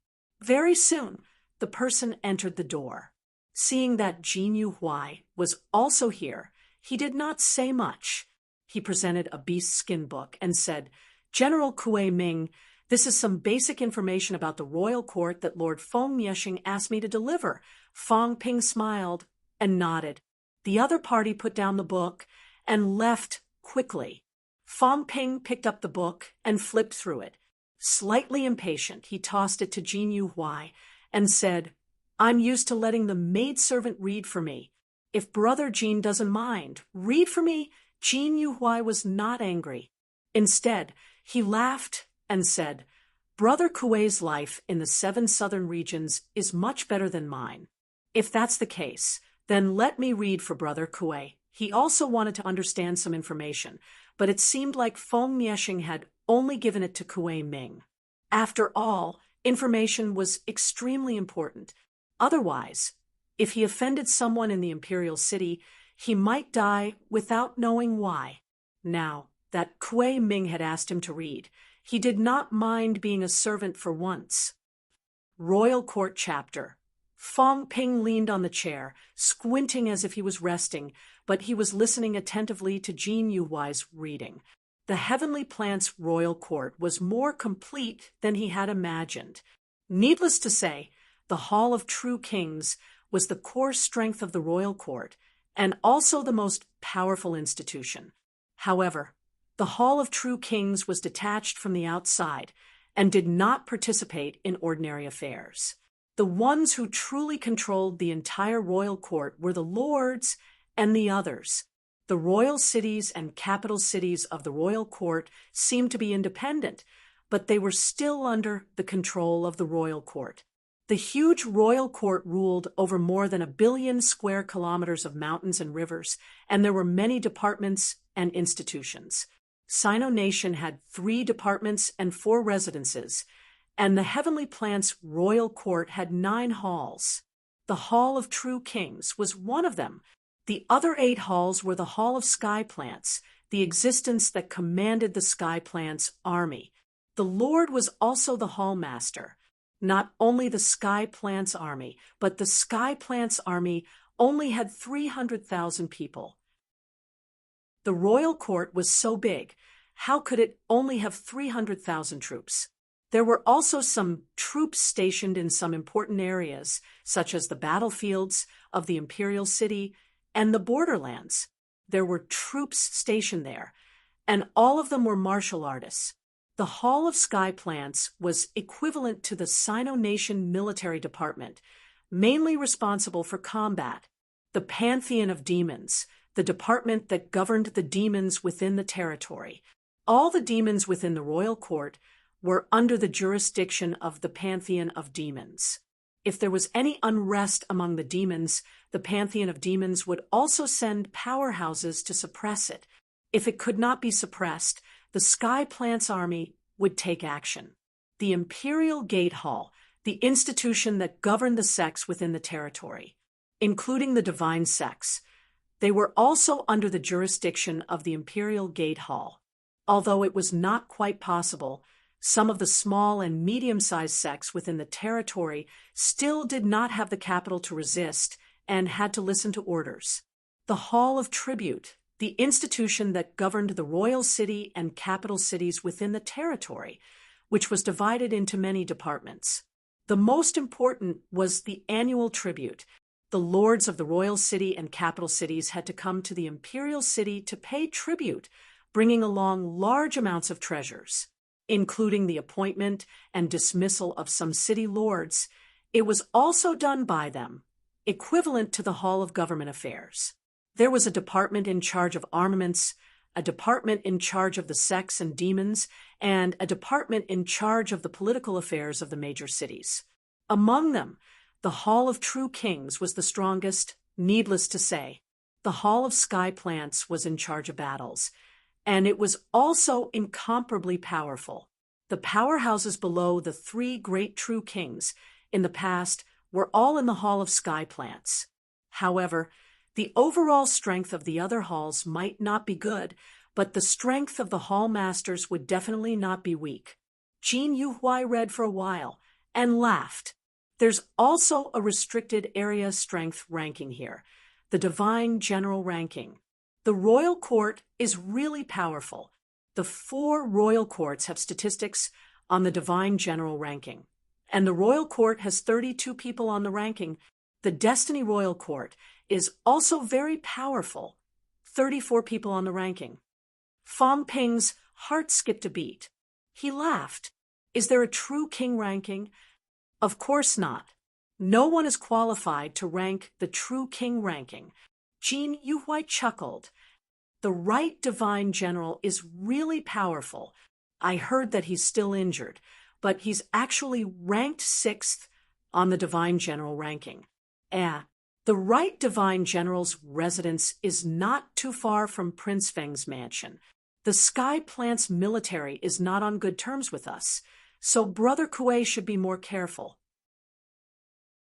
Very soon, the person entered the door. Seeing that Jin Yu-Huai was also here, he did not say much. He presented a beast skin book and said, General Kuei Ming, this is some basic information about the royal court that Lord Feng Mieshing asked me to deliver. Fong Ping smiled and nodded. The other party put down the book and left quickly. Fong Ping picked up the book and flipped through it. Slightly impatient, he tossed it to Jin Yu-Huai and said, I'm used to letting the maidservant read for me. If Brother Jin doesn't mind, read for me. Jin Yu-Huai was not angry. Instead, he laughed and said, Brother Kuei's life in the 7 southern regions is much better than mine. If that's the case, then let me read for Brother Kuei. He also wanted to understand some information, but it seemed like Feng Mieshing had only given it to Kuei Ming. After all, information was extremely important. Otherwise, if he offended someone in the imperial city, he might die without knowing why. Now that Kuei Ming had asked him to read, he did not mind being a servant for once. Royal Court Chapter. Fong Ping leaned on the chair, squinting as if he was resting, but he was listening attentively to Jin Yu-Huai's reading. The Heavenly Plant's royal court was more complete than he had imagined. Needless to say, the Hall of True Kings was the core strength of the royal court, and also the most powerful institution. However, the Hall of True Kings was detached from the outside and did not participate in ordinary affairs. The ones who truly controlled the entire royal court were the lords and the others. The royal cities and capital cities of the royal court seemed to be independent, but they were still under the control of the royal court. The huge royal court ruled over more than 1 billion square kilometers of mountains and rivers, and there were many departments and institutions. Sino Nation had 3 departments and 4 residences, and the Heavenly Plant's royal court had 9 halls. The Hall of True Kings was one of them. The other 8 halls were the Hall of Sky Plants, the existence that commanded the Sky Plants' army. The Lord was also the Hall Master. Not only the Sky Plants' army, but the Sky Plants' army only had 300,000 people. The royal court was so big, how could it only have 300,000 troops? There were also some troops stationed in some important areas, such as the battlefields of the imperial city and the borderlands. There were troops stationed there, and all of them were martial artists. The Hall of Sky Plants was equivalent to the Sino-Nation Military Department, mainly responsible for combat. The Pantheon of Demons, the department that governed the demons within the territory. All the demons within the royal court were under the jurisdiction of the Pantheon of Demons. If there was any unrest among the demons, the Pantheon of Demons would also send powerhouses to suppress it. If it could not be suppressed, the Sky Plants army would take action. The Imperial Gate Hall, the institution that governed the sects within the territory, including the divine sects, they were also under the jurisdiction of the Imperial Gate Hall. Although it was not quite possible, some of the small and medium-sized sects within the territory still did not have the capital to resist and had to listen to orders. The Hall of Tribute, the institution that governed the royal city and capital cities within the territory, which was divided into many departments. The most important was the annual tribute. The lords of the royal city and capital cities had to come to the imperial city to pay tribute, bringing along large amounts of treasures, including the appointment and dismissal of some city lords. It was also done by them, equivalent to the Hall of Government Affairs. There was a department in charge of armaments, a department in charge of the sects and demons, and a department in charge of the political affairs of the major cities. Among them, the Hall of True Kings was the strongest, needless to say. The Hall of Sky Plants was in charge of battles, and it was also incomparably powerful. The powerhouses below the 3 great true kings in the past were all in the Hall of Sky Plants. However, the overall strength of the other halls might not be good, but the strength of the hall masters would definitely not be weak. Jin Yuhuai read for a while and laughed. There's also a restricted area strength ranking here, the Divine General ranking. The royal court is really powerful. The 4 royal courts have statistics on the Divine General ranking, and the royal court has 32 people on the ranking. The Destiny Royal Court is also very powerful, 34 people on the ranking. Fong Ping's heart skipped a beat. He laughed. Is there a true king ranking? Of course not. No one is qualified to rank the true king ranking. Jin Yuhuai chuckled. The right Divine General is really powerful. I heard that he's still injured, but he's actually ranked 6th on the Divine General ranking. The right Divine General's residence is not too far from Prince Feng's mansion. The Sky Plants military is not on good terms with us, so Brother Kuei should be more careful.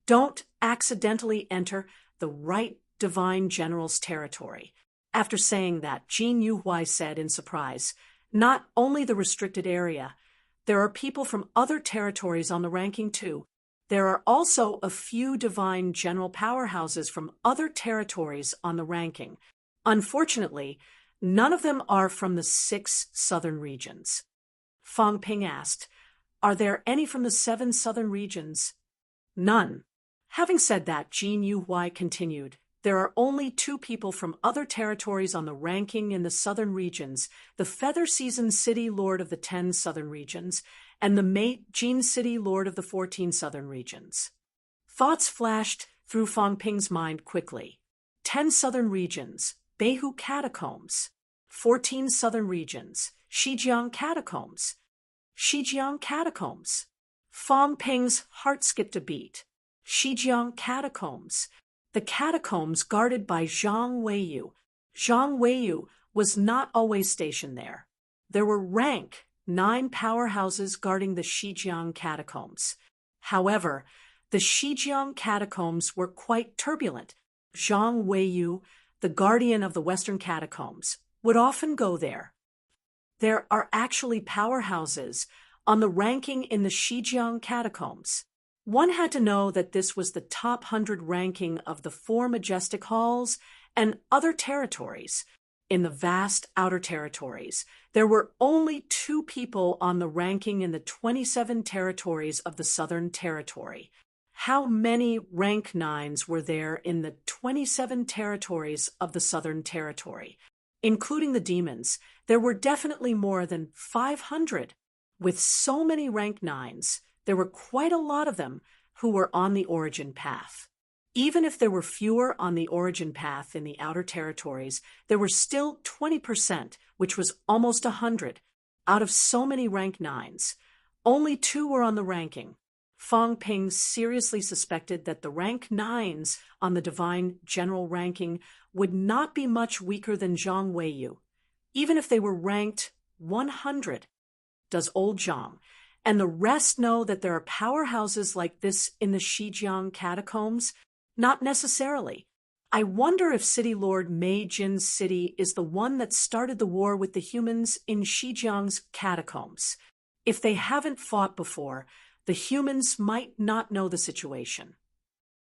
Don't accidentally enter the right Divine General's territory. After saying that, Jin Yuhuai said in surprise, not only the restricted area, there are people from other territories on the ranking too. There are also a few Divine General powerhouses from other territories on the ranking. Unfortunately, none of them are from the 6 southern regions. Fong Ping asked, are there any from the 7 southern regions? None. Having said that, Jin Yuhuai continued, there are only 2 people from other territories on the ranking in the southern regions, the Feather-Seasoned City Lord of the 10 southern regions, and the Mate Jin City Lord of the 14 southern regions. Thoughts flashed through Fong Ping's mind quickly. 10 southern regions, Beihu Catacombs. 14 southern regions, Shijiang Catacombs. Shijiang Catacombs. Fong Ping's heart skipped a beat. Shijiang Catacombs. The catacombs guarded by Zhang Weiyu. Zhang Weiyu was not always stationed there. There were rank 9 powerhouses guarding the Shijiang Catacombs. However, The Shijiang catacombs were quite turbulent. Zhang Weiyu, the guardian of the Western catacombs, would often go there. There are actually powerhouses on the ranking in the Shijiang catacombs. One had to know that this was the top 100 ranking of the 4 majestic halls and other territories. In the vast outer territories, there were only 2 people on the ranking in the 27 territories of the Southern Territory. How many rank 9s were there in the 27 territories of the Southern Territory? Including the demons, there were definitely more than 500. With so many rank 9s, there were quite a lot of them who were on the origin path. Even if there were fewer on the origin path in the outer territories, there were still 20%, which was almost 100. Out of so many rank 9s, only 2 were on the ranking. Fang Ping seriously suspected that the rank 9s on the divine general ranking would not be much weaker than Zhang Weiyu, even if they were ranked 100. Does old Zhang and the rest know that there are powerhouses like this in the Shijiang catacombs? Not necessarily. I wonder if City Lord Mei Jin's city is the one that started the war with the humans in Shijiang's catacombs. If they haven't fought before, the humans might not know the situation.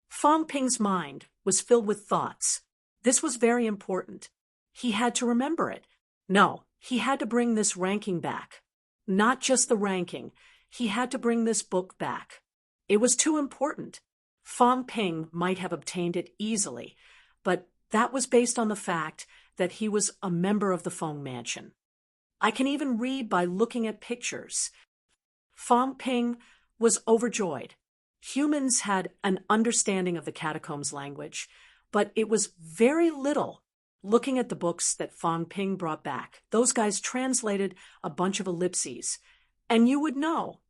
Fang Ping's mind was filled with thoughts. This was very important. He had to remember it. No, he had to bring this ranking back. Not just the ranking. He had to bring this book back. It was too important. Fang Ping might have obtained it easily, but that was based on the fact that he was a member of the Feng Mansion. I can even read by looking at pictures. Fang Ping was overjoyed. Humans had an understanding of the catacombs language, but it was very little. Looking at the books that Fang Ping brought back, those guys translated a bunch of ellipses, and you would know.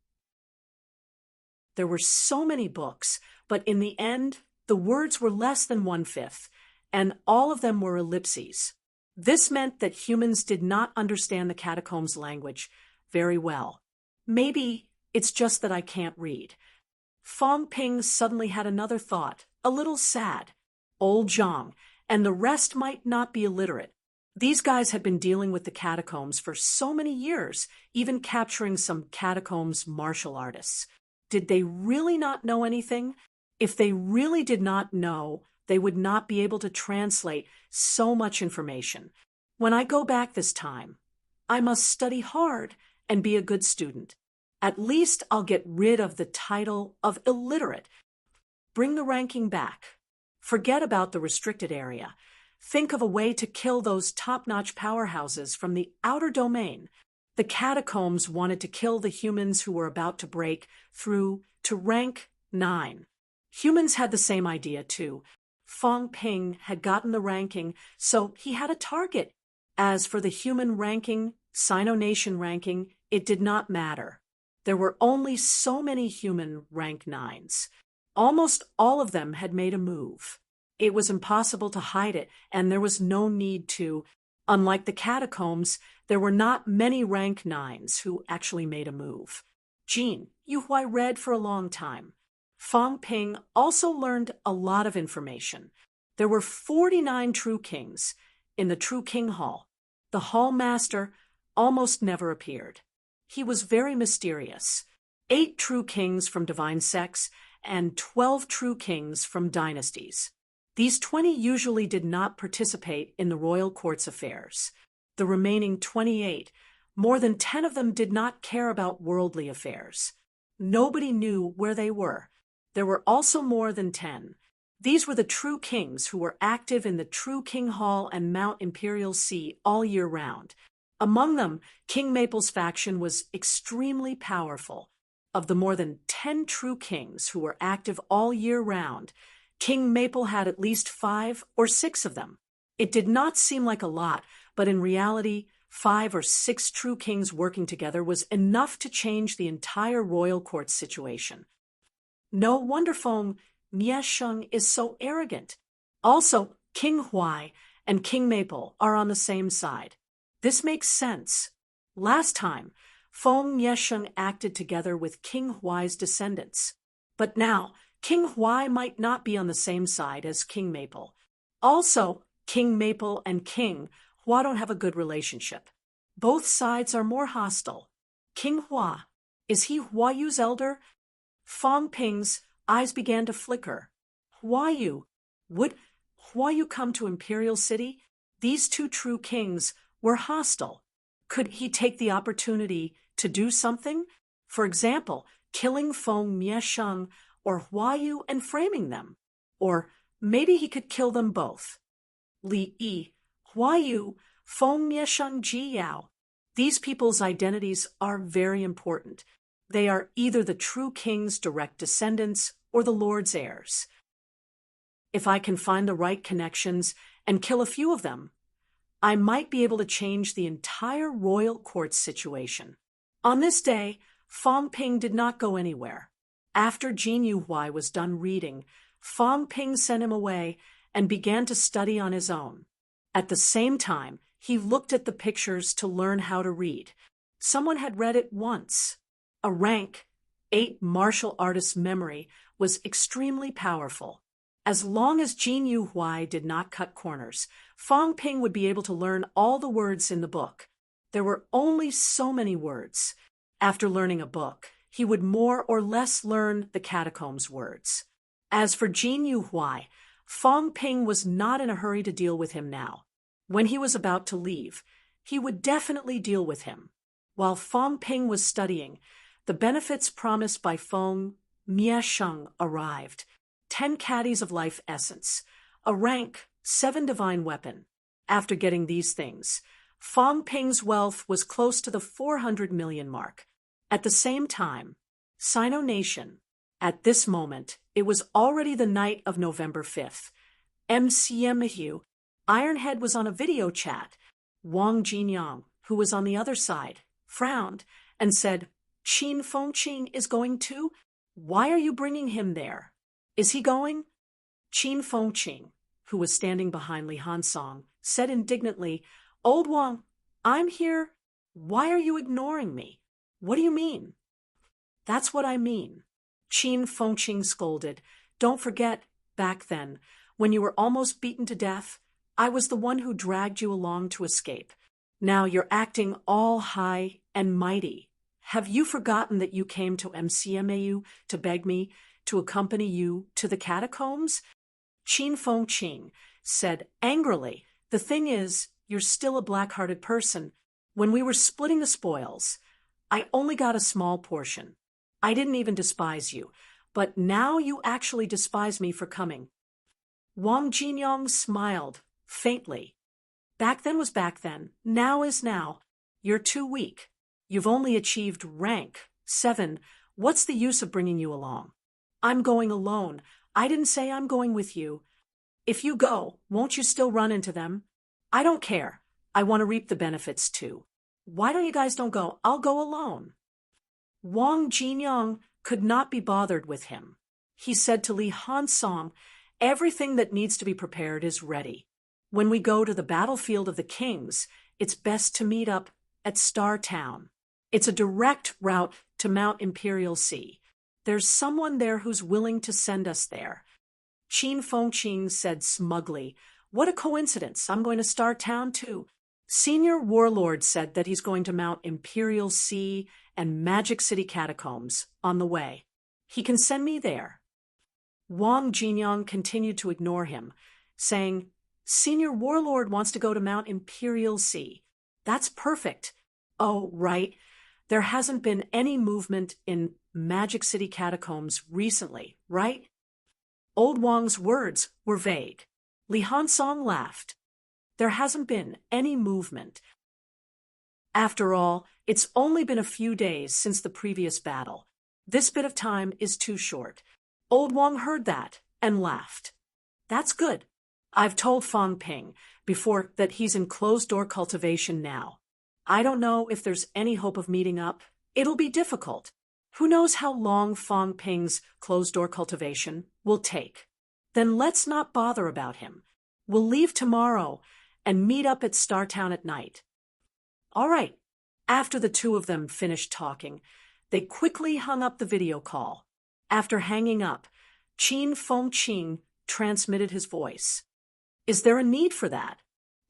There were so many books, but in the end, the words were less than 1/5, and all of them were ellipses. This meant that humans did not understand the catacombs language very well. Maybe it's just that I can't read. Fang Ping suddenly had another thought, a little sad. Old Zhang and the rest might not be illiterate. These guys had been dealing with the catacombs for so many years, even capturing some catacombs martial artists. Did they really not know anything? If they really did not know, they would not be able to translate so much information. When I go back this time, I must study hard and be a good student. At least I'll get rid of the title of illiterate. Bring the ranking back. Forget about the restricted area. Think of a way to kill those top-notch powerhouses from the outer domain. The catacombs wanted to kill the humans who were about to break through to rank 9. Humans had the same idea too. Fang Ping had gotten the ranking, so he had a target. As for the human ranking, Sino-Nation ranking, it did not matter. There were only so many human rank 9s. Almost all of them had made a move. It was impossible to hide it, and there was no need to. Unlike the catacombs, there were not many rank 9s who actually made a move. Jean, you who I read for a long time. Fang Ping also learned a lot of information. There were 49 true kings in the True King Hall. The hall master almost never appeared. He was very mysterious. 8 true kings from divine sects and 12 true kings from dynasties. These 20 usually did not participate in the royal court's affairs. The remaining 28, more than 10 of them did not care about worldly affairs. Nobody knew where they were. There were also more than 10. These were the true kings who were active in the True King Hall and Mount Imperial Sea all year round. Among them, King Maple's faction was extremely powerful. Of the more than 10 true kings who were active all year round, King Maple had at least 5 or 6 of them. It did not seem like a lot, but in reality, 5 or 6 true kings working together was enough to change the entire royal court situation. No wonder Feng Miesheng is so arrogant. Also, King Huai and King Maple are on the same side. This makes sense. Last time, Feng Miesheng acted together with King Huai's descendants. But now, King Huai might not be on the same side as King Maple. Also, King Maple and King Hua don't have a good relationship. Both sides are more hostile. King Hua, is he Hua Yu's elder? Fong Ping's eyes began to flicker. Hua Yu, would Hua Yu come to Imperial City? These two true kings were hostile. Could he take the opportunity to do something? For example, killing Feng Miesheng or Hua Yu and framing them. Or maybe he could kill them both. Li Yi, Hua Yu, Feng Miesheng Ji Yao. These people's identities are very important. They are either the true king's direct descendants or the Lord's heirs. If I can find the right connections and kill a few of them, I might be able to change the entire royal court situation. On this day, Fong Ping did not go anywhere. After Jin Yuhuai was done reading, Fong Ping sent him away and began to study on his own. At the same time, he looked at the pictures to learn how to read. Someone had read it once. A rank 8 martial artist's memory was extremely powerful. As long as Jin Yuhuai did not cut corners, Fong Ping would be able to learn all the words in the book. There were only so many words. After learning a book, he would more or less learn the catacombs words. As for Jin Yuhuai, Fong Ping was not in a hurry to deal with him now. When he was about to leave, he would definitely deal with him. While Fong Ping was studying, the benefits promised by Feng Miesheng arrived. 10 caddies of life essence, a rank 7 divine weapon. After getting these things, Fong Ping's wealth was close to the 400 million mark. At the same time, Sino Nation. At this moment, it was already the night of November 5th. MCMHU, Ironhead was on a video chat. Wang Jinyang, who was on the other side, frowned and said, Qin Fengqing is going too? Why are you bringing him there? Is he going? Qin Fengqing, who was standing behind Li Hansong, said indignantly, Old Wang, I'm here. Why are you ignoring me? What do you mean? That's what I mean. Qin Fengqing scolded. Don't forget, back then, when you were almost beaten to death, I was the one who dragged you along to escape. Now you're acting all high and mighty. Have you forgotten that you came to MCMAU to beg me to accompany you to the catacombs? Qin Fengqing said angrily, the thing is, you're still a black-hearted person. When we were splitting the spoils, I only got a small portion. I didn't even despise you, but now you actually despise me for coming. Wang Jinyang smiled, faintly. Back then was back then, now is now. You're too weak. You've only achieved rank 7. What's the use of bringing you along? I'm going alone. I didn't say I'm going with you. If you go, won't you still run into them? I don't care. I want to reap the benefits too. Why don't you guys don't go? I'll go alone. Wang Jinyang could not be bothered with him. He said to Li Hansong, everything that needs to be prepared is ready. When we go to the battlefield of the kings, it's best to meet up at Star Town. It's a direct route to Mount Imperial Sea. There's someone there who's willing to send us there. Qin Fengqing said smugly, what a coincidence. I'm going to Star Town too. Senior Warlord said that he's going to Mount Imperial Sea and Magic City Catacombs on the way. He can send me there. Wang Jinyang continued to ignore him, saying, Senior Warlord wants to go to Mount Imperial Sea. That's perfect. Oh, right. There hasn't been any movement in Magic City Catacombs recently, right? Old Wang's words were vague. Li Hansong laughed. There hasn't been any movement. After all, it's only been a few days since the previous battle. This bit of time is too short. Old Wang heard that and laughed. That's good. I've told Fong Ping before that he's in closed-door cultivation now. I don't know if there's any hope of meeting up. It'll be difficult. Who knows how long Fong Ping's closed-door cultivation will take? Then let's not bother about him. We'll leave tomorrow and meet up at Star Town at night. All right. After the two of them finished talking, they quickly hung up the video call. After hanging up, Qin Fengqing transmitted his voice. Is there a need for that?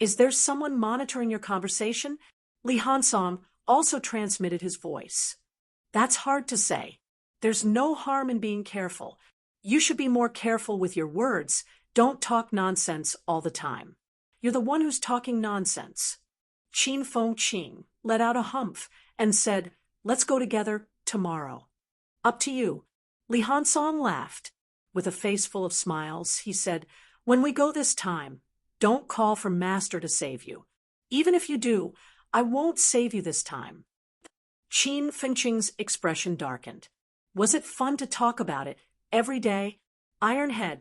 Is there someone monitoring your conversation? Li Hansong also transmitted his voice. That's hard to say. There's no harm in being careful. You should be more careful with your words. Don't talk nonsense all the time. You're the one who's talking nonsense. Qin Fengqing let out a humph and said, let's go together tomorrow. Up to you. Li Hansong laughed. With a face full of smiles, he said, when we go this time, don't call for Master to save you. Even if you do, I won't save you this time. Qin Fengqing's expression darkened. Was it fun to talk about it every day? Ironhead,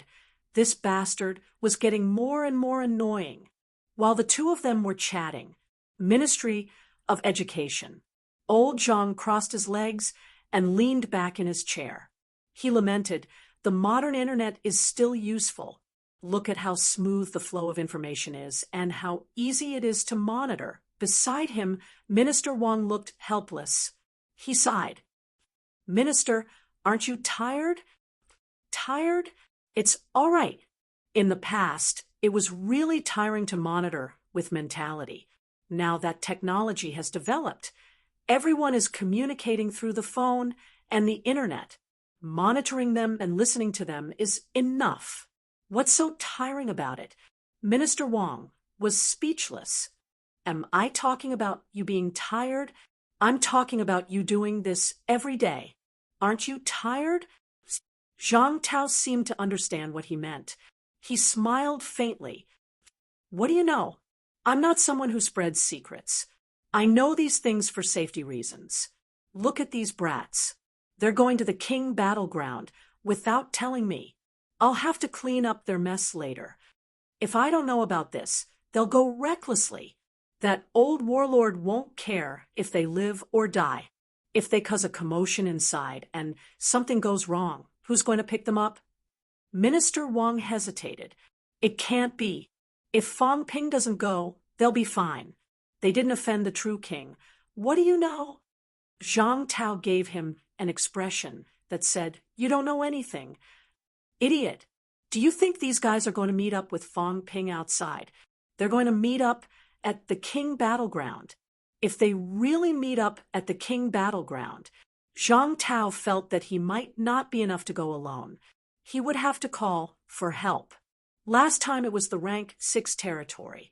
this bastard, was getting more and more annoying. While the two of them were chatting, Ministry of Education. Old Zhang crossed his legs and leaned back in his chair. He lamented, the modern internet is still useful. Look at how smooth the flow of information is and how easy it is to monitor. Beside him, Minister Wang looked helpless. He sighed. Minister, aren't you tired? Tired? It's all right. In the past, it was really tiring to monitor with mentality. Now that technology has developed, everyone is communicating through the phone and the internet. Monitoring them and listening to them is enough. What's so tiring about it? Minister Wang was speechless. Am I talking about you being tired? I'm talking about you doing this every day. Aren't you tired? Zhang Tao seemed to understand what he meant. He smiled faintly. What do you know? I'm not someone who spreads secrets. I know these things for safety reasons. Look at these brats. They're going to the King battleground without telling me. I'll have to clean up their mess later. If I don't know about this, they'll go recklessly. That old warlord won't care if they live or die. If they cause a commotion inside and something goes wrong, who's going to pick them up? Minister Wang hesitated. It can't be. If Fang Ping doesn't go, they'll be fine. They didn't offend the true king. What do you know? Zhang Tao gave him an expression that said, you don't know anything. Idiot. Do you think these guys are going to meet up with Fang Ping outside? They're going to meet up at the King battleground. If they really meet up at the King battleground, Zhang Tao felt that he might not be enough to go alone. He would have to call for help. Last time it was the rank 6 territory.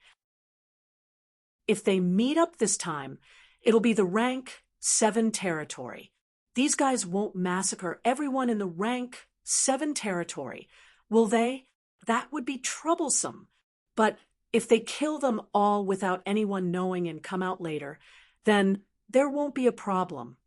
If they meet up this time, it'll be the rank 7 territory. These guys won't massacre everyone in the rank 7 territory, will they? That would be troublesome. But if they kill them all without anyone knowing and come out later, then there won't be a problem.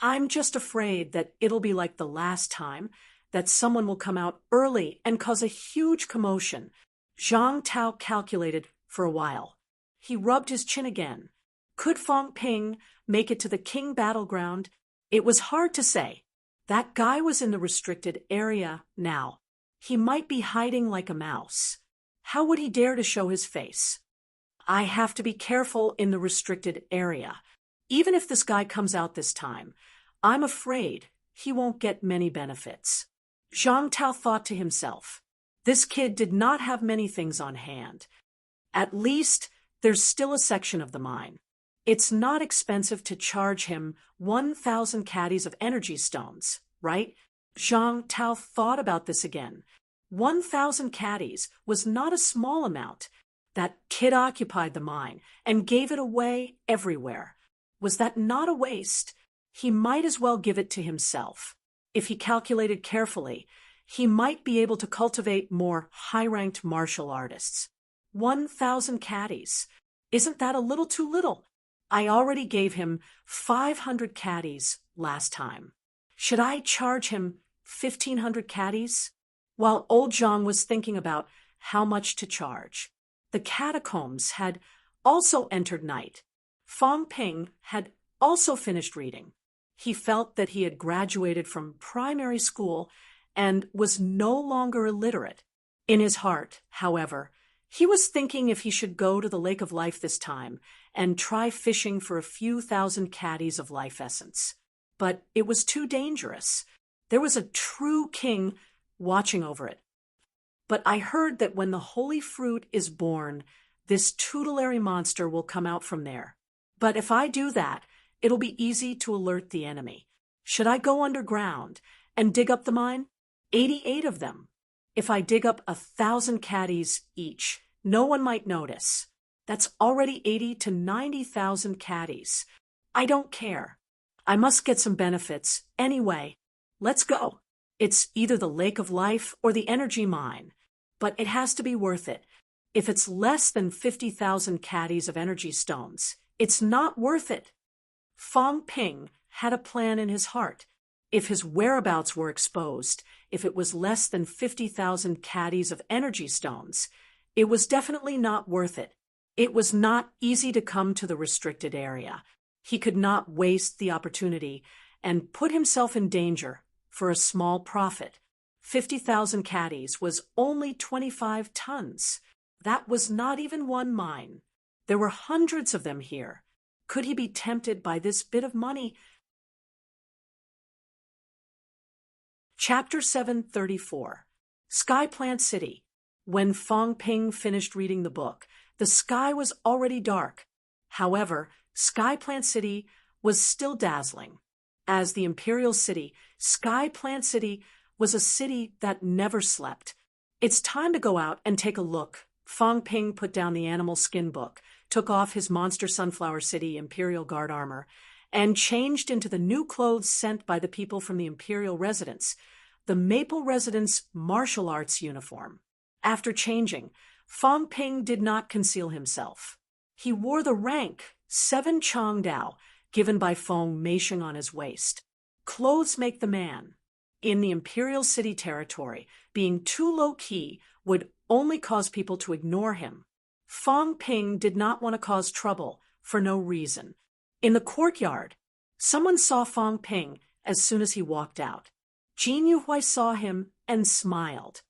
I'm just afraid that it'll be like the last time, that someone will come out early and cause a huge commotion. Zhang Tao calculated for a while. He rubbed his chin again. Could Fang Ping make it to the King battleground? It was hard to say. That guy was in the restricted area now. He might be hiding like a mouse. How would he dare to show his face? I have to be careful in the restricted area. Even if this guy comes out this time, I'm afraid he won't get many benefits. Zhang Tao thought to himself, this kid did not have many things on hand. At least there's still a section of the mine. It's not expensive to charge him 1,000 caddies of energy stones, right? Zhang Tao thought about this again. 1,000 caddies was not a small amount. That kid occupied the mine and gave it away everywhere. Was that not a waste? He might as well give it to himself. If he calculated carefully, he might be able to cultivate more high-ranked martial artists. 1,000 caddies. Isn't that a little too little? I already gave him 500 caddies last time. Should I charge him 1,500 caddies? While old Zhang was thinking about how much to charge, the catacombs had also entered night. Fang Ping had also finished reading. He felt that he had graduated from primary school and was no longer illiterate. In his heart, however, he was thinking if he should go to the Lake of Life this time and try fishing for a few thousand caddies of life essence. But it was too dangerous. There was a true king watching over it. But I heard that when the holy fruit is born, this tutelary monster will come out from there. But if I do that, it'll be easy to alert the enemy. Should I go underground and dig up the mine? 88 of them. If I dig up 1,000 caddies each, no one might notice. That's already 80 to 90,000 caddies. I don't care. I must get some benefits. Anyway, let's go. It's either the Lake of Life or the energy mine, but it has to be worth it. If it's less than 50,000 caddies of energy stones, it's not worth it. Fong Ping had a plan in his heart. If his whereabouts were exposed, if it was less than 50,000 caddies of energy stones, it was definitely not worth it. It was not easy to come to the restricted area. He could not waste the opportunity and put himself in danger for a small profit. 50,000 caddies was only 25 tons. That was not even one mine. There were hundreds of them here. Could he be tempted by this bit of money? Chapter 734. Skyplant City. When Fong Ping finished reading the book, the sky was already dark. However, Skyplant City was still dazzling. As the Imperial City, Skyplant City was a city that never slept. It's time to go out and take a look. Fong Ping put down the animal skin book, took off his Monster Sunflower City Imperial Guard armor, and changed into the new clothes sent by the people from the Imperial Residence, the Maple Residence martial arts uniform. After changing, Fong Ping did not conceal himself. He wore the rank 7 Chongdao, given by Feng Meisheng on his waist. Clothes make the man. In the Imperial City territory, being too low-key would only cause people to ignore him. Fong Ping did not want to cause trouble for no reason. In the courtyard, someone saw Fong Ping as soon as he walked out. Jin Yuhui saw him and smiled.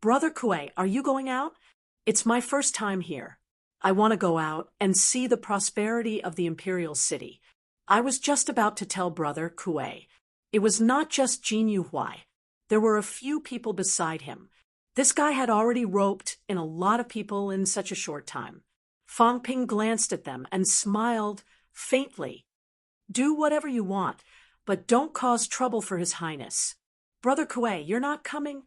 "Brother Kuei, are you going out?" "It's my first time here. I want to go out and see the prosperity of the Imperial City." I was just about to tell Brother Kuei. It was not just Jin Yuhui. There were a few people beside him. This guy had already roped in a lot of people in such a short time. Fong Ping glanced at them and smiled faintly. "Do whatever you want, but don't cause trouble for His Highness." "Brother Kuei, you're not coming?"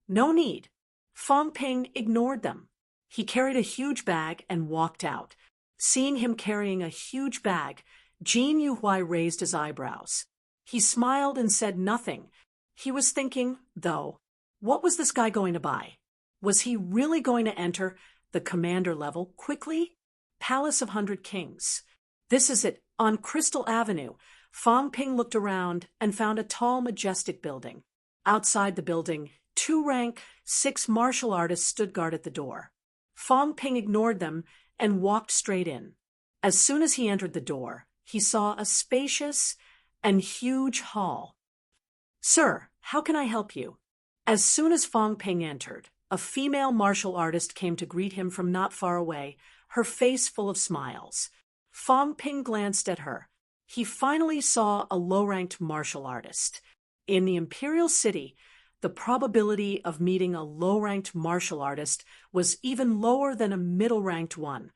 "No need." Fong Ping ignored them. He carried a huge bag and walked out. Seeing him carrying a huge bag, Jin Yuhui raised his eyebrows. He smiled and said nothing. He was thinking, though, what was this guy going to buy? Was he really going to enter the commander level quickly? Palace of 100 Kings. This is it, on Crystal Avenue. Fong Ping looked around and found a tall, majestic building. Outside the building, 2 rank 6 martial artists stood guard at the door. Fong Ping ignored them and walked straight in. As soon as he entered the door, he saw a spacious and huge hall. "Sir, how can I help you?" As soon as Fong Ping entered, a female martial artist came to greet him from not far away, her face full of smiles. Fong Ping glanced at her. He finally saw a low-ranked martial artist. In the Imperial City, the probability of meeting a low-ranked martial artist was even lower than a middle-ranked one.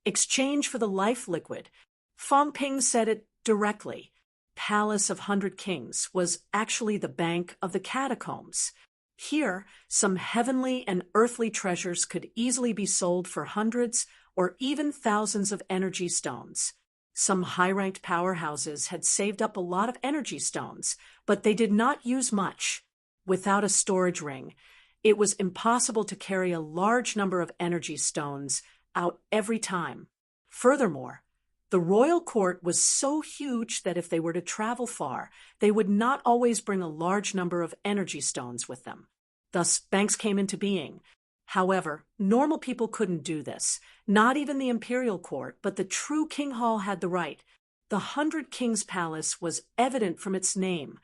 Exchange for the life liquid. Fong Ping said it directly. Palace of 100 Kings was actually the Bank of the Catacombs. Here, some heavenly and earthly treasures could easily be sold for hundreds or even thousands of energy stones. Some high-ranked powerhouses had saved up a lot of energy stones, but they did not use much. Without a storage ring, it was impossible to carry a large number of energy stones out every time. Furthermore, the royal court was so huge that if they were to travel far, they would not always bring a large number of energy stones with them. Thus, banks came into being. However, normal people couldn't do this, not even the imperial court, but the true King Hall had the right. The 100 Kings Palace was evident from its name.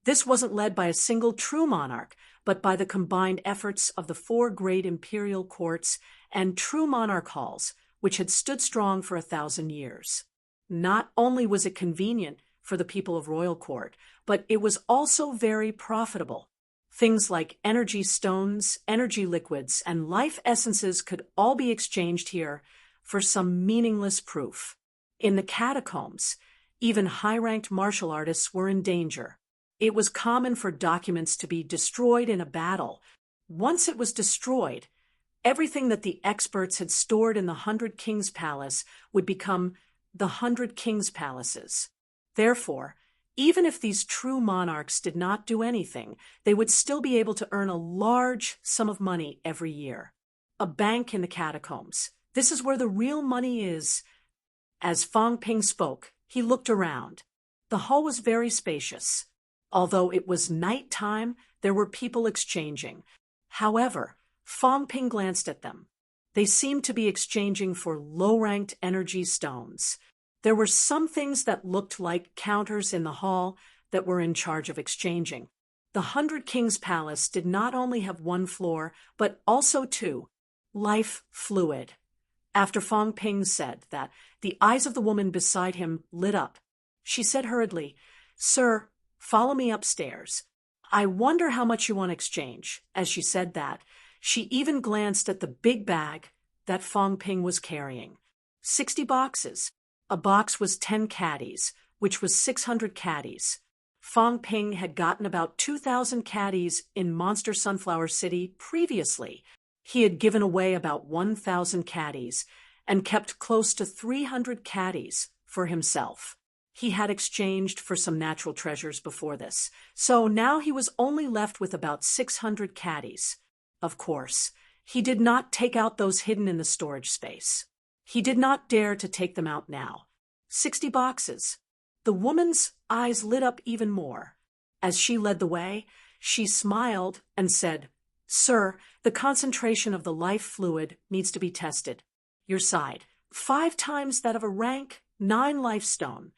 This wasn't led by a single true monarch, but by the combined efforts of the 4 great imperial courts and true monarch halls, which had stood strong for 1,000 years. Not only was it convenient for the people of royal court, but it was also very profitable. Things like energy stones, energy liquids, and life essences could all be exchanged here for some meaningless proof. In the catacombs, even high-ranked martial artists were in danger. It was common for documents to be destroyed in a battle. Once it was destroyed, everything that the experts had stored in the 100 Kings Palace would become the 100 Kings Palaces. Therefore, even if these true monarchs did not do anything, they would still be able to earn a large sum of money every year. A bank in the catacombs. This is where the real money is. As Fong Ping spoke, he looked around. The hall was very spacious. Although it was night time, there were people exchanging. However, Fong Ping glanced at them. They seemed to be exchanging for low-ranked energy stones. There were some things that looked like counters in the hall that were in charge of exchanging. The 100 Kings Palace did not only have one floor, but also two. Life fluid. After Fong Ping said that, the eyes of the woman beside him lit up. She said hurriedly, "Sir, follow me upstairs. I wonder how much you want to exchange." As she said that, she even glanced at the big bag that Fong Ping was carrying. 60 boxes. A box was 10 caddies, which was 600 caddies. Fong Ping had gotten about 2,000 caddies in Monster Sunflower City previously. He had given away about 1,000 caddies and kept close to 300 caddies for himself. He had exchanged for some natural treasures before this, so now he was only left with about 600 caddies. Of course, he did not take out those hidden in the storage space. He did not dare to take them out now. 60 boxes. The woman's eyes lit up even more. As she led the way, she smiled and said, "Sir, the concentration of the life fluid needs to be tested. Your side, 5 times that of a rank 9 life stone."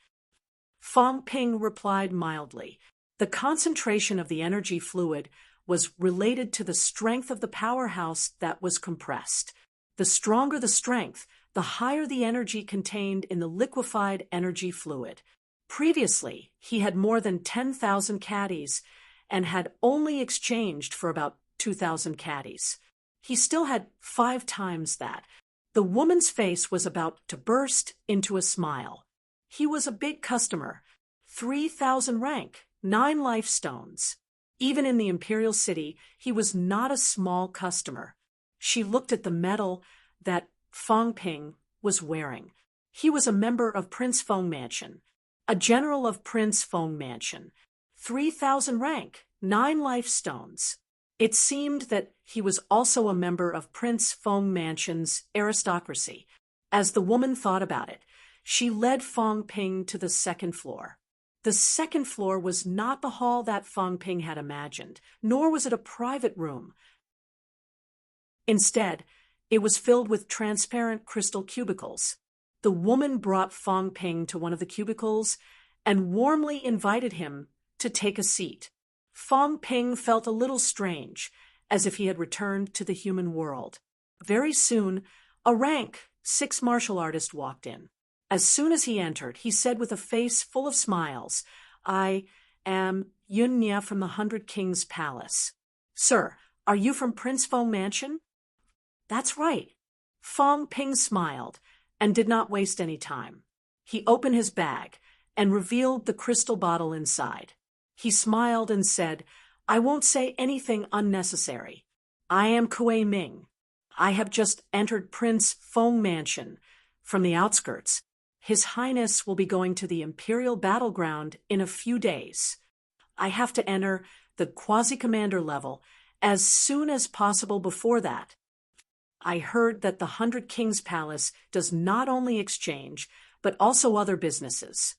Fong Ping replied mildly. The concentration of the energy fluid was related to the strength of the powerhouse that was compressed. The stronger the strength, the higher the energy contained in the liquefied energy fluid. Previously, he had more than 10,000 caddies and had only exchanged for about 2,000 caddies. He still had 5 times that. The woman's face was about to burst into a smile. He was a big customer. 3,000 rank, 9 life stones. Even in the Imperial City, he was not a small customer. She looked at the medal that Fong Ping was wearing. He was a member of Prince Fong Mansion, a general of Prince Fong Mansion. 3,000 rank, 9 life stones. It seemed that he was also a member of Prince Fong Mansion's aristocracy. As the woman thought about it, she led Fong Ping to the second floor. The second floor was not the hall that Fong Ping had imagined, nor was it a private room. Instead, it was filled with transparent crystal cubicles. The woman brought Fong Ping to one of the cubicles and warmly invited him to take a seat. Fong Ping felt a little strange, as if he had returned to the human world. Very soon, a rank 6 martial artist walked in. As soon as he entered, he said with a face full of smiles, "I am Yun Nye from the 100 Kings Palace." "Sir, are you from Prince Fong Mansion?" "That's right." Fong Ping smiled and did not waste any time. He opened his bag and revealed the crystal bottle inside. He smiled and said, "I won't say anything unnecessary. I am Kuei Ming. I have just entered Prince Fong Mansion from the outskirts. His Highness will be going to the Imperial battleground in a few days. I have to enter the quasi-commander level as soon as possible before that. I heard that the 100 Kings Palace does not only exchange, but also other businesses.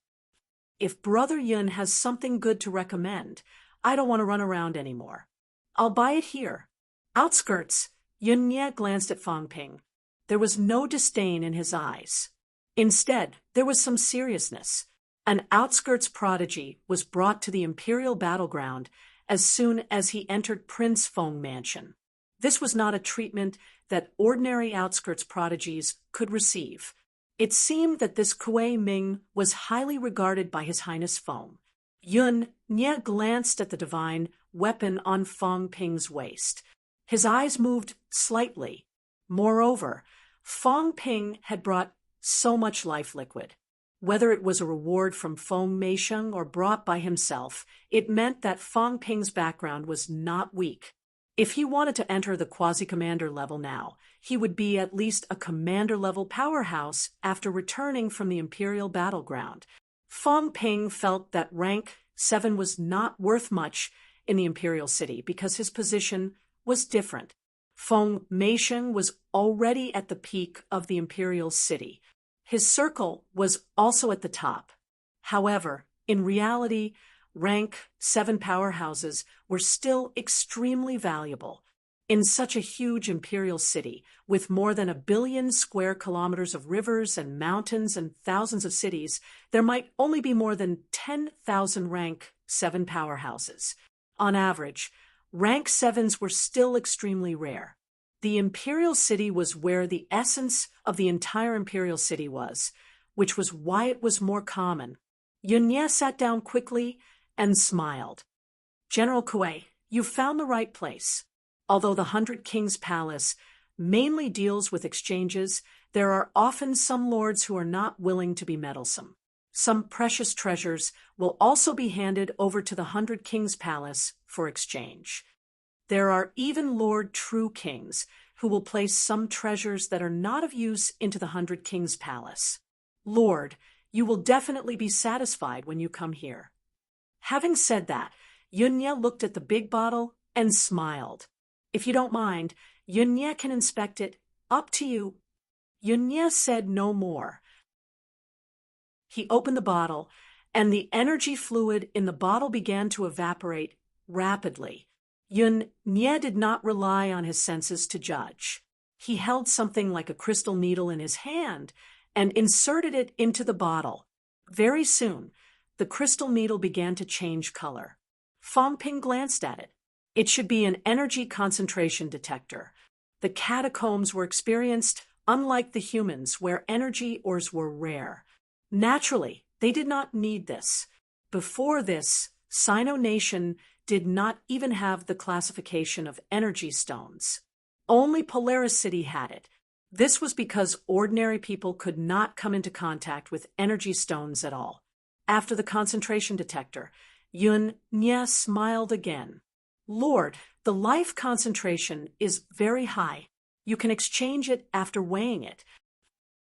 If Brother Yun has something good to recommend, I don't want to run around anymore. I'll buy it here." Outskirts. Yun Nye glanced at Fong Ping. There was no disdain in his eyes. Instead, there was some seriousness. An outskirts prodigy was brought to the Imperial battleground as soon as he entered Prince Fong Mansion. This was not a treatment that ordinary outskirts prodigies could receive. It seemed that this Kuei Ming was highly regarded by His Highness Feng. Yun Nye glanced at the divine weapon on Feng Ping's waist. His eyes moved slightly. Moreover, Feng Ping had brought so much life liquid. Whether it was a reward from Feng Meisheng or brought by himself, it meant that Feng Ping's background was not weak. If he wanted to enter the quasi-commander level now, he would be at least a commander-level powerhouse after returning from the Imperial battleground. Feng Ping felt that rank 7 was not worth much in the Imperial City because his position was different. Feng Meisheng was already at the peak of the Imperial City. His circle was also at the top. However, in reality, rank 7 powerhouses were still extremely valuable. In such a huge imperial city, with more than 1 billion square kilometers of rivers and mountains and thousands of cities, there might only be more than 10,000 rank 7 powerhouses. On average, rank 7s were still extremely rare. The imperial city was where the essence of the entire imperial city was, which was why it was more common. Yunye sat down quickly and smiled. General Kuei, you've found the right place. Although the 100 Kings Palace mainly deals with exchanges, there are often some lords who are not willing to be meddlesome. Some precious treasures will also be handed over to the 100 Kings Palace for exchange. There are even Lord True Kings who will place some treasures that are not of use into the 100 Kings Palace. Lord, you will definitely be satisfied when you come here. Having said that, Yunye looked at the big bottle and smiled. If you don't mind, Yunye can inspect it. Up to you. Yunye said no more. He opened the bottle, and the energy fluid in the bottle began to evaporate rapidly. Yunye did not rely on his senses to judge. He held something like a crystal needle in his hand and inserted it into the bottle. Very soon, the crystal needle began to change color. Feng Ping glanced at it. It should be an energy concentration detector. The catacombs were experienced unlike the humans, where energy ores were rare. Naturally, they did not need this. Before this, Sino Nation did not even have the classification of energy stones. Only Polaris City had it. This was because ordinary people could not come into contact with energy stones at all. After the concentration detector, Yunye smiled again. Lord, the life concentration is very high. You can exchange it after weighing it.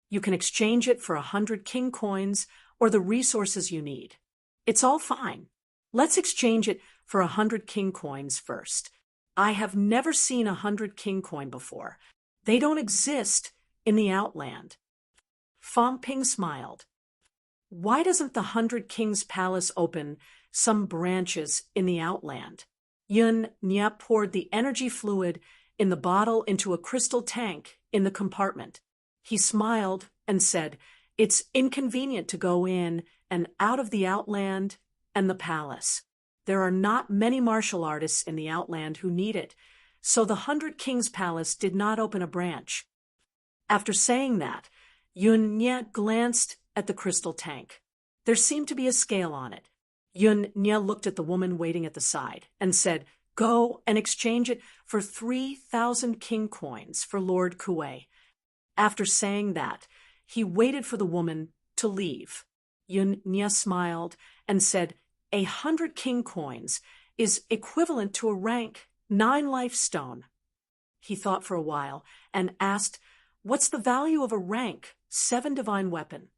You can exchange it for 100 king coins or the resources you need. It's all fine. Let's exchange it for 100 king coins first. I have never seen 100 king coin before. They don't exist in the Outland. Feng Ping smiled. Why doesn't the 100 Kings Palace open some branches in the Outland? Yunye poured the energy fluid in the bottle into a crystal tank in the compartment. He smiled and said, "It's inconvenient to go in and out of the Outland and the palace. There are not many martial artists in the Outland who need it, so the 100 Kings Palace did not open a branch." After saying that, Yunye glanced at the crystal tank. There seemed to be a scale on it. Yunye looked at the woman waiting at the side and said, "Go and exchange it for 3,000 king coins for Lord Kuei." After saying that, he waited for the woman to leave. Yunye smiled and said, 100 king coins is equivalent to a rank 9 life stone. He thought for a while and asked, "What's the value of a rank 7 divine weapon?"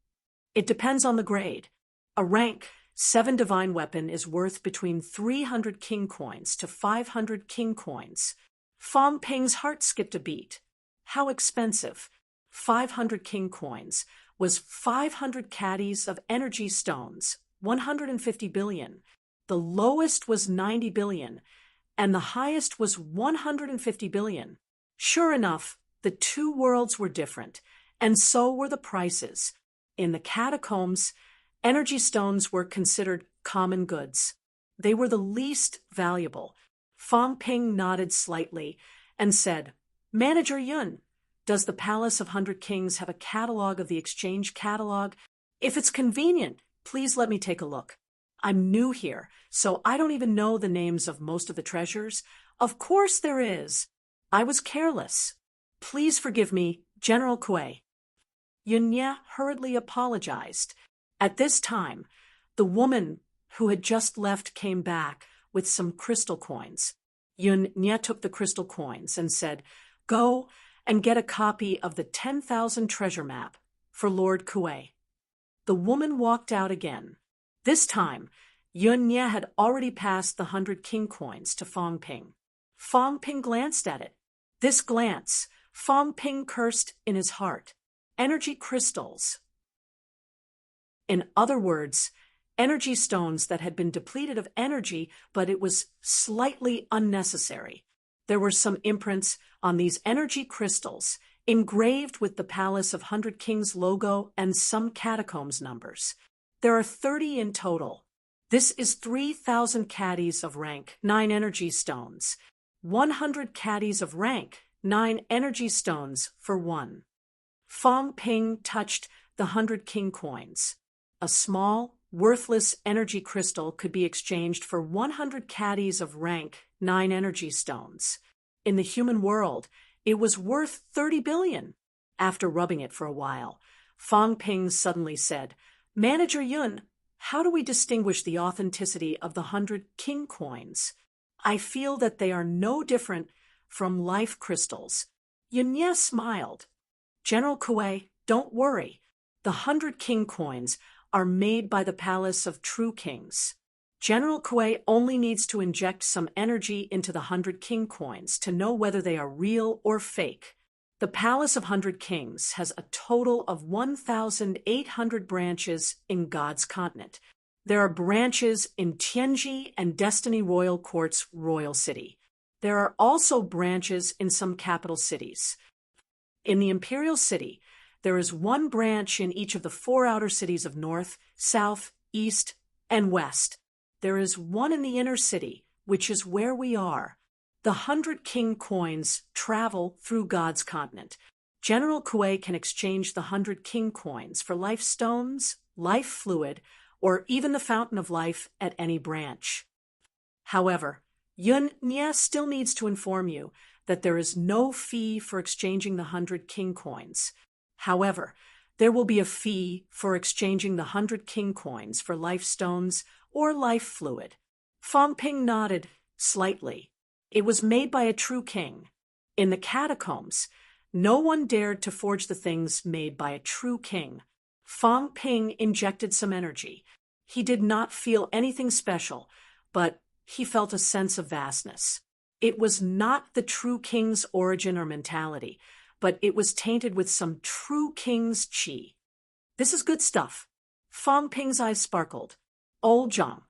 "It depends on the grade. A rank 7 divine weapon is worth between 300 king coins to 500 king coins. Feng Ping's heart skipped a beat. How expensive? 500 king coins was 500 caddies of energy stones, 150 billion. The lowest was 90 billion, and the highest was 150 billion. Sure enough, the two worlds were different, and so were the prices. In the catacombs, energy stones were considered common goods. They were the least valuable. Feng Ping nodded slightly and said, "Manager Yun, Does the Palace of 100 Kings have a catalog of the exchange catalog? If it's convenient, please let me take a look. I'm new here, so I don't even know the names of most of the treasures. Of course there is. I was careless. Please forgive me, General Kuei. Yunya hurriedly apologized. At this time, the woman who had just left came back with some crystal coins. Yunya took the crystal coins and said, "Go and get a copy of the 10,000 treasure map for Lord Kuei." The woman walked out again. This time, Yunya had already passed the 100 king coins to Fong Ping. Fong Ping glanced at it. This glance, Fong Ping cursed in his heart. Energy crystals. In other words, energy stones that had been depleted of energy, but it was slightly unnecessary. There were some imprints on these energy crystals, engraved with the Palace of 100 Kings logo and some catacombs numbers. There are 30 in total. This is 3,000 caddies of rank 9 energy stones, 100 caddies of rank 9 energy stones for 1. Fong Ping touched the 100 king coins. A small, worthless energy crystal could be exchanged for 100 caddies of rank 9 energy stones. In the human world, it was worth 30 billion. After rubbing it for a while, Fong Ping suddenly said, "Manager Yun, how do we distinguish the authenticity of the 100 king coins? I feel that they are no different from life crystals." Yunya smiled. "General Kuei, don't worry. The 100 king coins are made by the Palace of True Kings. General Kuei only needs to inject some energy into the 100 king coins to know whether they are real or fake. The Palace of 100 Kings has a total of 1,800 branches in God's continent. There are branches in Tianji and Destiny Royal Court's Royal City. There are also branches in some capital cities. In the Imperial City, there is one branch in each of the 4 outer cities of North, South, East, and West. There is one in the inner city, which is where we are. The 100 king coins travel through God's continent. General Kuei can exchange the 100 king coins for life stones, life fluid, or even the fountain of life at any branch. However, Yunya still needs to inform you that there is no fee for exchanging the 100 king coins. However, there will be a fee for exchanging the 100 king coins for life stones or life fluid. Fong Ping nodded slightly. It was made by a true king. In the catacombs, no one dared to forge the things made by a true king. Fong Ping injected some energy. He did not feel anything special, but he felt a sense of vastness. It was not the true king's origin or mentality, but it was tainted with some true king's qi. This is good stuff. Fong Ping's eyes sparkled. "Old Zhang,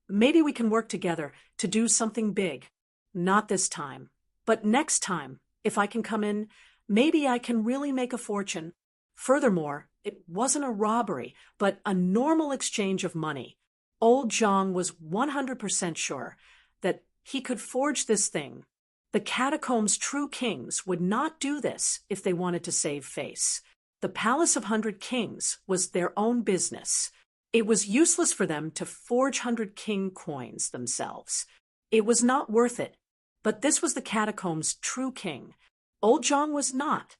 maybe we can work together to do something big. Not this time, but next time, if I can come in, maybe I can really make a fortune." Furthermore, it wasn't a robbery, but a normal exchange of money. Old Zhang was 100% sure that he could forge this thing. The catacombs' true kings would not do this if they wanted to save face. The Palace of 100 Kings was their own business. It was useless for them to forge 100 king coins themselves. It was not worth it. But this was the catacombs' true king. Old Zhang was not.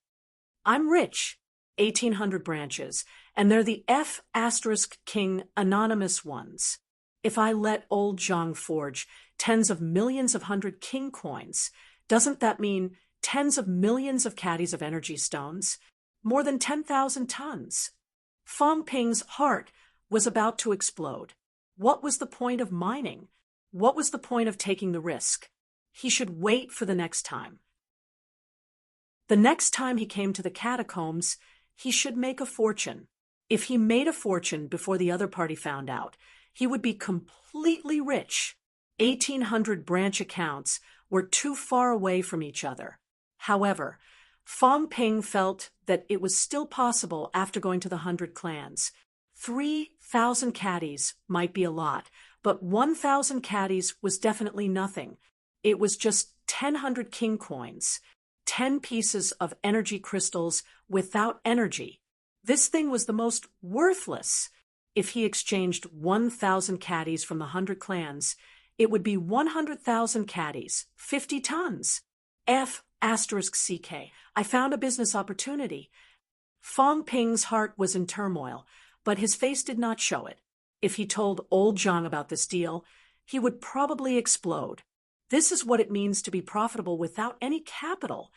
"I'm rich, 1,800 branches, and they're the F*** anonymous ones. If I let old Zhang forge tens of millions of 100 king coins, doesn't that mean tens of millions of caddies of energy stones? More than 10,000 tons. Fong Ping's heart was about to explode. What was the point of mining? What was the point of taking the risk? He should wait for the next time. The next time he came to the catacombs, he should make a fortune. If he made a fortune before the other party found out, he would be completely rich. 1,800 branch accounts were too far away from each other. However, Fong Ping felt that it was still possible after going to the 100 clans. 3,000 caddies might be a lot, but 1,000 caddies was definitely nothing. It was just 1,000 king coins. 10 pieces of energy crystals without energy. This thing was the most worthless. If he exchanged 1,000 caddies from the 100 clans, it would be 100,000 caddies, 50 tons. F***CK. I found a business opportunity. Fong Ping's heart was in turmoil, but his face did not show it. If he told old Zhang about this deal, he would probably explode. This is what it means to be profitable without any capital.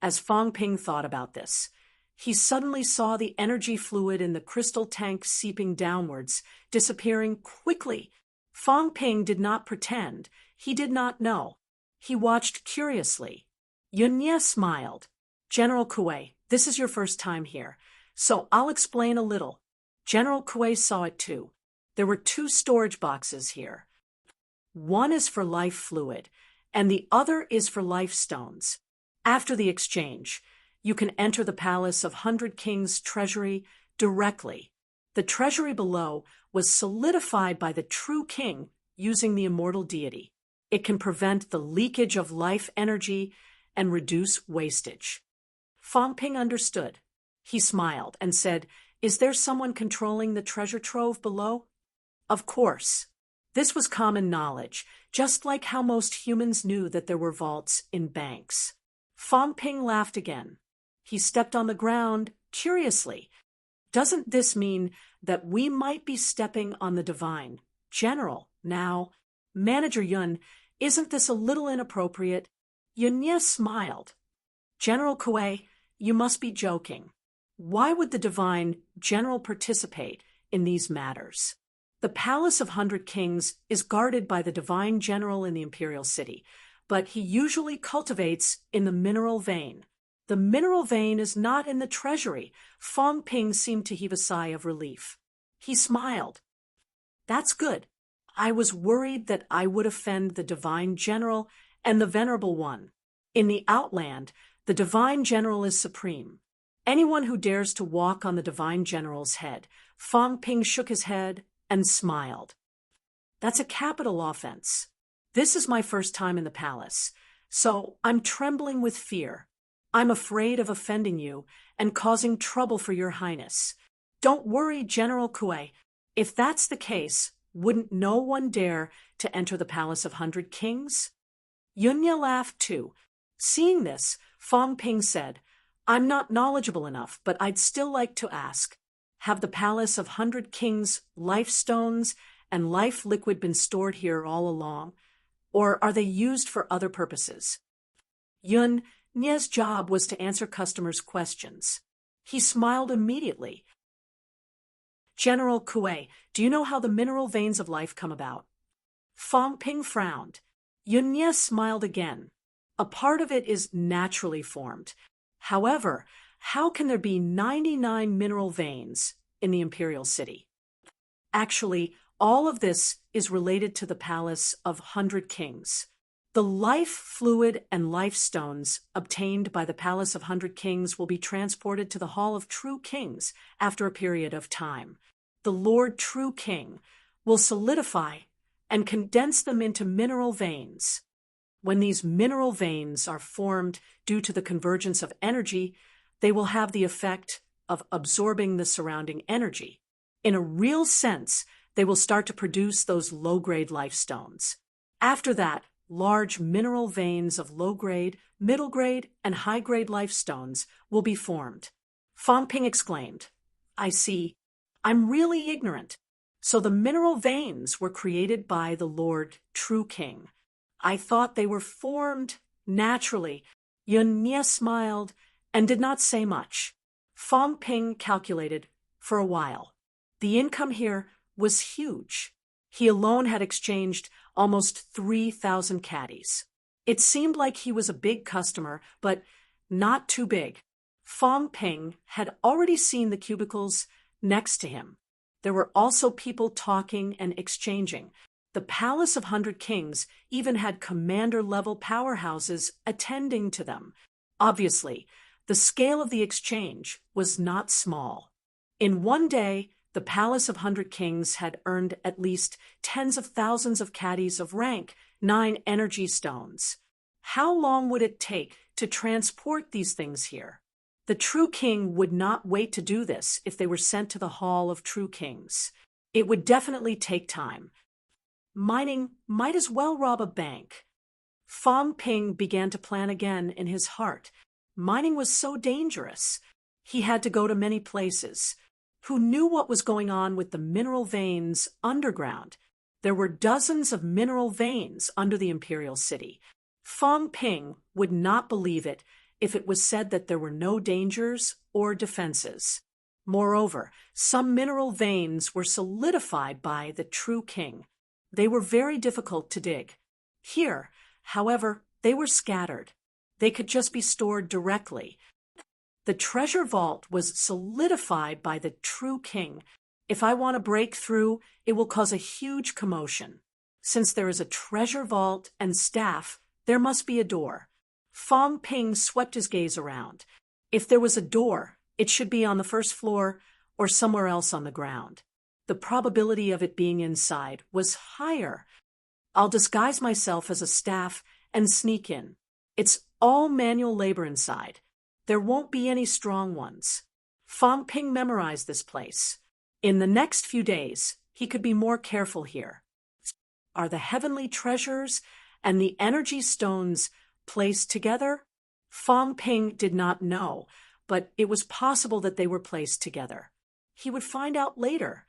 As Fong Ping thought about this, he suddenly saw the energy fluid in the crystal tank seeping downwards, disappearing quickly. Fong Ping did not pretend. He did not know. He watched curiously. Yunye smiled. General Kuei, this is your first time here, so I'll explain a little. General Kuei saw it too. There were 2 storage boxes here. One is for life fluid, and the other is for life stones. After the exchange, you can enter the Palace of 100 Kings treasury directly. The treasury below was solidified by the true king using the immortal deity. It can prevent the leakage of life energy and reduce wastage. Fong Ping understood. He smiled and said, "Is there someone controlling the treasure trove below?" Of course. This was common knowledge, just like how most humans knew that there were vaults in banks. Fong Ping laughed again. He stepped on the ground, curiously. Doesn't this mean that we might be stepping on the divine? General, now, Manager Yun, isn't this a little inappropriate? Yunye smiled. General Kuei, you must be joking. Why would the divine general participate in these matters? The Palace of 100 Kings is guarded by the divine general in the imperial city, but he usually cultivates in the mineral vein. The mineral vein is not in the treasury. Fong Ping seemed to heave a sigh of relief. He smiled. That's good. I was worried that I would offend the divine general and the venerable one. In the Outland, the divine general is supreme. Anyone who dares to walk on the divine general's head. Fong Ping shook his head and smiled. That's a capital offense. This is my first time in the palace, so I'm trembling with fear. I'm afraid of offending you and causing trouble for your highness. Don't worry, General Kuei. If that's the case, wouldn't no one dare to enter the Palace of 100 Kings? Yunye laughed too. Seeing this, Fong Ping said, I'm not knowledgeable enough, but I'd still like to ask. Have the Palace of 100 Kings life stones and life liquid been stored here all along? Or are they used for other purposes? Yunye's job was to answer customers' questions. He smiled immediately. General Kuei, do you know how the mineral veins of life come about? Fong Ping frowned. Yunye smiled again. A part of it is naturally formed. However, how can there be 99 mineral veins in the imperial city? Actually, all of this is related to the Palace of 100 Kings. The life fluid and life stones obtained by the Palace of 100 Kings will be transported to the Hall of True Kings after a period of time. The Lord True King will solidify and condense them into mineral veins. When these mineral veins are formed due to the convergence of energy, they will have the effect of absorbing the surrounding energy. In a real sense, they will start to produce those low-grade life stones. After that, large mineral veins of low-grade, middle-grade, and high-grade life stones will be formed. Fong Ping exclaimed, I see. I'm really ignorant. So the mineral veins were created by the Lord True King. I thought they were formed naturally. Yunye smiled and did not say much. Fong Ping calculated for a while. The income here was huge. He alone had exchanged almost 3,000 caddies. It seemed like he was a big customer, but not too big. Fong Ping had already seen the cubicles next to him. There were also people talking and exchanging. The Palace of 100 Kings even had commander-level powerhouses attending to them. Obviously, the scale of the exchange was not small. In one day, the Palace of 100 Kings had earned at least tens of thousands of caddies of rank 9 energy stones. How long would it take to transport these things here. The true king would not wait to do this if they were sent to the Hall of True Kings. It would definitely take time. Mining might as well rob a bank. Fong Ping began to plan again in his heart. Mining was so dangerous. He had to go to many places. Who knew what was going on with the mineral veins underground? There were dozens of mineral veins under the imperial city. Fong Ping would not believe it if it was said that there were no dangers or defenses. Moreover, some mineral veins were solidified by the true king. They were very difficult to dig. Here, however, they were scattered. They could just be stored directly. The treasure vault was solidified by the true king. If I want to break through, it will cause a huge commotion. Since there is a treasure vault and staff, there must be a door. Fong Ping swept his gaze around. If there was a door, it should be on the first floor or somewhere else on the ground. The probability of it being inside was higher. I'll disguise myself as a staff and sneak in. It's all manual labor inside. There won't be any strong ones. Fong Ping memorized this place. In the next few days, he could be more careful here. Are the heavenly treasures and the energy stones placed together? Fong Ping did not know, but it was possible that they were placed together. He would find out later.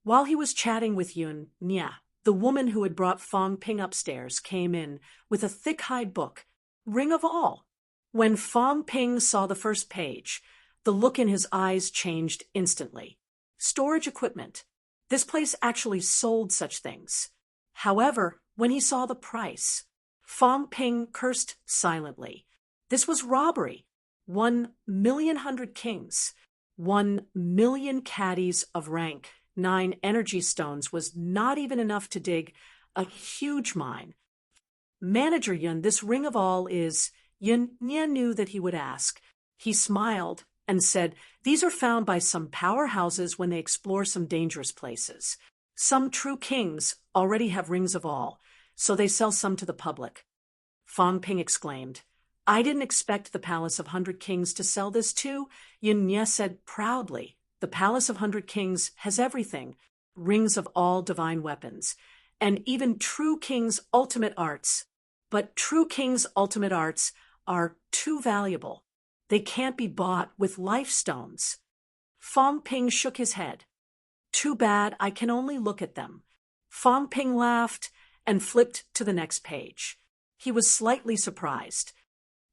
While he was chatting with Yun Nia, the woman who had brought Fong Ping upstairs came in with a thick-hide book, Ring of All. When Fong Ping saw the first page, the look in his eyes changed instantly. Storage equipment. This place actually sold such things. However, when he saw the price, Fong Ping cursed silently. This was robbery. 1,000,000 kings. 1,000,000 caddies of rank 9 energy stones was not even enough to dig a huge mine. Manager Yun, this Ring of All is... Yun Nia knew that he would ask. He smiled and said, these are found by some powerhouses when they explore some dangerous places. Some true kings already have Rings of All, so they sell some to the public. Fong Ping exclaimed, I didn't expect the Palace of 100 Kings to sell this too. Yun Nia said proudly, the Palace of 100 Kings has everything, Rings of All divine weapons, and even true kings' ultimate arts. But true kings' ultimate arts are too valuable. They can't be bought with life stones. Fong Ping shook his head. Too bad, I can only look at them. Fong Ping laughed and flipped to the next page. He was slightly surprised.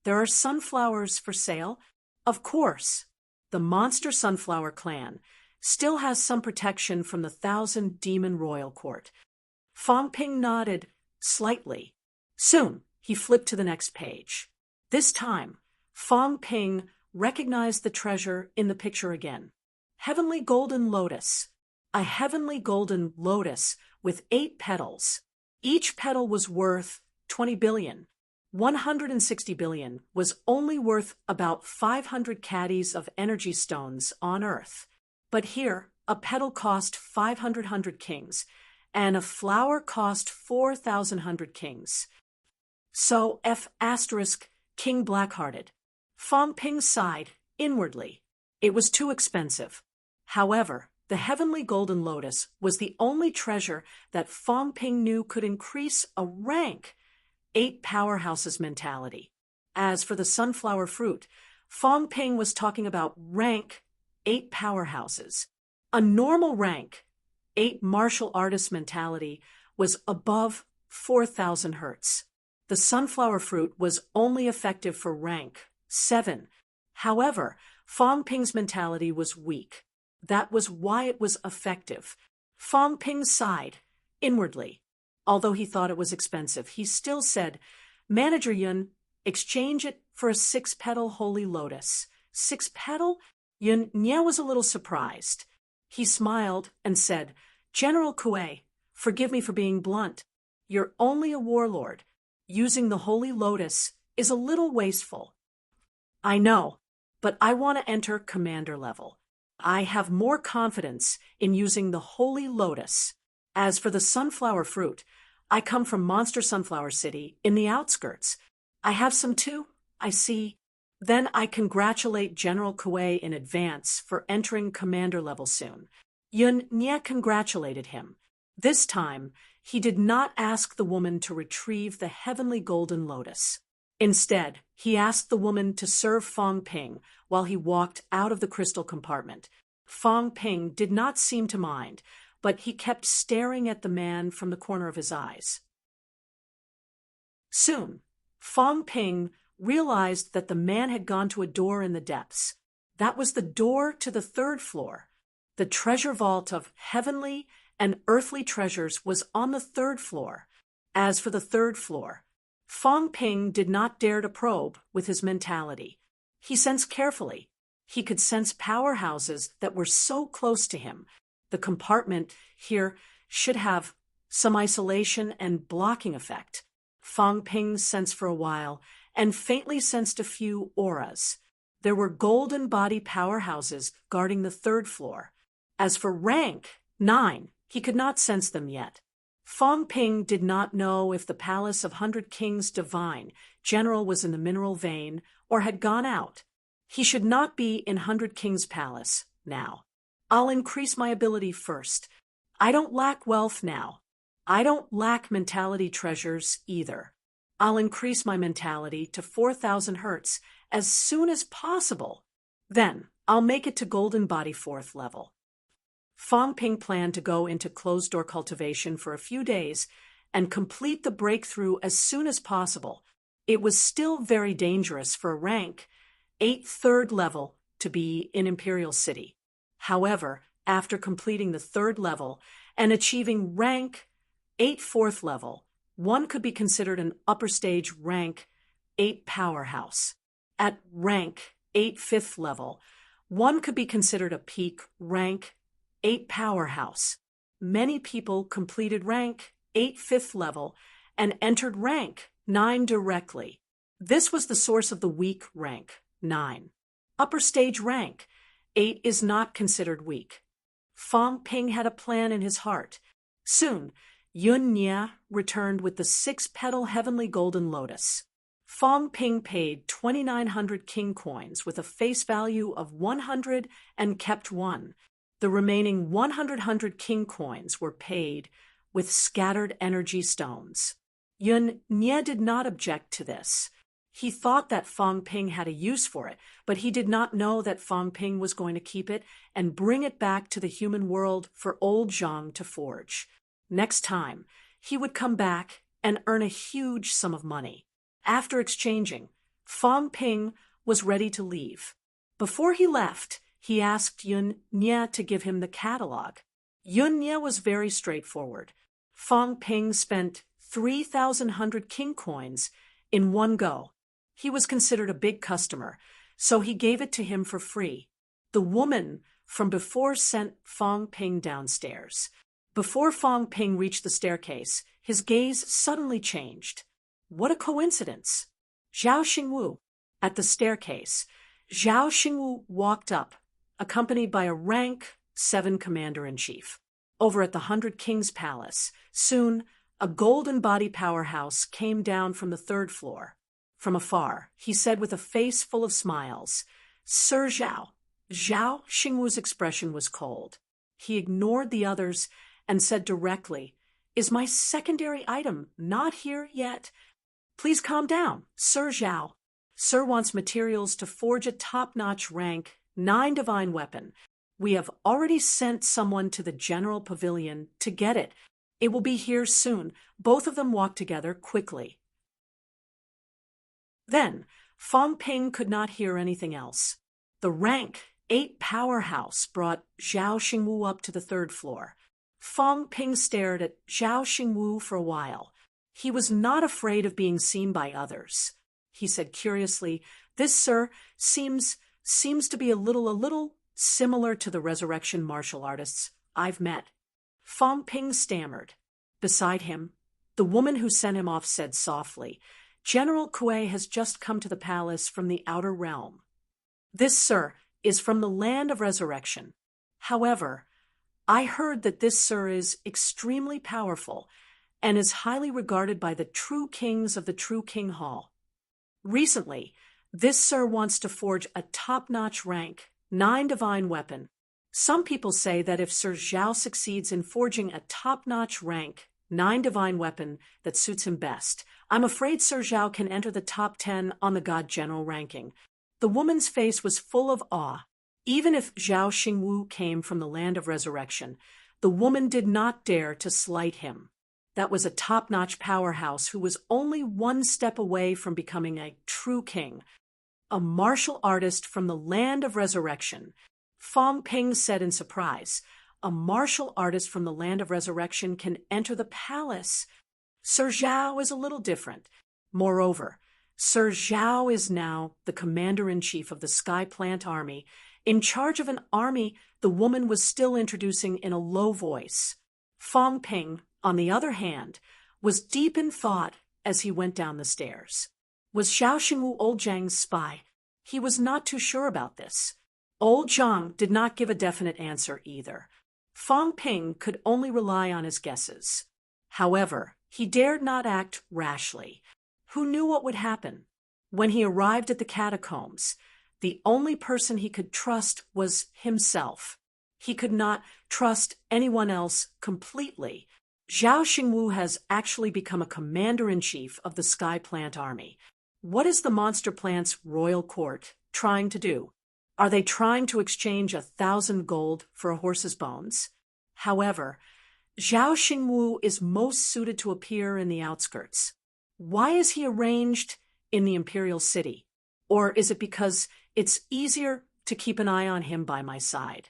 There are sunflowers for sale? Of course. The monster sunflower clan still has some protection from the 1,000 demon royal court. Fong Ping nodded slightly. Soon, he flipped to the next page. This time, Fong Ping recognized the treasure in the picture again. Heavenly golden lotus. A heavenly golden lotus with 8 petals. Each petal was worth 20 billion. 160 billion was only worth about 500 caddies of energy stones on Earth. But here, a petal cost 500 kings, and a flower cost 4,000 kings. So F** King Blackhearted. Fong Ping sighed inwardly. It was too expensive. However, the heavenly golden lotus was the only treasure that Fong Ping knew could increase a rank 8 powerhouses mentality. As for the sunflower fruit, Fong Ping was talking about rank 8 powerhouses. A normal rank 8 martial artist mentality was above 4,000 hertz. The sunflower fruit was only effective for rank 7. However, Fong Ping's mentality was weak. That was why it was effective. Fong Ping sighed inwardly. Although he thought it was expensive, he still said, Manager Yun, exchange it for a 6-petal holy lotus. 6-petal? Yun Nia was a little surprised. He smiled and said, General Kue, forgive me for being blunt. You're only a warlord. Using the holy lotus is a little wasteful. I know, but I want to enter commander level. I have more confidence in using the holy lotus. As for the sunflower fruit, I come from Monster Sunflower City in the outskirts. I have some too, I see. Then I congratulate General Kuei in advance for entering commander level soon. Yun Nye congratulated him. This time, he did not ask the woman to retrieve the heavenly golden lotus. Instead, he asked the woman to serve Fong Ping while he walked out of the crystal compartment. Fong Ping did not seem to mind, but he kept staring at the man from the corner of his eyes. Soon, Fong Ping realized that the man had gone to a door in the depths. That was the door to the third floor. The treasure vault of heavenly and earthly treasures was on the third floor. As for the third floor, Fong Ping did not dare to probe with his mentality. He sensed carefully. He could sense powerhouses that were so close to him. The compartment here should have some isolation and blocking effect. Fong Ping sensed for a while and faintly sensed a few auras. There were golden body powerhouses guarding the third floor. As for rank 9, he could not sense them yet. Fong Ping did not know if the Palace of 100 Kings Divine General was in the mineral vein or had gone out. He should not be in 100 Kings Palace now. I'll increase my ability first. I don't lack wealth now. I don't lack mentality treasures either. I'll increase my mentality to 4,000 hertz as soon as possible. Then I'll make it to golden body 4th level. Fong Ping planned to go into closed-door cultivation for a few days and complete the breakthrough as soon as possible. It was still very dangerous for a rank 8 3rd level to be in Imperial City. However, after completing the 3rd level and achieving rank 8 4th level, one could be considered an upper stage rank 8 powerhouse. At rank 8 5th level, one could be considered a peak rank 8 powerhouse. Many people completed rank 8 5th level and entered rank 9 directly. This was the source of the weak rank 9. Upper stage rank 8 is not considered weak. Fong Ping had a plan in his heart. Soon, Yun Nye returned with the 6-petal heavenly golden lotus. Fong Ping paid 2,900 king coins with a face value of 100 and kept 1. The remaining 100 king coins were paid with scattered energy stones. Yun Nye did not object to this. He thought that Fong Ping had a use for it, but he did not know that Fong Ping was going to keep it and bring it back to the human world for old Zhang to forge. Next time, he would come back and earn a huge sum of money. After exchanging, Fong Ping was ready to leave. Before he left, he asked Yun Nye to give him the catalog. Yun Nye was very straightforward. Fong Ping spent 3,100 king coins in one go. He was considered a big customer, so he gave it to him for free. The woman from before sent Fong Ping downstairs. Before Fong Ping reached the staircase, his gaze suddenly changed. What a coincidence! Zhao Xingwu. At the staircase, Zhao Xingwu walked up, accompanied by a rank 7 commander-in-chief. Over at the 100 Kings Palace, soon a golden body powerhouse came down from the 3rd floor. From afar, he said with a face full of smiles, "Sir Zhao." Zhao Xingwu's expression was cold. He ignored the others and said directly, "Is my secondary item not here yet? Please calm down, Sir Zhao. Sir wants materials to forge a top-notch rank 9 divine weapon. We have already sent someone to the general pavilion to get it. It will be here soon." Both of them walked together quickly. Then, Fong Ping could not hear anything else. The rank 8 powerhouse brought Zhao Xingwu up to the 3rd floor. Fong Ping stared at Zhao Xingwu for a while. He was not afraid of being seen by others. He said curiously, "This, sir, seems to be a little similar to the resurrection martial artists I've met." Fong Ping stammered. Beside him, the woman who sent him off said softly, "General Kuei has just come to the palace from the outer realm. This, sir, is from the land of resurrection. However, I heard that this, sir, is extremely powerful and is highly regarded by the true kings of the True King Hall." Recently, this sir wants to forge a top-notch rank, 9 divine weapon. Some people say that if Sir Zhao succeeds in forging a top-notch rank, 9 divine weapon that suits him best, I'm afraid Sir Zhao can enter the top 10 on the God General ranking. The woman's face was full of awe. Even if Zhao Xingwu came from the land of resurrection, the woman did not dare to slight him. That was a top-notch powerhouse who was only one step away from becoming a true king, a martial artist from the land of resurrection. Fang Ping said in surprise, "A martial artist from the land of resurrection can enter the palace. Sir Zhao is a little different. Moreover, Sir Zhao is now the commander-in-chief of the Sky Plant Army, in charge of an army," the woman was still introducing in a low voice. Fang Ping, on the other hand, was deep in thought as he went down the stairs. Was Zhao Xingwu old Zhang's spy? He was not too sure about this. Old Zhang did not give a definite answer either. Fang Ping could only rely on his guesses. However, he dared not act rashly. Who knew what would happen? When he arrived at the catacombs, the only person he could trust was himself. He could not trust anyone else completely. Zhao Xingwu has actually become a commander-in-chief of the Sky Plant Army. What is the Monster Plant's royal court trying to do? Are they trying to exchange 1,000 gold for a horse's bones? However, Zhao Xingwu is most suited to appear in the outskirts. Why is he arranged in the imperial city? Or is it because it's easier to keep an eye on him by my side?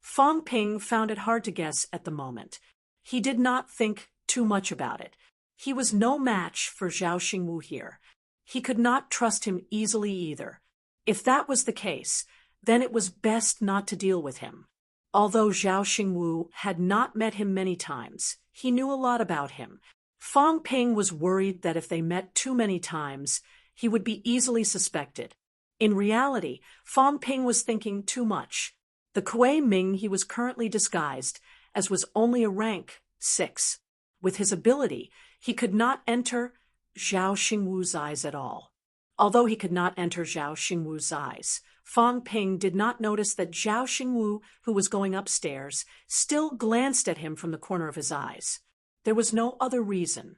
Fang Ping found it hard to guess at the moment. He did not think too much about it. He was no match for Zhao Xingwu here. He could not trust him easily either. If that was the case, then it was best not to deal with him. Although Zhao Xingwu had not met him many times, he knew a lot about him. Fang Ping was worried that if they met too many times, he would be easily suspected. In reality, Fang Ping was thinking too much. The Kuei Ming he was currently disguised as was only a rank 6. With his ability, he could not enter Zhao Xingwu's eyes at all. Although he could not enter Zhao Xingwu's eyes, Fang Ping did not notice that Zhao Xingwu, who was going upstairs, still glanced at him from the corner of his eyes. There was no other reason.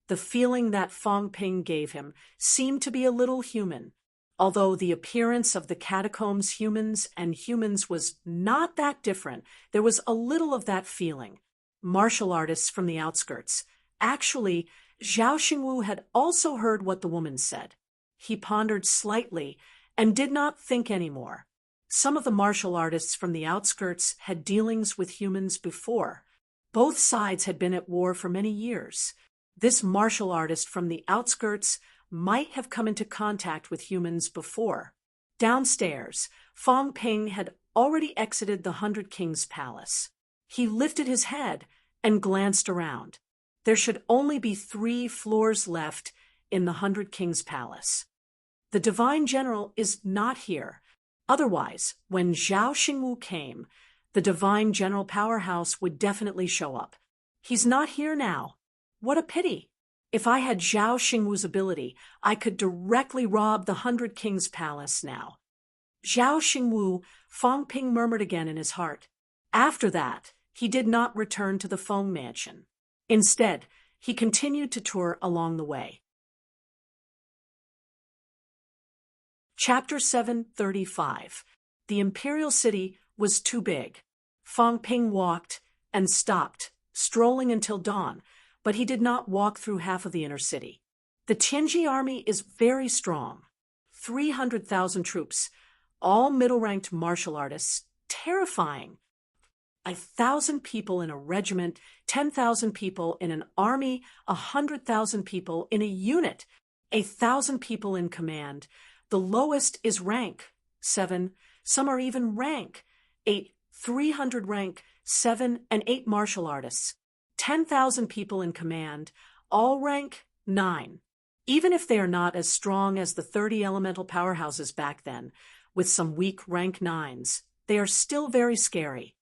The feeling that Fang Ping gave him seemed to be a little human. Although the appearance of the catacombs humans and humans was not that different, there was a little of that feeling. Martial artists from the outskirts. Actually, Zhao Xingwu had also heard what the woman said. He pondered slightly and did not think anymore. Some of the martial artists from the outskirts had dealings with humans before. Both sides had been at war for many years. This martial artist from the outskirts might have come into contact with humans before. Downstairs, Fang Ping had already exited the 100 Kings Palace. He lifted his head and glanced around. There should only be 3 floors left in the 100 Kings Palace. The Divine General is not here. Otherwise, when Zhao Xingwu came, the Divine General powerhouse would definitely show up. He's not here now. What a pity. If I had Zhao Xingwu's ability, I could directly rob the 100 Kings Palace now. Zhao Xingwu, Fang Ping murmured again in his heart. After that, he did not return to the Feng Mansion. Instead, he continued to tour along the way. Chapter 735. The imperial city was too big. Fang Ping walked and stopped, strolling until dawn, but he did not walk through half of the inner city. The Tianji army is very strong. 300,000 troops, all middle-ranked martial artists, terrifying. 1,000 people in a regiment, 10,000 people in an army, 100,000 people in a unit, 1,000 people in command. The lowest is rank 7, some are even rank 8, 300 rank 7 and 8 martial artists, 10,000 people in command, all rank 9. Even if they are not as strong as the 30 elemental powerhouses back then, with some weak rank 9s, they are still very scary.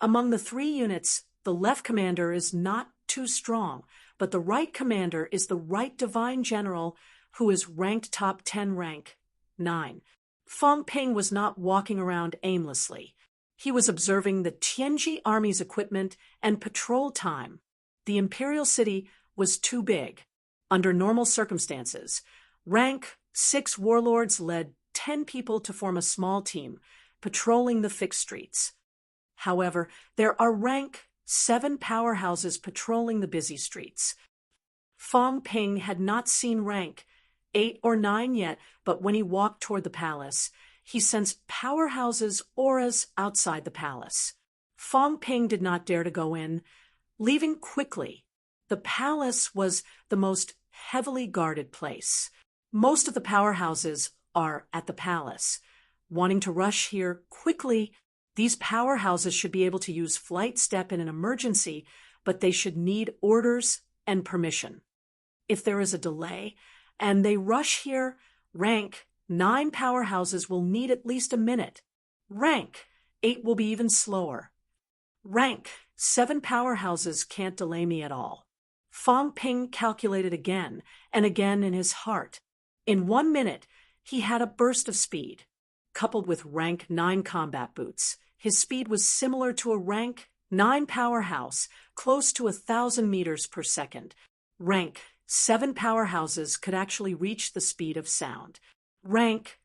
Among the 3 units, the left commander is not too strong, but the right commander is the right divine general who is ranked top 10 rank 9. Feng Ping was not walking around aimlessly. He was observing the Tianji army's equipment and patrol time. The imperial city was too big. Under normal circumstances, rank 6 warlords led 10 people to form a small team, patrolling the fixed streets. However, there are rank 7 powerhouses patrolling the busy streets. Feng Ping had not seen rank 8 or 9 yet, but when he walked toward the palace, he sensed powerhouses' auras outside the palace. Feng Ping did not dare to go in, leaving quickly. The palace was the most heavily guarded place. Most of the powerhouses are at the palace. Wanting to rush here quickly, these powerhouses should be able to use flight step in an emergency, but they should need orders and permission. If there is a delay and they rush here, rank 9 powerhouses will need at least a minute. Rank 8 will be even slower. Rank 7 powerhouses can't delay me at all. Feng Ping calculated again and again in his heart. In 1 minute, he had a burst of speed. Coupled with rank 9 combat boots, his speed was similar to a rank 9 powerhouse, close to 1,000 meters per second. Rank 7 powerhouses could actually reach the speed of sound. Rank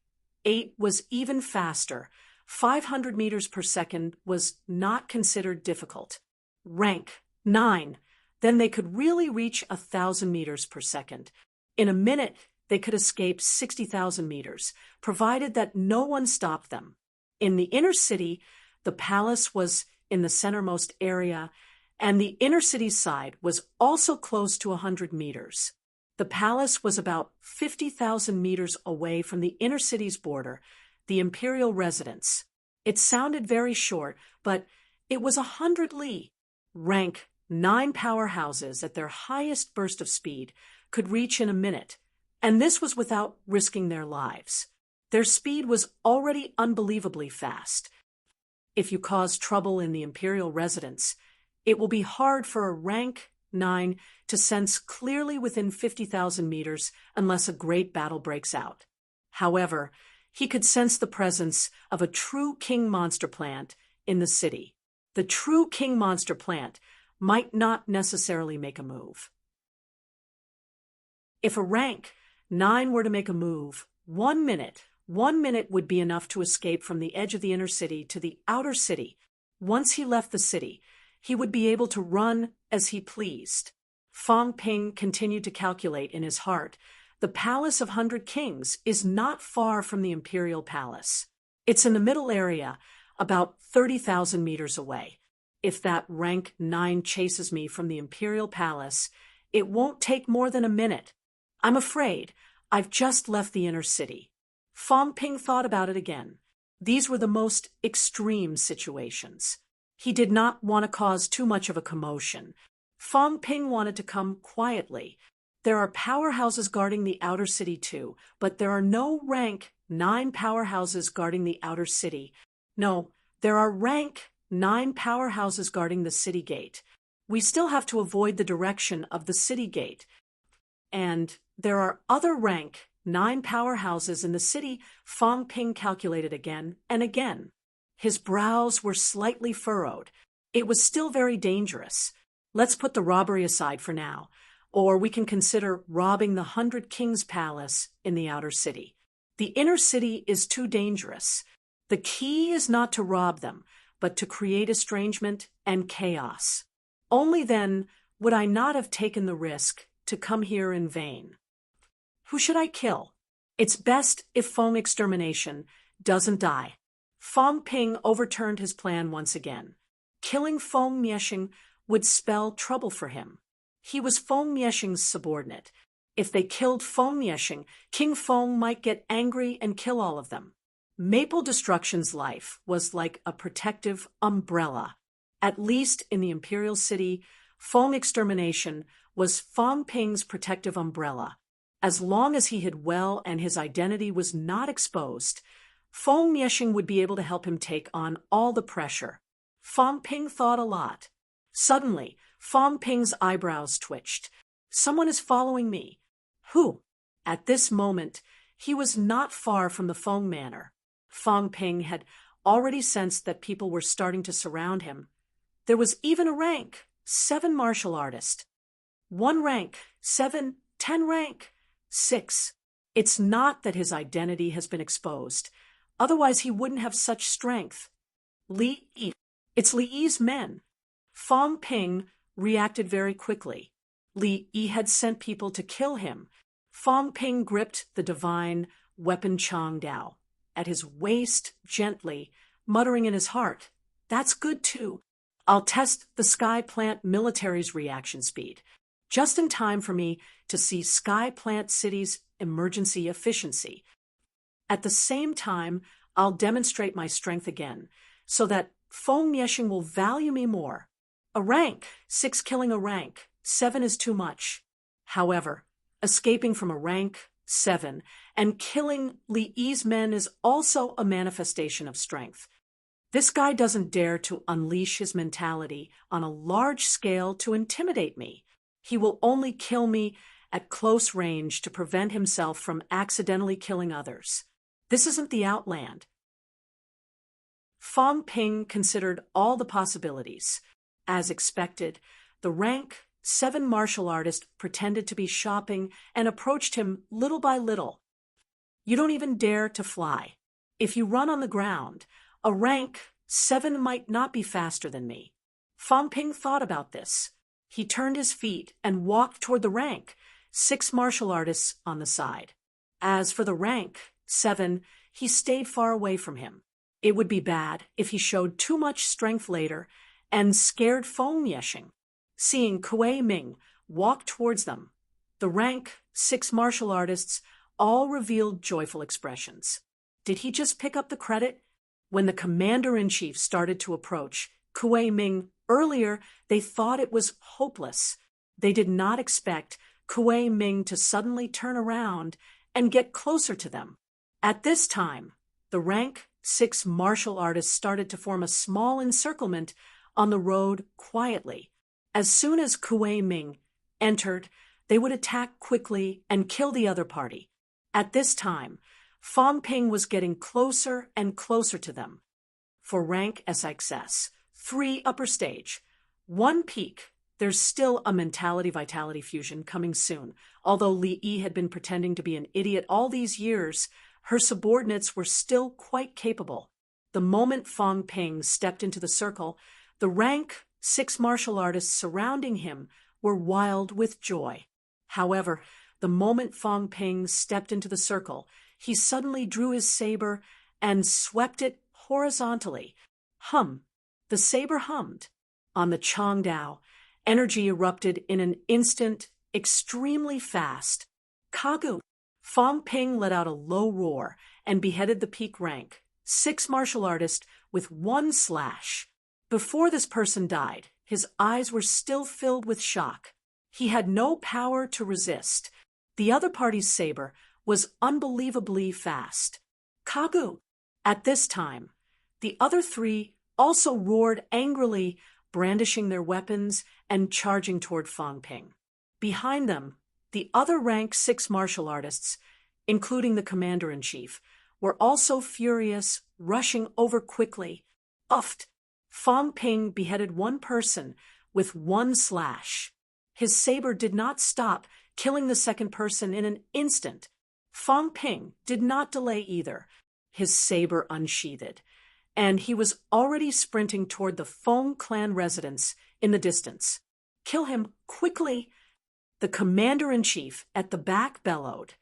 8 was even faster. 500 meters per second was not considered difficult. Rank 9, then they could really reach 1,000 meters per second. In a minute, they could escape 60,000 meters, provided that no one stopped them. In the inner city, the palace was in the centermost area, and the inner city side was also close to 100 meters. The palace was about 50,000 meters away from the inner city's border, the imperial residence. It sounded very short, but it was 100 li. Rank 9 powerhouses at their highest burst of speed could reach in a minute, and this was without risking their lives. Their speed was already unbelievably fast. If you cause trouble in the imperial residence, it will be hard for a rank 9 to sense clearly within 50,000 meters unless a great battle breaks out. However, he could sense the presence of a true king monster plant in the city. The true king monster plant might not necessarily make a move. If a rank 9 were to make a move, 1 minute would be enough to escape from the edge of the inner city to the outer city. Once he left the city, he would be able to run as he pleased. Feng Ping continued to calculate in his heart. The Palace of 100 Kings is not far from the imperial palace. It's in the middle area, about 30,000 meters away. If that rank 9 chases me from the imperial palace, it won't take more than a minute. I'm afraid I've just left the inner city. Feng Ping thought about it again. These were the most extreme situations. He did not want to cause too much of a commotion. Feng Ping wanted to come quietly. There are powerhouses guarding the outer city too, but there are no rank 9 powerhouses guarding the outer city. No, there are rank 9 powerhouses guarding the city gate. We still have to avoid the direction of the city gate. And there are other rank 9 powerhouses in the city. Feng Ping calculated again and again. His brows were slightly furrowed. It was still very dangerous. Let's put the robbery aside for now, or we can consider robbing the 100 Kings Palace in the outer city. The inner city is too dangerous. The key is not to rob them, but to create estrangement and chaos. Only then would I not have taken the risk to come here in vain. Who should I kill? It's best if Feng Extermination doesn't die. Feng Ping overturned his plan once again. Killing Feng Mieshing would spell trouble for him. He was Feng Mieshing's subordinate. If they killed Feng Mieshing, King Feng might get angry and kill all of them. Maple Destruction's life was like a protective umbrella. At least in the imperial city, Feng Extermination was Feng Ping's protective umbrella. As long as he hid well and his identity was not exposed, Feng Mieshing would be able to help him take on all the pressure. Feng Ping thought a lot. Suddenly, Fong Ping's eyebrows twitched. Someone is following me. Who? At this moment, he was not far from the Fong Manor. Fong Ping had already sensed that people were starting to surround him. There was even a rank, 7 martial artist. 1 rank, 7, 10 rank, 6. It's not that his identity has been exposed. Otherwise he wouldn't have such strength. Li Yi. It's Li Yi's men. Fong Ping reacted very quickly. Li Yi had sent people to kill him. Fong Ping gripped the divine weapon Chang Dao at his waist gently, muttering in his heart, "That's good too. I'll test the Sky Plant military's reaction speed, just in time for me to see Sky Plant City's emergency efficiency. At the same time, I'll demonstrate my strength again, so that Feng Mieshing will value me more. A rank, 6 killing a rank, 7 is too much. However, escaping from a rank, 7, and killing Li Yi's men is also a manifestation of strength. This guy doesn't dare to unleash his mentality on a large scale to intimidate me. He will only kill me at close range to prevent himself from accidentally killing others. This isn't the Outland." Fong Ping considered all the possibilities. As expected, the rank 7 martial artist pretended to be shopping and approached him little by little. "You don't even dare to fly. If you run on the ground, a rank 7 might not be faster than me." Fong Ping thought about this. He turned his feet and walked toward the rank, 6 martial artists on the side. As for the rank 7, he stayed far away from him. It would be bad if he showed too much strength later and scared Feng Mieshing. Seeing Kuei Ming walk towards them, the rank 6 martial artists all revealed joyful expressions. Did he just pick up the credit? When the commander-in-chief started to approach Kuei Ming earlier, they thought it was hopeless. They did not expect Kuei Ming to suddenly turn around and get closer to them. At this time, the rank 6 martial artists started to form a small encirclement on the road quietly. As soon as Kuei Ming entered, they would attack quickly and kill the other party. At this time, Fong Ping was getting closer and closer to them. For rank SXS, 3 upper stage, 1 peak, there's still a mentality-vitality fusion coming soon. Although Li Yi had been pretending to be an idiot all these years, her subordinates were still quite capable. The moment Fong Ping stepped into the circle, the rank 6 martial artists surrounding him were wild with joy. However, the moment Fong Ping stepped into the circle, he suddenly drew his saber and swept it horizontally. Hum! The saber hummed. On the Chang Dao, energy erupted in an instant, extremely fast. Kagu! Fong Ping let out a low roar and beheaded the peak rank 6 martial artist with 1 slash. Before this person died, his eyes were still filled with shock. He had no power to resist. The other party's saber was unbelievably fast. Kagu! At this time, the other 3 also roared angrily, brandishing their weapons and charging toward Fong Ping. Behind them, the other rank 6 martial artists, including the commander-in-chief, were also furious, rushing over quickly. Uffed! Fong Ping beheaded 1 person with 1 slash. His saber did not stop, killing the second person in an instant. Fong Ping did not delay either. His saber unsheathed, and he was already sprinting toward the Fong clan residence in the distance. "Kill him, quickly!" The commander-in-chief at the back bellowed.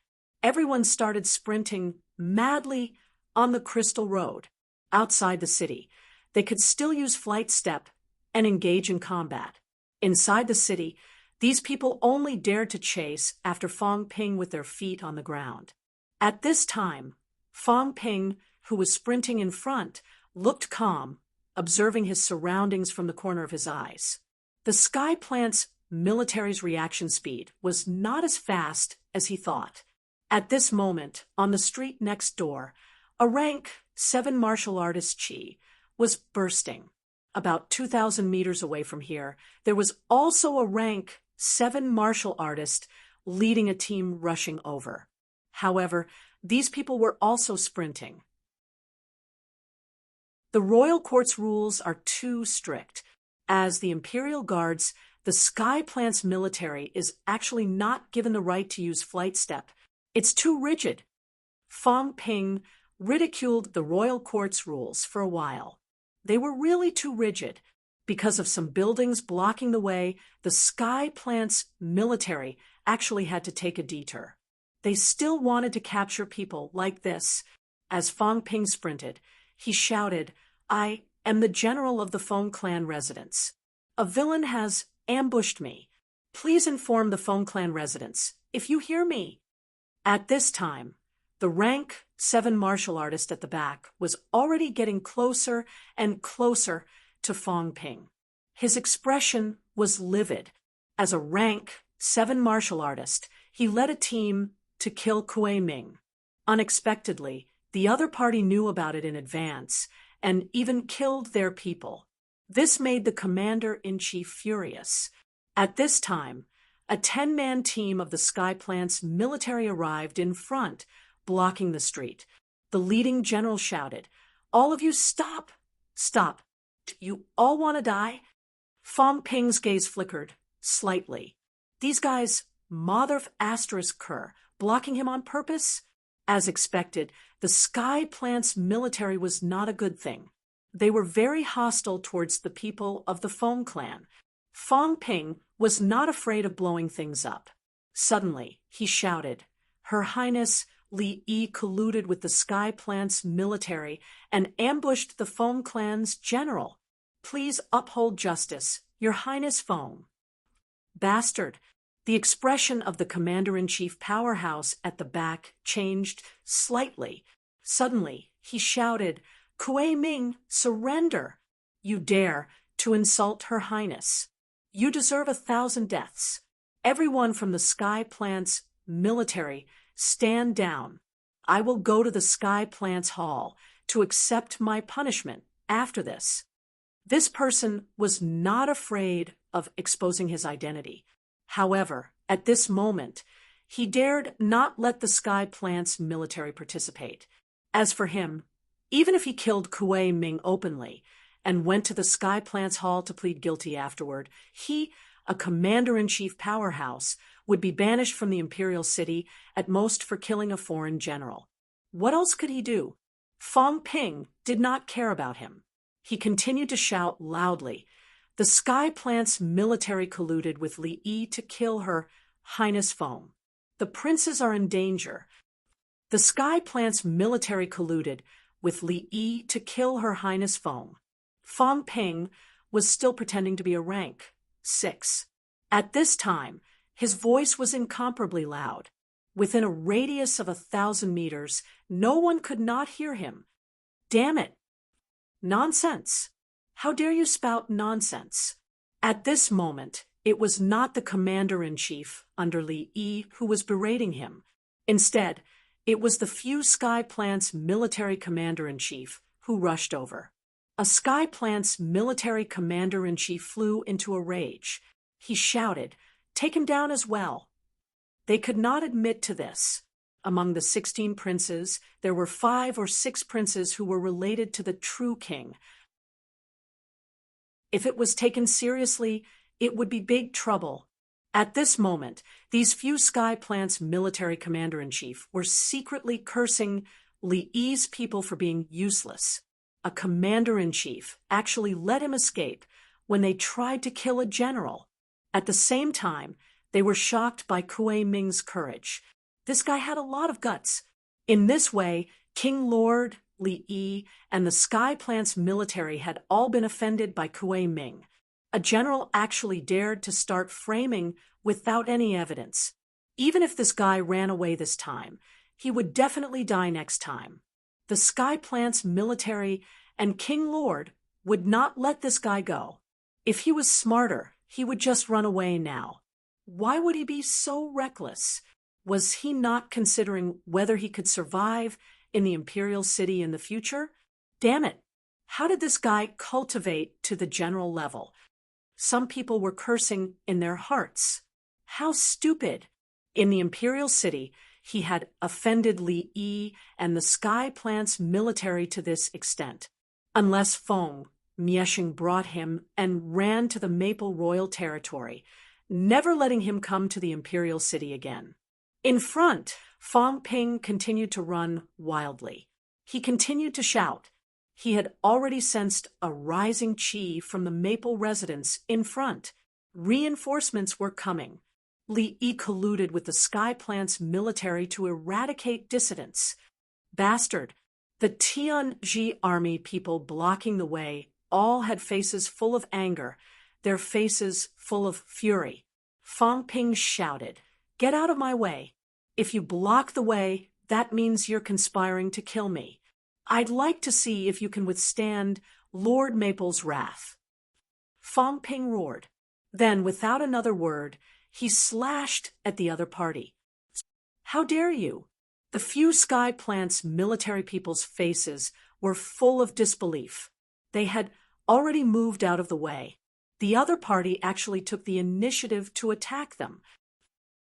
Everyone started sprinting madly on the Crystal Road. Outside the city, they could still use flight step and engage in combat. Inside the city, these people only dared to chase after Fong Ping with their feet on the ground. At this time, Fong Ping, who was sprinting in front, looked calm, observing his surroundings from the corner of his eyes. The Sky Plant's military's reaction speed was not as fast as he thought. At this moment, on the street next door, a rank 7 martial artist Chi was bursting. About 2,000 meters away from here, there was also a rank 7 martial artist leading a team rushing over. However, these people were also sprinting. The royal court's rules are too strict. As the Imperial Guards, the Sky Plant's military is actually not given the right to use flight step. It's too rigid. Fang Ping ridiculed the royal court's rules for a while. They were really too rigid. Because of some buildings blocking the way, the Sky Plant's military actually had to take a detour. They still wanted to capture people like this. As Fang Ping sprinted, he shouted, "I am the general of the Feng clan residents. A villain has ambushed me. Please inform the Feng clan residents if you hear me." At this time, the rank 7 martial artist at the back was already getting closer and closer to Fang Ping. His expression was livid. As a rank 7 martial artist, he led a team to kill Kuei Ming. Unexpectedly, the other party knew about it in advance and even killed their people. This made the commander-in-chief furious. At this time, a 10-man team of the Sky Plant's military arrived in front, blocking the street. The leading general shouted, "All of you stop! Stop! You all want to die?" Fang Ping's gaze flickered slightly. These guys, Motherf asterisk Kerr, blocking him on purpose? As expected, the Sky Plant's military was not a good thing. They were very hostile towards the people of the Feng clan. Fang Ping was not afraid of blowing things up. Suddenly, he shouted, "Her Highness Li Yi colluded with the Sky Plant's military and ambushed the Feng clan's general. Please uphold justice, Your Highness Feng." Bastard! The expression of the commander-in-chief powerhouse at the back changed slightly. Suddenly, he shouted, "Kuei Ming, surrender! You dare to insult Her Highness. You deserve 1,000 deaths. Everyone from the Sky Plant's military, stand down. I will go to the Sky Plant's hall to accept my punishment after this." This person was not afraid of exposing his identity. However, at this moment, he dared not let the Sky Plant's military participate. As for him, even if he killed Kuei Ming openly and went to the Sky Plant's hall to plead guilty afterward, he, a commander-in-chief powerhouse, would be banished from the imperial city, at most for killing a foreign general. What else could he do? Fang Ping did not care about him. He continued to shout loudly, "The Sky Plant's military colluded with Li Yi to kill Her Highness Feng. The princes are in danger. The Sky Plant's military colluded with Li Yi to kill Her Highness Feng." Fang Ping was still pretending to be a rank 6. At this time, his voice was incomparably loud. Within a radius of 1,000 meters, no one could not hear him. Damn it! Nonsense! How dare you spout nonsense? At this moment, it was not the commander-in-chief under Li Yi who was berating him. Instead, it was the few Sky Plant's military commander-in-chief who rushed over. A Sky Plant's military commander-in-chief flew into a rage. He shouted, "Take him down as well." They could not admit to this. Among the 16 princes, there were 5 or 6 princes who were related to the true king. If it was taken seriously, it would be big trouble. At this moment, these few Sky Plant's military commander-in-chief were secretly cursing Li Yi's people for being useless. A commander-in-chief actually let him escape when they tried to kill a general. At the same time, they were shocked by Kuei Ming's courage. This guy had a lot of guts. In this way, King Lord Li Yi and the Sky Plant's military had all been offended by Kuei Ming. A general actually dared to start framing without any evidence. Even if this guy ran away this time, he would definitely die next time. The Sky Plant's military and King Lord would not let this guy go. If he was smarter, he would just run away now. Why would he be so reckless? Was he not considering whether he could survive in the imperial city in the future? Damn it! How did this guy cultivate to the general level? Some people were cursing in their hearts. How stupid! In the imperial city, he had offended Li Yi and the Sky Plant's military to this extent. Unless Feng Mieshing brought him and ran to the Maple Royal territory, never letting him come to the imperial city again. In front, Feng Ping continued to run wildly. He continued to shout. He had already sensed a rising qi from the Maple residents in front. Reinforcements were coming. Li Yi colluded with the Sky Plant's military to eradicate dissidents. Bastard! The Tianji army people blocking the way all had faces full of anger, their faces full of fury. Feng Ping shouted, "Get out of my way! If you block the way, that means you're conspiring to kill me. I'd like to see if you can withstand Lord Maple's wrath." Feng Ping roared. Then, without another word, he slashed at the other party. "How dare you!" The few Sky Plant's military people's faces were full of disbelief. They had already moved out of the way. The other party actually took the initiative to attack them.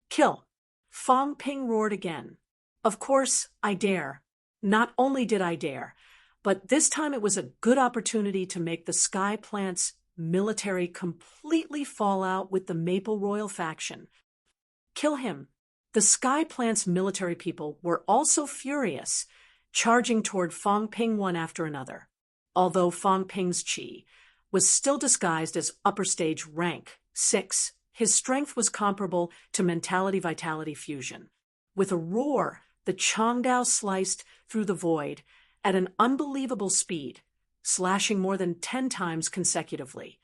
"Kill!" Feng Ping roared again. "Of course, I dare. Not only did I dare, but this time it was a good opportunity to make the Sky Plant's military completely fall out with the Maple Royal faction. Kill him." The Sky Plant's military people were also furious, charging toward Feng Ping one after another. Although Feng Ping's qi was still disguised as upper stage rank 6, his strength was comparable to mentality-vitality fusion. With a roar, the Changdao sliced through the void at an unbelievable speed, slashing more than 10 times consecutively.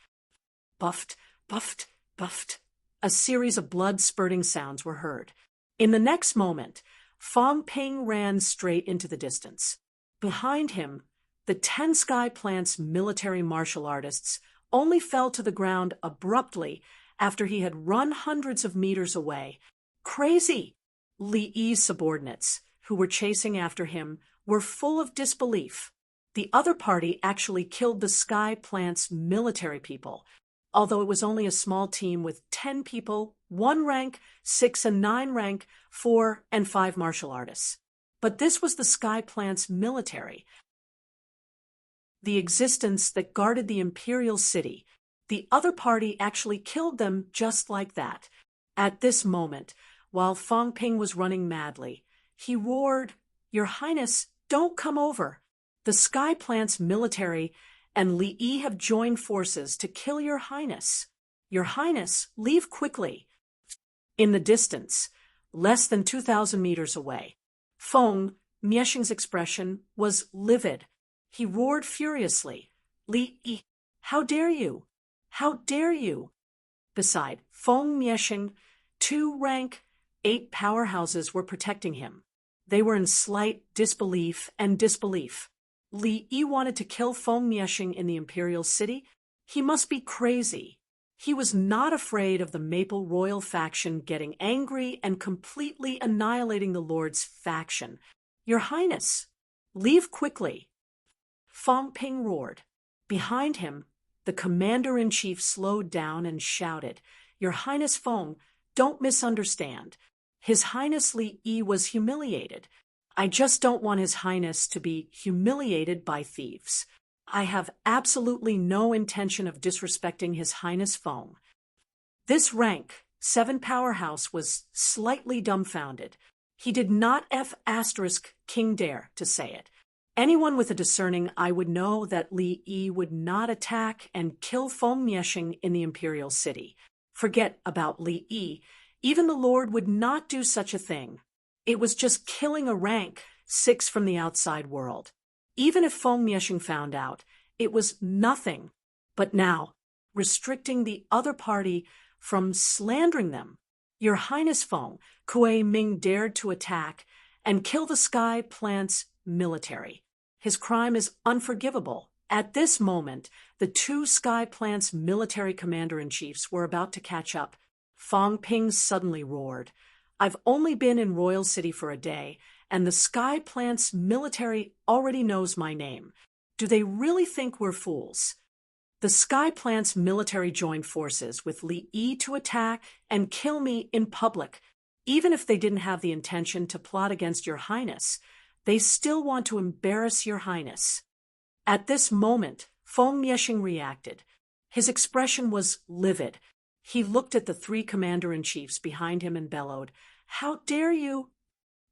Buffed, buffed, buffed. A series of blood-spurting sounds were heard. In the next moment, Feng Ping ran straight into the distance. Behind him, the 10 Sky Plant's military martial artists only fell to the ground abruptly after he had run hundreds of meters away. Crazy! Li Yi's subordinates, who were chasing after him, were full of disbelief. The other party actually killed the Sky Plant's military people, although it was only a small team with 10 people, 1 rank, 6 and 9 rank, 4 and 5 martial artists. But this was the Sky Plant's military, the existence that guarded the imperial city. The other party actually killed them just like that. At this moment, while Feng Ping was running madly, he roared, "Your Highness, don't come over. The Sky Plant's military and Li Yi have joined forces to kill your Highness. Your Highness, leave quickly." In the distance, less than 2,000 meters away, Feng Mieshing's expression was livid. He roared furiously, "Li Yi, how dare you? How dare you?" Beside Feng Mieshing, 2 rank 8 powerhouses were protecting him. They were in slight disbelief and disbelief. Li Yi wanted to kill Feng Mieshing in the imperial city? He must be crazy. He was not afraid of the Maple Royal faction getting angry and completely annihilating the Lord's faction. "Your Highness, leave quickly." Feng Ping roared. Behind him, the commander-in-chief slowed down and shouted, "Your Highness Feng, don't misunderstand. His Highness Li Yi was humiliated. I just don't want His Highness to be humiliated by thieves. I have absolutely no intention of disrespecting His Highness Feng." This rank 7 powerhouse was slightly dumbfounded. He did not King dare to say it. Anyone with a discerning eye would know that Li Yi would not attack and kill Feng Mieshing in the imperial city. Forget about Li Yi. Even the Lord would not do such a thing. It was just killing a rank 6 from the outside world. Even if Feng Mieshing found out, it was nothing. But now, restricting the other party from slandering them. Your Highness Feng, Kuei Ming dared to attack and kill the Sky Plant's military. His crime is unforgivable. At this moment, the 2 Sky Plant's military commander-in-chiefs were about to catch up. Feng Ping suddenly roared, "I've only been in Royal City for a day, and the Sky Plant's military already knows my name. Do they really think we're fools? The Sky Plant's military joined forces with Li Yi to attack and kill me in public. Even if they didn't have the intention to plot against your highness, they still want to embarrass your highness. At this moment, Feng Miexing reacted. His expression was livid. He looked at the three commander-in-chiefs behind him and bellowed, "How dare you?"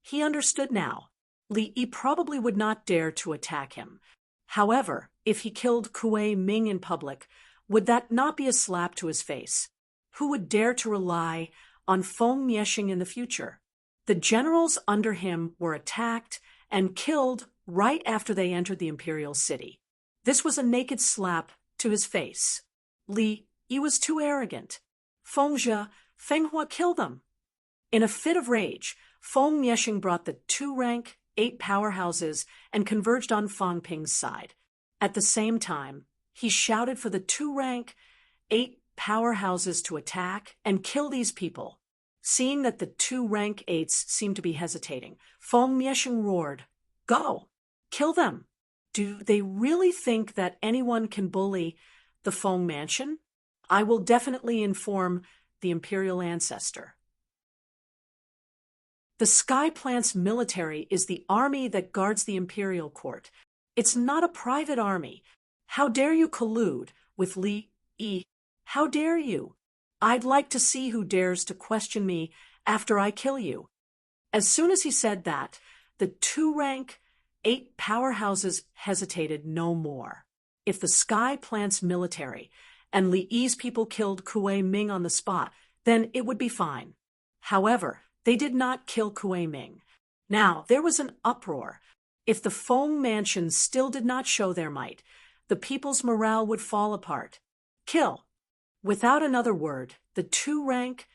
He understood now. Li Yi probably would not dare to attack him. However, if he killed Kuei Ming in public, would that not be a slap to his face? Who would dare to rely on Feng Miexing in the future? The generals under him were attacked and killed right after they entered the imperial city. This was a naked slap to his face. Li Yi was too arrogant. Feng Zhe, Feng Hua, kill them. In a fit of rage, Feng Miexing brought the 2-rank, 8 powerhouses and converged on Fang Ping's side. At the same time, he shouted for the 2-rank, 8 powerhouses to attack and kill these people. Seeing that the 2-rank 8s seemed to be hesitating, Feng Miexing roared, "Go! Kill them! Do they really think that anyone can bully the Feng Mansion? I will definitely inform the imperial ancestor." The Sky Plant's military is the army that guards the imperial court. It's not a private army. How dare you collude with Li Yi? How dare you? I'd like to see who dares to question me after I kill you. As soon as he said that, the 2-rank, 8 powerhouses hesitated no more. If the Sky Plant's military and Li Yi's people killed Kuei Ming on the spot, then it would be fine. However, they did not kill Kuei Ming. Now, there was an uproar. If the Feng Mansion still did not show their might, the people's morale would fall apart. Kill! Without another word, the 2-rank,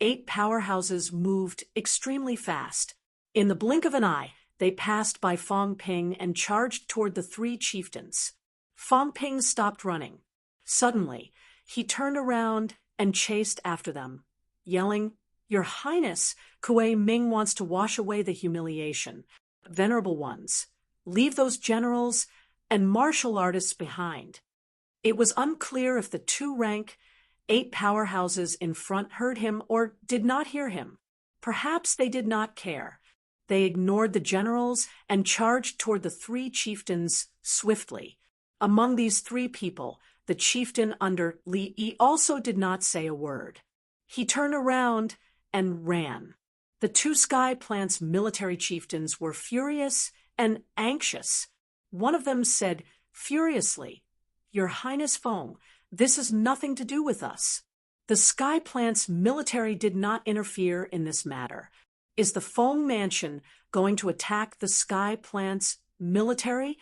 8 powerhouses moved extremely fast. In the blink of an eye, they passed by Fang Ping and charged toward the 3 chieftains. Fang Ping stopped running. Suddenly, he turned around and chased after them, yelling, "Your Highness, Kuei Ming wants to wash away the humiliation. Venerable ones, leave those generals and martial artists behind." It was unclear if the 2-rank, 8 powerhouses in front heard him or did not hear him. Perhaps they did not care. They ignored the generals and charged toward the 3 chieftains swiftly. Among these 3 people, the chieftain under Li Yi also did not say a word. He turned around and ran. The 2 Sky Plant's military chieftains were furious and anxious. One of them said furiously, "Your Highness Feng, this has nothing to do with us. The Sky Plant's military did not interfere in this matter. Is the Feng Mansion going to attack the Sky Plant's military?"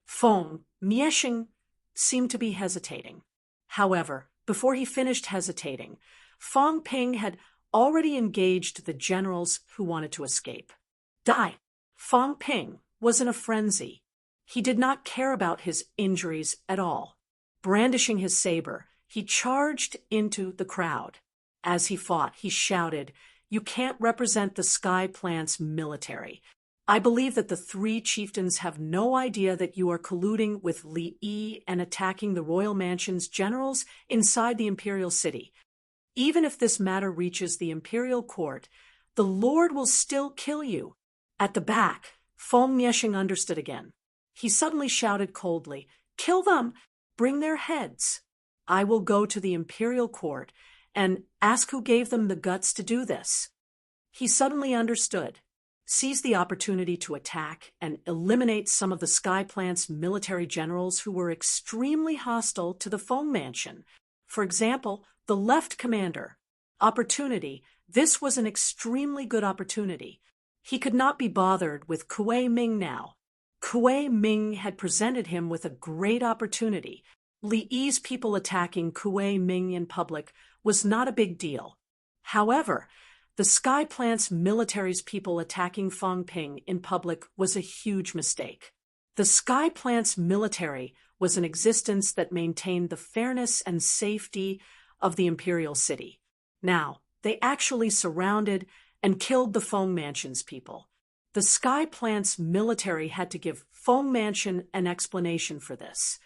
Feng Miexing seemed to be hesitating. However, before he finished hesitating, Fang Ping had already engaged the generals who wanted to escape. Die! Fang Ping was in a frenzy. He did not care about his injuries at all. Brandishing his saber, he charged into the crowd. As he fought, he shouted, "You can't represent the Sky Plant's military. I believe that the 3 chieftains have no idea that you are colluding with Li Yi and attacking the royal mansion's generals inside the imperial city. Even if this matter reaches the imperial court, the Lord will still kill you." At the back, Feng Miexing understood again. He suddenly shouted coldly, "Kill them! Bring their heads! I will go to the imperial court and ask who gave them the guts to do this." He suddenly understood, seized the opportunity to attack and eliminate some of the Sky Plant's military generals who were extremely hostile to the Feng Mansion. For example, the left commander. Opportunity. This was an extremely good opportunity. He could not be bothered with Kuei Ming now. Kuei Ming had presented him with a great opportunity. Li Yi's people attacking Kuei Ming in public was not a big deal. However, the Sky Plant's military's people attacking Fang Ping in public was a huge mistake. The Sky Plant's military was an existence that maintained the fairness and safety of the imperial city. Now, they actually surrounded and killed the Feng Mansion's people. The Sky Plant's military had to give Feng Mansion an explanation for this.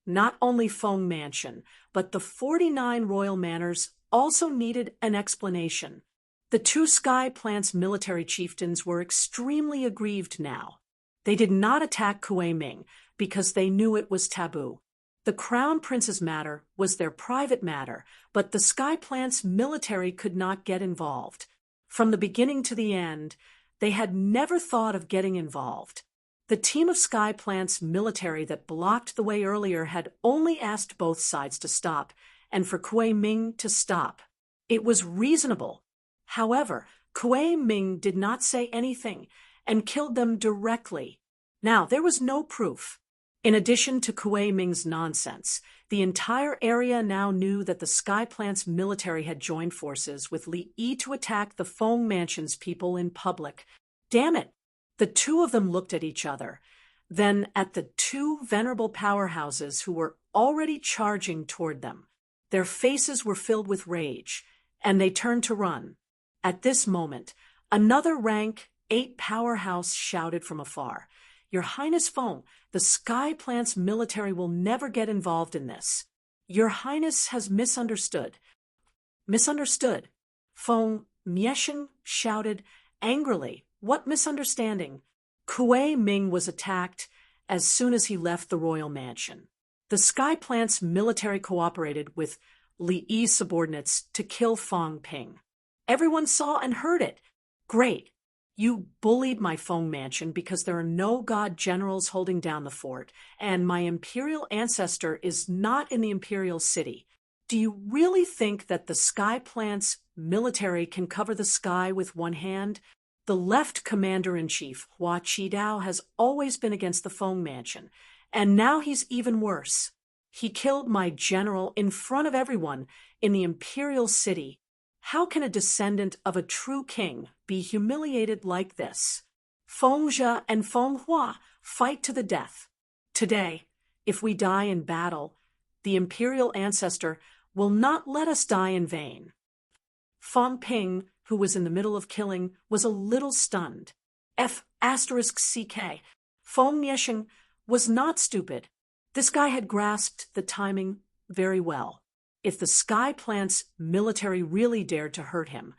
Not only Feng Mansion, but the 49 royal manors also needed an explanation. The two Sky Plant's military chieftains were extremely aggrieved now. They did not attack Kuei Ming because they knew it was taboo. The Crown Prince's matter was their private matter, but the Sky Plant's military could not get involved. From the beginning to the end, they had never thought of getting involved. The team of Sky Plant's military that blocked the way earlier had only asked both sides to stop, and for Kuei Ming to stop. It was reasonable. However, Kuei Ming did not say anything and killed them directly. Now, there was no proof. In addition to Kuei Ming's nonsense, the entire area now knew that the Sky Plant's military had joined forces with Li Yi to attack the Feng Mansion's people in public. Damn it! The two of them looked at each other, then at the two venerable powerhouses who were already charging toward them. Their faces were filled with rage, and they turned to run. At this moment, another rank 8 powerhouse shouted from afar, "Your Highness Feng, the Sky Plant's military will never get involved in this. Your Highness has misunderstood." Misunderstood? Feng Miesheng shouted angrily. What misunderstanding? Kuei Ming was attacked as soon as he left the royal mansion. The Sky Plant's military cooperated with Li Yi's subordinates to kill Feng Ping. Everyone saw and heard it. Great. You bullied my Feng Mansion because there are no god generals holding down the fort, and my imperial ancestor is not in the imperial city. Do you really think that the Sky Plant's military can cover the sky with one hand? The left commander-in-chief, Hua Qidao, has always been against the Feng Mansion, and now he's even worse. He killed my general in front of everyone in the imperial city. How can a descendant of a true king be humiliated like this? Feng Zhe and Feng Hua fight to the death. Today, if we die in battle, the imperial ancestor will not let us die in vain. Feng Ping, who was in the middle of killing, was a little stunned. F***CK. Feng Miesheng was not stupid. This guy had grasped the timing very well. If the Sky Plant's military really dared to hurt him,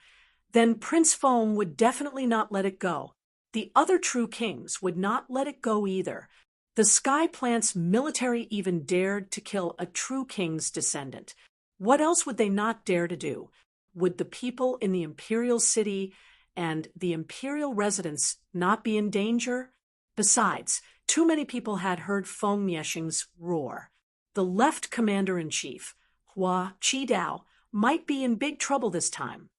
then Prince Feng would definitely not let it go. The other true kings would not let it go either. The Sky Plant's military even dared to kill a true king's descendant. What else would they not dare to do? Would the people in the imperial city and the imperial residents not be in danger? Besides, too many people had heard Feng Miesheng's roar. The left commander-in-chief, Hua Qidao, might be in big trouble this time.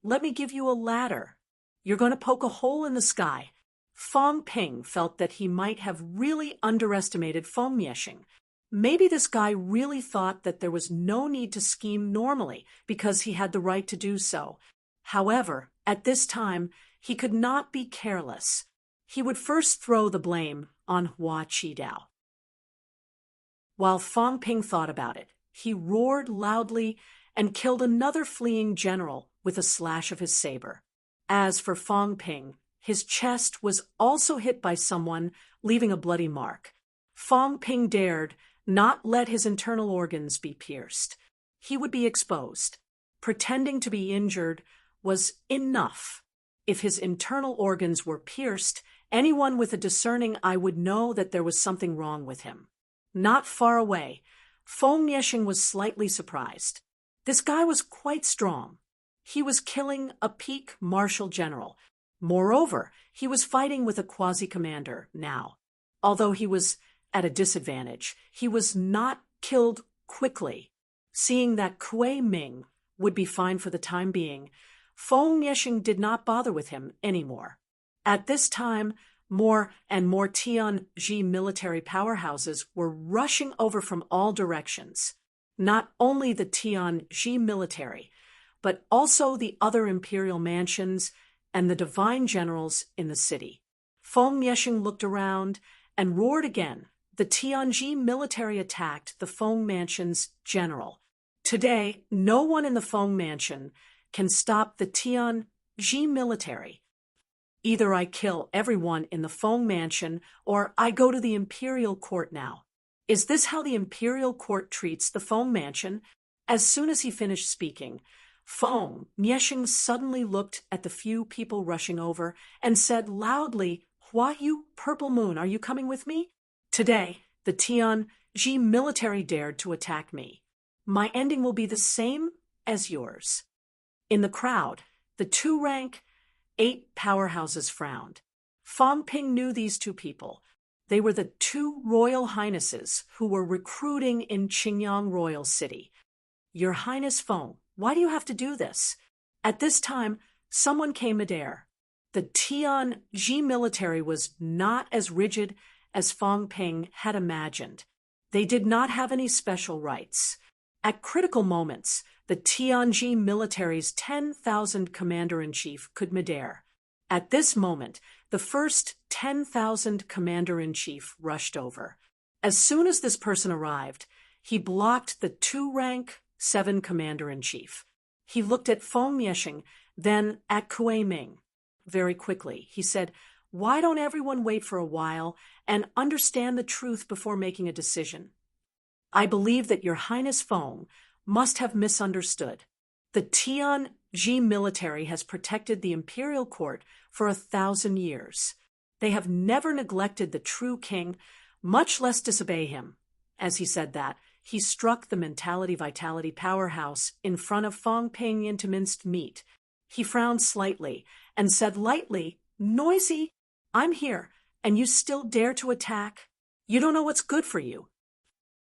Let me give you a ladder. You're going to poke a hole in the sky. Feng Ping felt that he might have really underestimated Feng Miesheng. Maybe this guy really thought that there was no need to scheme normally because he had the right to do so. However, at this time, he could not be careless. He would first throw the blame on Hua Qidao. While Feng Ping thought about it, he roared loudly and killed another fleeing general with a slash of his saber. As for Feng Ping, his chest was also hit by someone, leaving a bloody mark. Feng Ping dared not let his internal organs be pierced. He would be exposed. Pretending to be injured was enough. If his internal organs were pierced, anyone with a discerning eye would know that there was something wrong with him. Not far away, Feng Miesheng was slightly surprised. This guy was quite strong. He was killing a peak martial general. Moreover, he was fighting with a quasi-commander now. Although he was at a disadvantage, he was not killed quickly. Seeing that Kuei Ming would be fine for the time being, Feng Miesheng did not bother with him anymore. At this time, more and more Tianji military powerhouses were rushing over from all directions. Not only the Tianji military, but also the other imperial mansions and the divine generals in the city. Feng Miesheng looked around and roared again. The Tianji military attacked the Feng Mansion's general. Today, no one in the Feng Mansion can stop the Tianji military. Either I kill everyone in the Feng mansion, or I go to the imperial court now. Is this how the imperial court treats the Feng mansion? As soon as he finished speaking, Feng Mieshing suddenly looked at the few people rushing over and said loudly, "Hua Yu, Purple Moon, are you coming with me? Today, the Tianji military dared to attack me. My ending will be the same as yours." In the crowd, the two-rank 8 powerhouses frowned. Fang Ping knew these two people. They were the 2 royal highnesses who were recruiting in Qingyang Royal City. "Your Highness Feng, why do you have to do this?" At this time, someone came midair. The Tianji military was not as rigid as Fang Ping had imagined. They did not have any special rights. At critical moments, the Tianji military's 10,000 commander-in-chief could midair. At this moment, the first 10,000 commander-in-chief rushed over. As soon as this person arrived, he blocked the 2-rank 7 commander-in-chief. He looked at Feng Mieshing, then at Kuei Ming. Very quickly, he said, "Why don't everyone wait for a while and understand the truth before making a decision? I believe that Your Highness Feng must have misunderstood. The Tianji military has protected the imperial court for 1,000 years. They have never neglected the true king, much less disobey him." As he said that, he struck the mentality-vitality powerhouse in front of Fang Ping into minced meat. He frowned slightly and said lightly, "Noisy, I'm here, and you still dare to attack? You don't know what's good for you."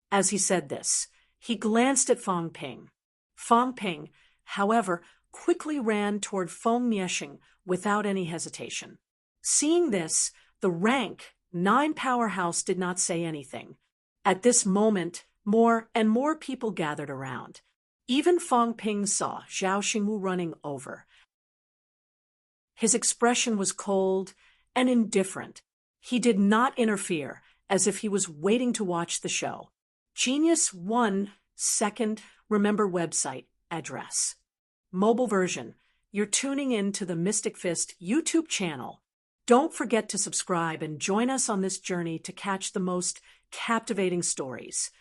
As he said this, he glanced at Fang Ping. Fang Ping, however, quickly ran toward Feng Mieshing without any hesitation. Seeing this, the rank 9 powerhouse did not say anything. At this moment, more and more people gathered around. Even Fang Ping saw Zhao Xingwu running over. His expression was cold and indifferent. He did not interfere, as if he was waiting to watch the show. Genius 1 second, remember website address. Mobile version. You're tuning in to the Mystic Fist YouTube channel. Don't forget to subscribe and join us on this journey to catch the most captivating stories.